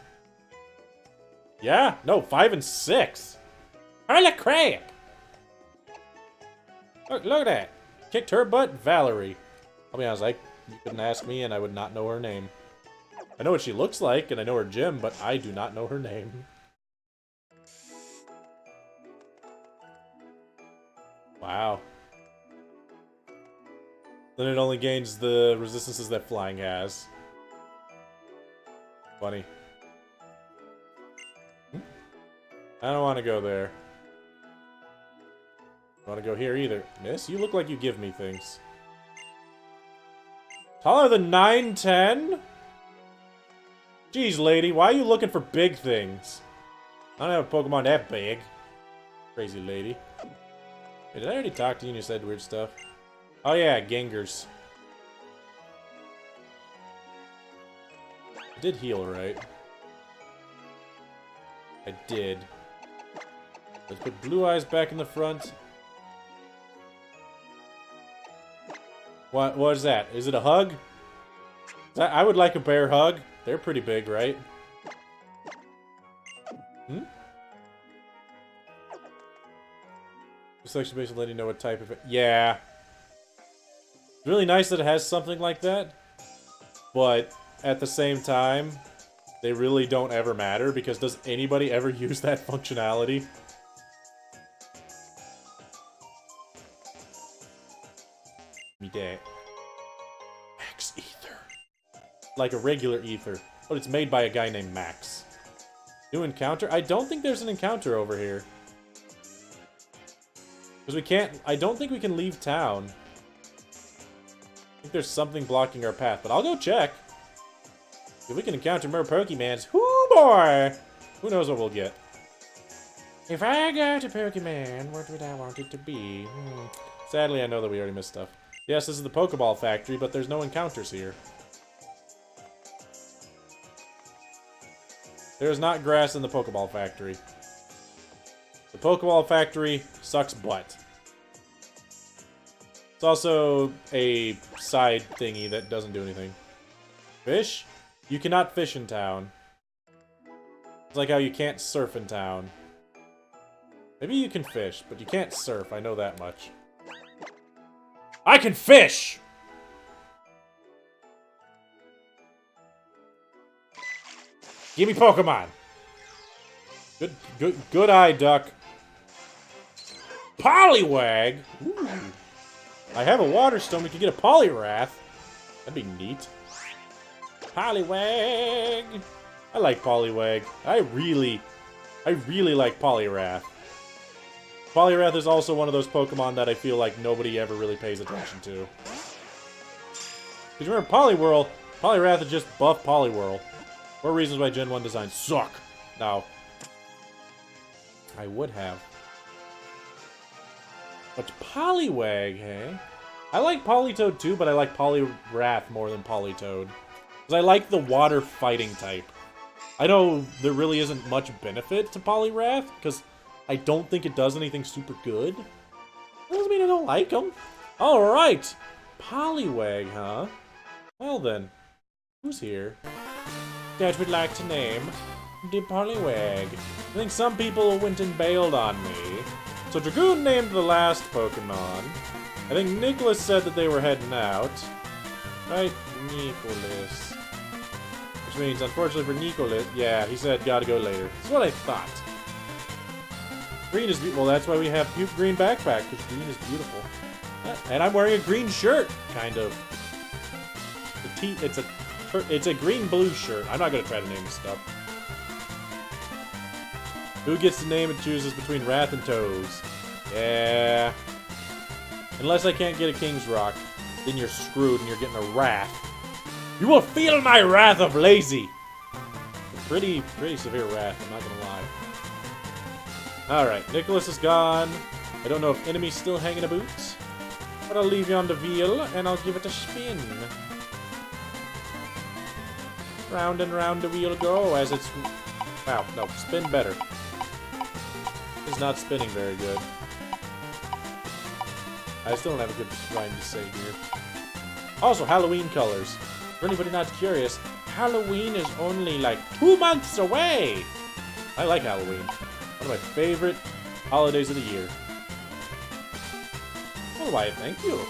Yeah, no, 5 and 6. Holy crap! Look at that. Kicked her butt, Valerie. I'll be honest, you couldn't ask me and I would not know her name. I know what she looks like and I know her gym, but I do not know her name. Wow. Then it only gains the resistances that flying has. Funny. I don't want to go there. I don't want to go here either. Miss, you look like you give me things. Taller than 9'10"? Jeez, lady, why are you looking for big things? I don't have a Pokemon that big. Crazy lady. Hey, did I already talk to you and you said weird stuff? Oh yeah, Gengars. I did heal, right? I did. Let's put Blue Eyes back in the front. What is that? Is it a hug? I would like a bear hug. They're pretty big, right? Hmm? Selection based on letting you know what type of it. Yeah. It's really nice that it has something like that. But at the same time, they really don't ever matter because does anybody ever use that functionality? Me that. Max Ether. Like a regular ether. But it's made by a guy named Max. New encounter? I don't think there's an encounter over here. Because we can't... I don't think we can leave town. I think there's something blocking our path, but I'll go check. If we can encounter more Pokemons, whoo boy! Who knows what we'll get. If I got a Pokemon, what would I want it to be? Sadly, I know that we already missed stuff. Yes, this is the Pokeball factory, but there's no encounters here. There is not grass in the Pokeball factory. The Pokeball factory sucks butt. It's also a side thingy that doesn't do anything. Fish? You cannot fish in town. It's like how you can't surf in town. Maybe you can fish, but you can't surf, I know that much. I can fish! Give me Pokemon! Good eye, duck. Poliwag! Ooh. I have a Water Stone, we could get a Poliwrath. That'd be neat. Poliwag! I like Poliwag. I really like Poliwrath. Poliwrath is also one of those Pokemon that I feel like nobody ever really pays attention to. Because remember, Poliwhirl, Poliwrath is just buff Poliwhirl. For reasons why Gen 1 designs suck. Now, I would have. But Poliwag, hey? I like Politoed too, but I like Poliwrath more than Politoed. Because I like the water fighting type. I know there really isn't much benefit to Poliwrath, because I don't think it does anything super good. That doesn't mean I don't like them. Alright! Poliwag, huh? Well then, who's here? That would like to name the Poliwag. I think some people went and bailed on me. So Dragoon named the last Pokemon. I think Nicholas said that they were heading out. Right? Nicholas. Which means, unfortunately for Nicholas, yeah, he said gotta go later. That's what I thought. Green is beautiful. Well, that's why we have green backpack, because green is beautiful. And I'm wearing a green shirt, kind of. It's a green-blue shirt. I'm not gonna try to name this stuff. Who gets to name and chooses between Wrath and Toes? Yeah. Unless I can't get a King's Rock, then you're screwed and you're getting a Wrath. You will feel my wrath of lazy! Pretty severe wrath, I'm not gonna lie. Alright, Nicholas is gone. I don't know if enemy's still hanging about. But I'll leave you on the wheel and I'll give it a spin. Round and round the wheel go as it's... Wow, no, spin better. It's not spinning very good. I still don't have a good rhyme to say here. Also, Halloween colors. For anybody not curious, Halloween is only like 2 months away! I like Halloween. One of my favorite holidays of the year. Oh, why, thank you.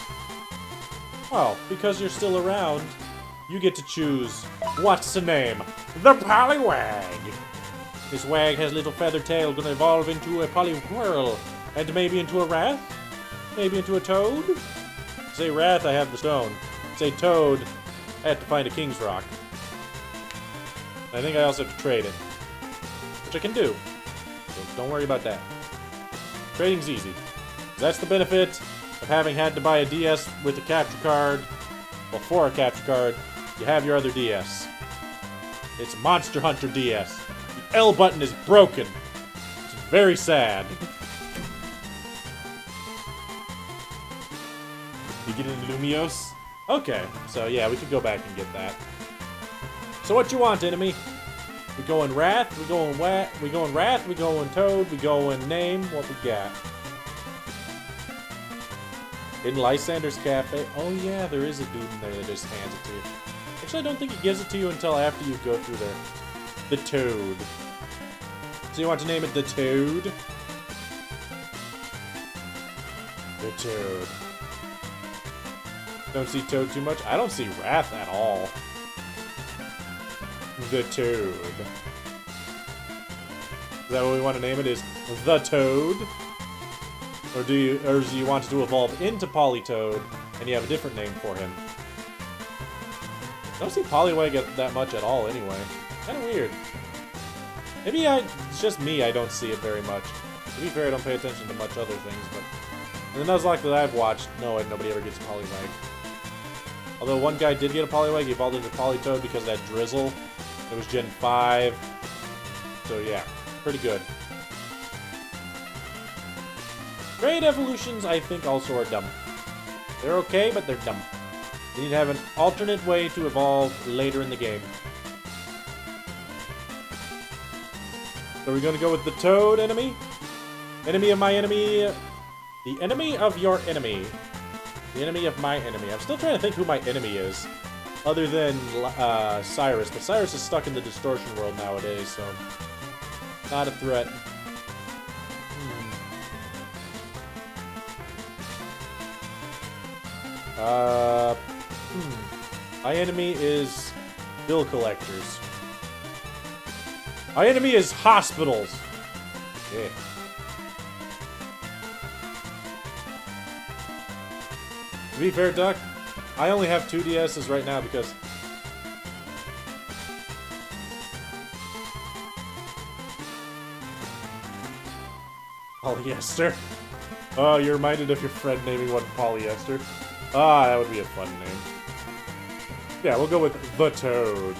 Well, because you're still around, you get to choose what's the name? The Poliwag! This wag has a little feather tail, gonna evolve into a Poliwhirl, and maybe into a Wrath? Maybe into a Toad? Say Wrath, I have the stone. Say Toad, I have to find a King's Rock. I think I also have to trade it. Which I can do. So don't worry about that. Trading's easy. That's the benefit of having had to buy a DS with a capture card. Well, for a capture card, you have your other DS. It's Monster Hunter DS. The L button is broken. It's very sad. You get into Lumios? Okay, so yeah, we could go back and get that. So what you want, enemy? We going Wrath, we going Wrath, we going Toad, we going Name, what we got? In Lysander's Cafe? Oh yeah, there is a dude in there that just hands it to you. Actually, I don't think he gives it to you until after you go through there. The Toad. So you want to name it the Toad? The Toad. Don't see Toad too much? I don't see Wrath at all. The Toad. Is that what we want to name it? Is the Toad? Or do you want to evolve into Politoad and you have a different name for him? I don't see Poliwag that much at all anyway. Kinda weird. Maybe it's just me, I don't see it very much. To be fair, I don't pay attention to much other things, but... In the Nuzlocke that I've watched, no, nobody ever gets a Poliwag. Although one guy did get a Poliwag, he evolved into Politoad because of that Drizzle. It was Gen 5. So yeah, pretty good. Great evolutions, I think, also are dumb. They're okay, but they're dumb. You need to have an alternate way to evolve later in the game. So we're going to go with the Toad enemy? Enemy of my enemy. The enemy of your enemy. The enemy of my enemy. I'm still trying to think who my enemy is. Other than Cyrus. But Cyrus is stuck in the distortion world nowadays, so... Not a threat. My enemy is bill collectors. My enemy is hospitals. Yeah. To be fair, Duck, I only have 2 DSs right now because... Polyester. Oh, you're reminded of your friend naming one Polyester. Ah, that would be a fun name. Yeah, we'll go with the Toad.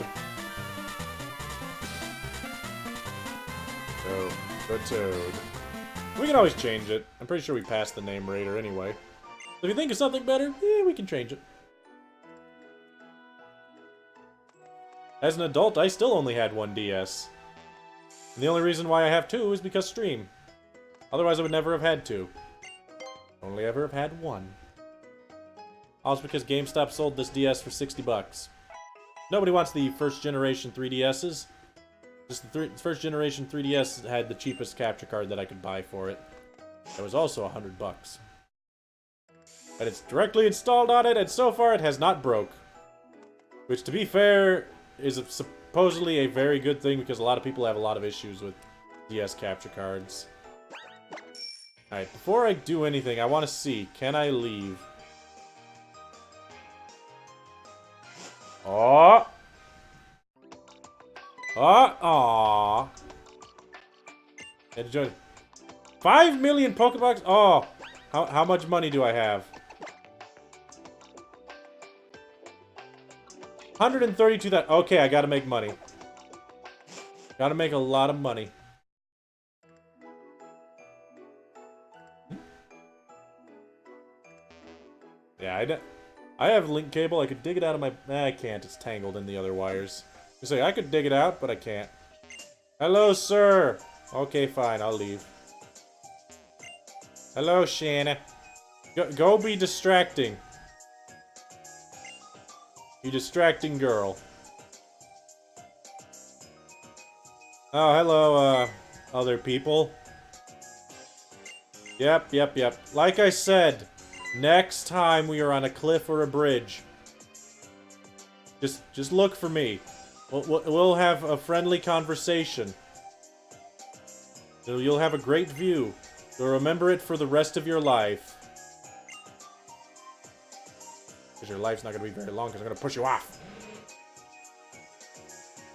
Oh, the Toad. We can always change it. I'm pretty sure we passed the name Raider anyway. So if you think of something better, yeah, we can change it. As an adult, I still only had 1 DS. And the only reason why I have 2 is because stream. Otherwise, I would never have had 2. Only ever have had 1. Also because GameStop sold this DS for 60 bucks. Nobody wants the first generation 3DSs. Just the first generation 3DS had the cheapest capture card that I could buy for it. It was also 100 bucks. And it's directly installed on it, and so far it has not broke. Which, to be fair, is supposedly a very good thing because a lot of people have a lot of issues with DS capture cards. Alright, before I do anything, I want to see, can I leave? Oh! Oh! Aww! Had to join. 5 million Pokebucks? Oh! How much money do I have? 132,000. Okay, I gotta make money. Gotta make a lot of money. Yeah, I have link cable. I could dig it out of my... Nah, I can't. It's tangled in the other wires. You say, I could dig it out, but I can't. Hello, sir. Okay, fine. I'll leave. Hello, Shanna. Go be distracting. You distracting girl. Oh, hello, other people. Yep. Like I said, next time we are on a cliff or a bridge, just look for me. We'll have a friendly conversation. You'll have a great view. You'll remember it for the rest of your life. Because your life's not going to be very long, because I'm going to push you off.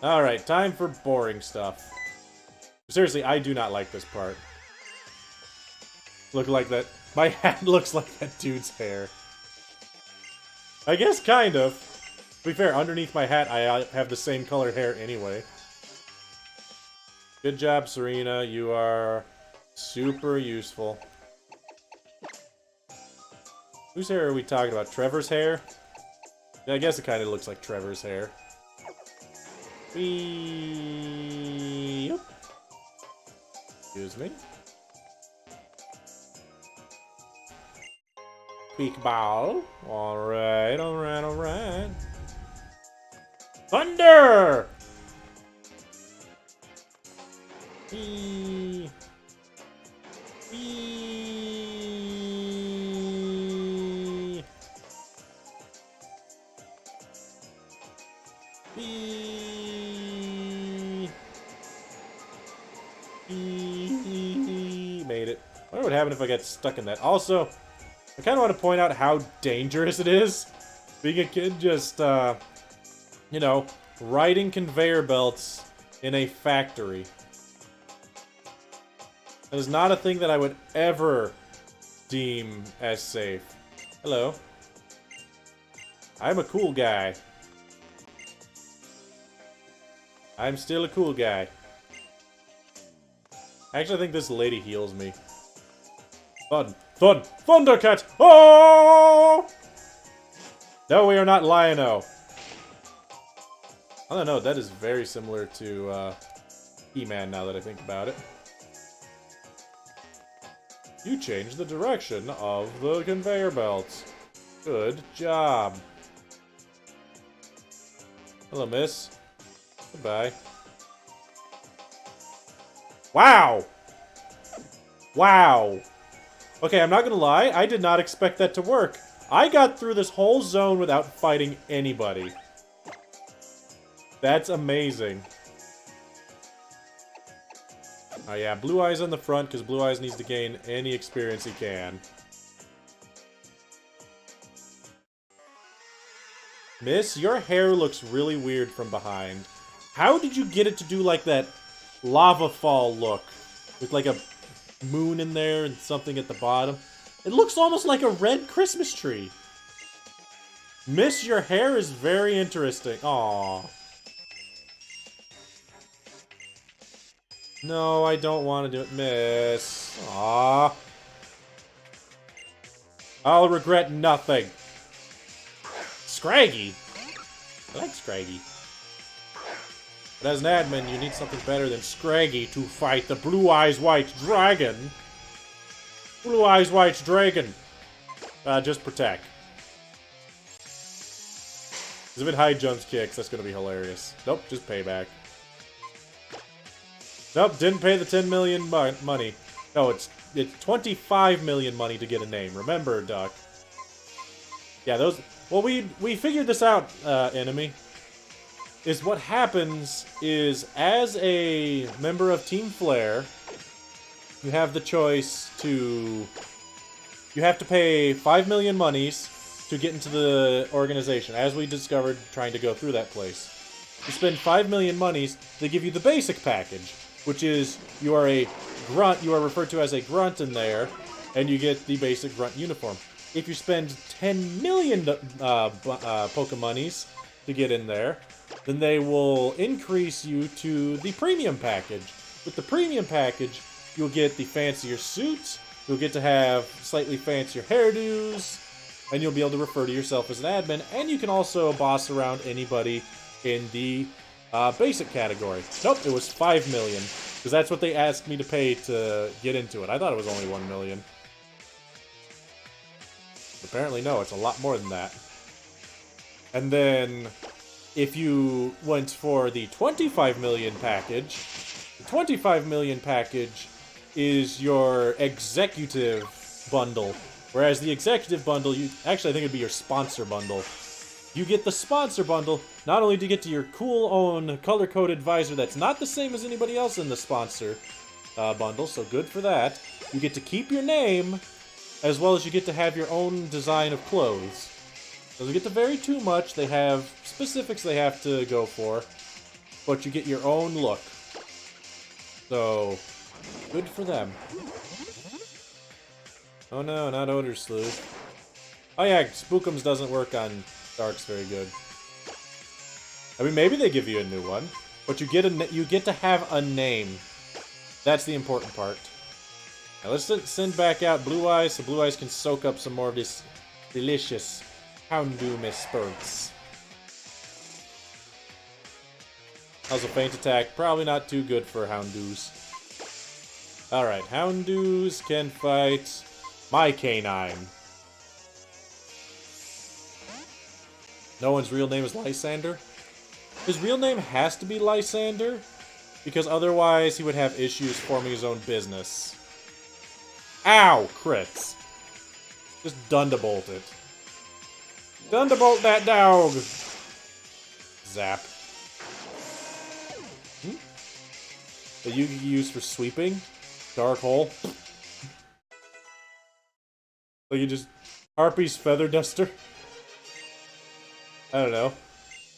Alright, time for boring stuff. Seriously, I do not like this part. Look like that. My hat looks like that dude's hair. I guess kind of. To be fair, underneath my hat, I have the same color hair anyway. Good job, Serena. You are super useful. Whose hair are we talking about? Trevor's hair? Yeah, I guess it kind of looks like Trevor's hair. Yep. Excuse me. Peak ball. Alright. Thunder! Wee. Made it. I wonder what would happen if I got stuck in that. Also, I kind of want to point out how dangerous it is. Being a kid just, you know, riding conveyor belts in a factory. That is not a thing that I would ever deem as safe. Hello. I'm a cool guy. I'm still a cool guy. Actually, I think this lady heals me. Thundercat! Oh! No, we are not Lion-O. I don't know, that is very similar to, He-Man now that I think about it. You changed the direction of the conveyor belts. Good job. Hello, miss. Goodbye. Wow! Wow! Okay, I'm not gonna lie, I did not expect that to work. I got through this whole zone without fighting anybody. That's amazing. Oh yeah, Blue Eyes on the front, because Blue Eyes needs to gain any experience he can. Miss, your hair looks really weird from behind. How did you get it to do like that lava fall look? With like a moon in there and something at the bottom. It looks almost like a red Christmas tree. Miss, your hair is very interesting. Aww. No, I don't want to do it, Miss. Aww. I'll regret nothing. Scraggy? I like Scraggy. But as an admin, you need something better than Scraggy to fight the Blue Eyes White Dragon. Blue Eyes White Dragon. Just protect. Because if it high jumps kicks, that's going to be hilarious. Nope, just payback. Nope, didn't pay the 10 million money. No, it's 25 million money to get a name. Remember, Duck. Yeah, those... Well, we figured this out, enemy. Is what happens is, as a member of Team Flare, you have the choice to... You have to pay 5 million monies to get into the organization, as we discovered trying to go through that place. You spend 5 million monies, they give you the basic package, which is you are a grunt, you are referred to as a grunt in there, and you get the basic grunt uniform. If you spend 10 million Pokemonies to get in there, then they will increase you to the premium package. With the premium package, you'll get the fancier suits, you'll get to have slightly fancier hairdos, and you'll be able to refer to yourself as an admin, and you can also boss around anybody in the basic category. Nope, it was 5 million, because that's what they asked me to pay to get into it. I thought it was only 1 million. Apparently, no, it's a lot more than that. And then, if you went for the 25 million package, the 25 million package is your executive bundle. Whereas the executive bundle, actually I think it'd be your sponsor bundle. You get the sponsor bundle, not only do you get to your cool own color-coded visor that's not the same as anybody else in the sponsor bundle, so good for that. You get to keep your name, as well as you get to have your own design of clothes. Doesn't get to vary too much, they have specifics they have to go for, but you get your own look. So, good for them. Oh no, not Odor Sleuth. Oh yeah, Spookums doesn't work on Darks very good. I mean, maybe they give you a new one, but you get to have a name. That's the important part. Now let's send back out Blue Eyes so Blue Eyes can soak up some more of this delicious Houndoom spurts. Also, Feint Attack, probably not too good for Houndoos. Alright, Houndoos can fight my canine. No one's real name is Lysander? His real name has to be Lysander, because otherwise he would have issues forming his own business. Ow! Crits. Just Dunderbolt it. Dunderbolt that dog! Zap. That you can use for sweeping? Dark Hole? Like you just... Harpy's Feather Duster? I don't know.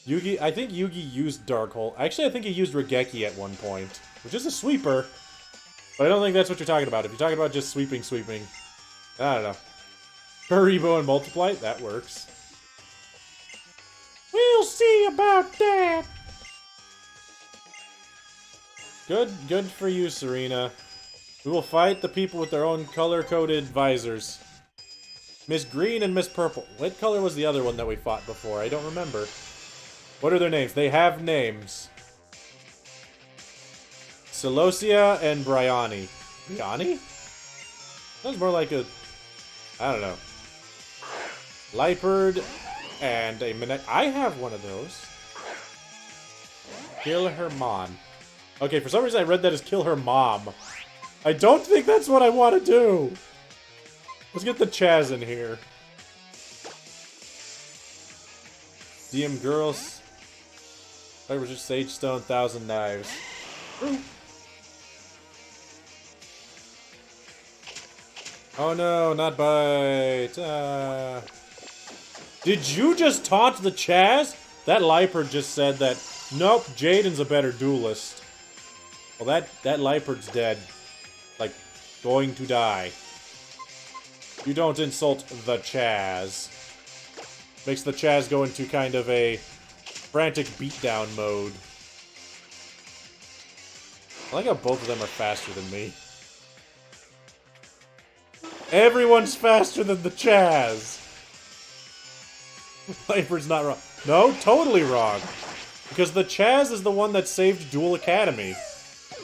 Yugi... I think Yugi used Dark Hole. Actually, I think he used Regeki at one point. Which is a sweeper. But I don't think that's what you're talking about. If you're talking about just sweeping... I don't know. Kuribo and Multiply? That works. We'll see about that! Good for you, Serena. We will fight the people with their own color-coded visors. Miss Green and Miss Purple. What color was the other one that we fought before? I don't remember. What are their names? They have names. Celosia and Bryony. Bryony? Sounds more like a... I don't know. Liepard and a Minette. I have one of those. Kill her mom. Okay, for some reason I read that as kill her mom. I don't think that's what I want to do. Let's get the Chaz in here. DM girls. I was just Sage Stone, 1,000 Knives. Ooh. Oh no, not bite. Did you just taunt the Chaz? That Liepard just said that, nope, Jaden's a better duelist. Well, that Liepard's dead. Like, going to die. You don't insult the Chaz. Makes the Chaz go into kind of a frantic beatdown mode. I like how both of them are faster than me. Everyone's faster than the Chaz! Liepard's not wrong. No, totally wrong. Because the Chaz is the one that saved Duel Academy.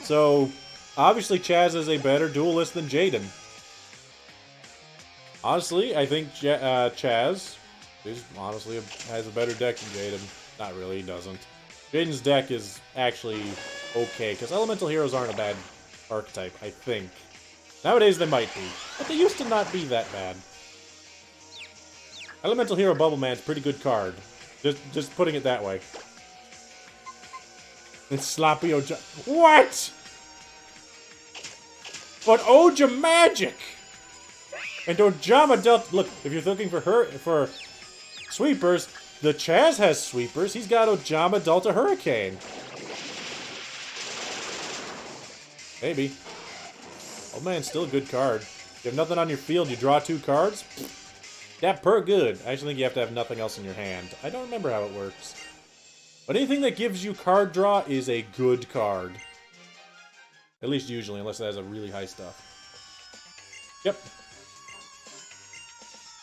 So, obviously Chaz is a better duelist than Jaden. Honestly, I think Chaz is honestly has a better deck than Jaden. Not really, he doesn't. Jaden's deck is actually okay, because Elemental Heroes aren't a bad archetype, I think. Nowadays they might be, but they used to not be that bad. Elemental Hero Bubble Man's pretty good card. Just putting it that way. And Sloppy Oja... What?! But Oja Magic! And Ojama dealt... Look, if you're looking for sweepers, the Chaz has sweepers. He's got Ojama Delta Hurricane. Maybe. Oh man, still a good card. You have nothing on your field, you draw 2 cards? That per good. I actually think you have to have nothing else in your hand. I don't remember how it works. But anything that gives you card draw is a good card. At least usually, unless it has a really high stuff. Yep.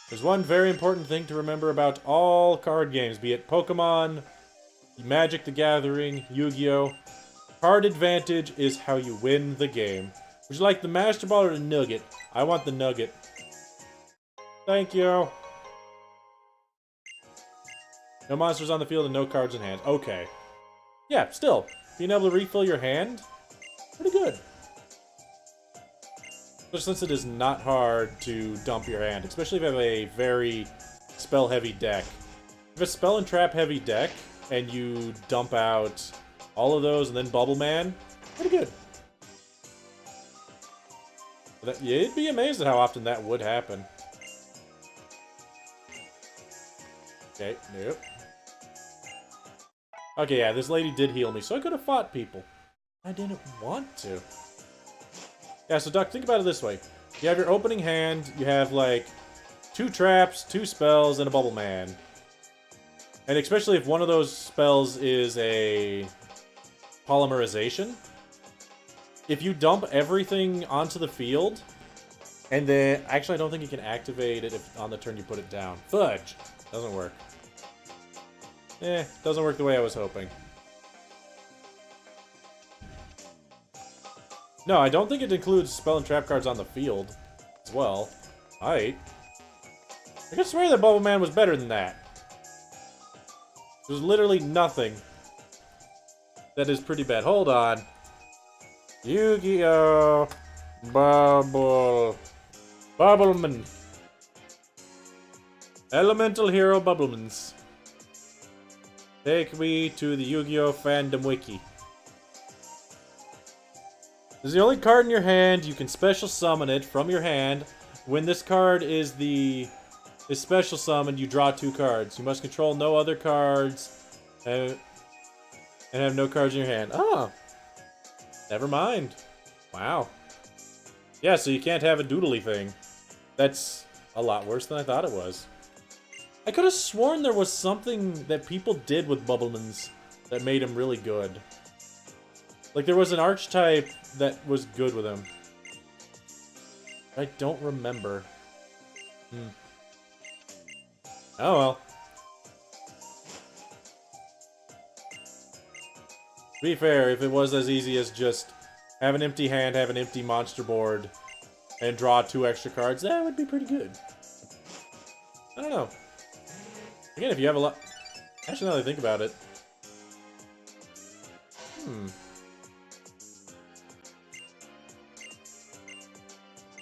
There's one very important thing to remember about all card games, be it Pokemon, Magic the Gathering, Yu-Gi-Oh! Card advantage is how you win the game. Would you like the Master Ball or the Nugget? I want the Nugget. Thank you. No monsters on the field and no cards in hand. Okay. Yeah, still. Being able to refill your hand? Pretty good. But since it is not hard to dump your hand, especially if you have a very spell-heavy deck. If you have a spell and trap-heavy deck, and you dump out all of those and then Bubble Man, pretty good. You'd be amazed at how often that would happen. Okay, nope. Okay, yeah, this lady did heal me, so I could have fought people. I didn't want to. Yeah, so Duck, think about it this way. You have your opening hand, you have, like, 2 traps, 2 spells, and a Bubble Man. And especially if one of those spells is a polymerization, if you dump everything onto the field, and then... Actually, I don't think you can activate it if on the turn you put it down. Fudge! Doesn't work. Doesn't work the way I was hoping. No, I don't think it includes spell and trap cards on the field as well. Alright. I could swear that Bubble Man was better than that. There's literally nothing that is pretty bad. Hold on. Yu-Gi-Oh! Bubbleman. Elemental Hero Bubblemans. Take me to the Yu-Gi-Oh! Fandom Wiki. This is the only card in your hand. You can special summon it from your hand. When this card is special summoned, you draw 2 cards. You must control no other cards and have no cards in your hand. Oh. Never mind. Wow. Yeah, so you can't have a doodly thing. That's a lot worse than I thought it was. I could have sworn there was something that people did with Bubblemans that made him really good. Like, there was an archetype that was good with him. I don't remember. Oh well. To be fair, if it was as easy as just have an empty hand, have an empty monster board, and draw 2 extra cards, that would be pretty good. I don't know. Again, if you have a lot... Actually, now that I think about it.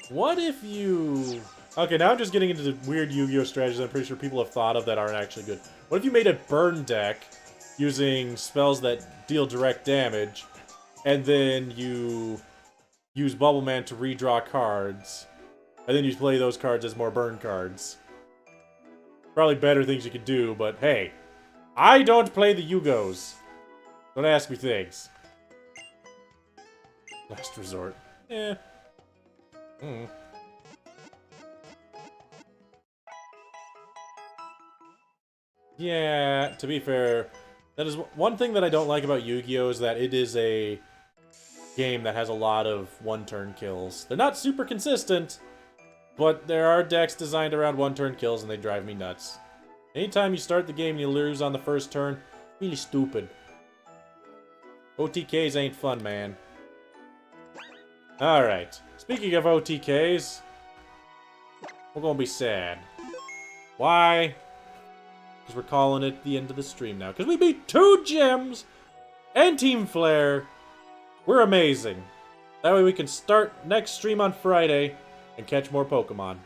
What if you... Okay, now I'm just getting into the weird Yu-Gi-Oh! Strategies I'm pretty sure people have thought of that aren't actually good. What if you made a burn deck using spells that deal direct damage, and then you use Bubble Man to redraw cards, and then you play those cards as more burn cards? Probably better things you could do, but hey, I don't play the Yugos. Don't ask me things. Last resort. Eh. Yeah, to be fair, that is one thing that I don't like about Yu-Gi-Oh! Is that it is a game that has a lot of one-turn kills. They're not super consistent, but there are decks designed around one-turn kills and they drive me nuts. Anytime you start the game and you lose on the first turn, really stupid. OTKs ain't fun, man. Alright, speaking of OTKs, we're gonna be sad. Why? Because we're calling it the end of the stream now. Because we beat 2 gyms and Team Flare. We're amazing. That way we can start next stream on Friday and catch more Pokemon.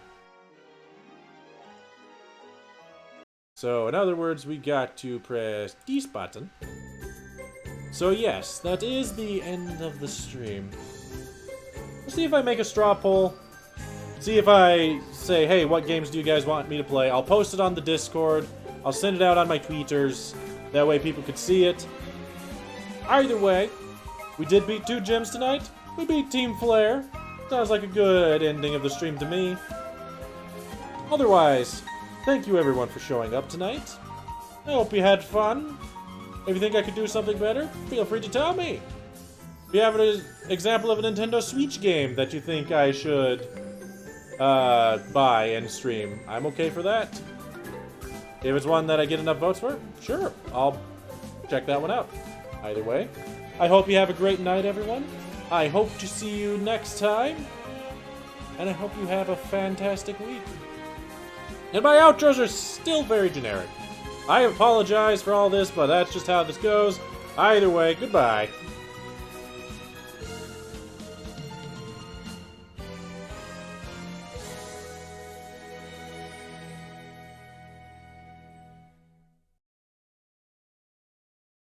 So, in other words, we got to press this button. So yes, that is the end of the stream. Let's see if I make a straw poll. See if I say, hey, what games do you guys want me to play? I'll post it on the Discord. I'll send it out on my tweeters. That way people could see it. Either way, we did beat 2 gyms tonight. We beat Team Flare. Sounds like a good ending of the stream to me. Otherwise, thank you everyone for showing up tonight. I hope you had fun. If you think I could do something better, feel free to tell me. If you have an example of a Nintendo Switch game that you think I should buy and stream, I'm okay for that. If it's one that I get enough votes for, sure, I'll check that one out. Either way, I hope you have a great night, everyone. I hope to see you next time. And I hope you have a fantastic week. And my outros are still very generic. I apologize for all this, but that's just how this goes. Either way, goodbye.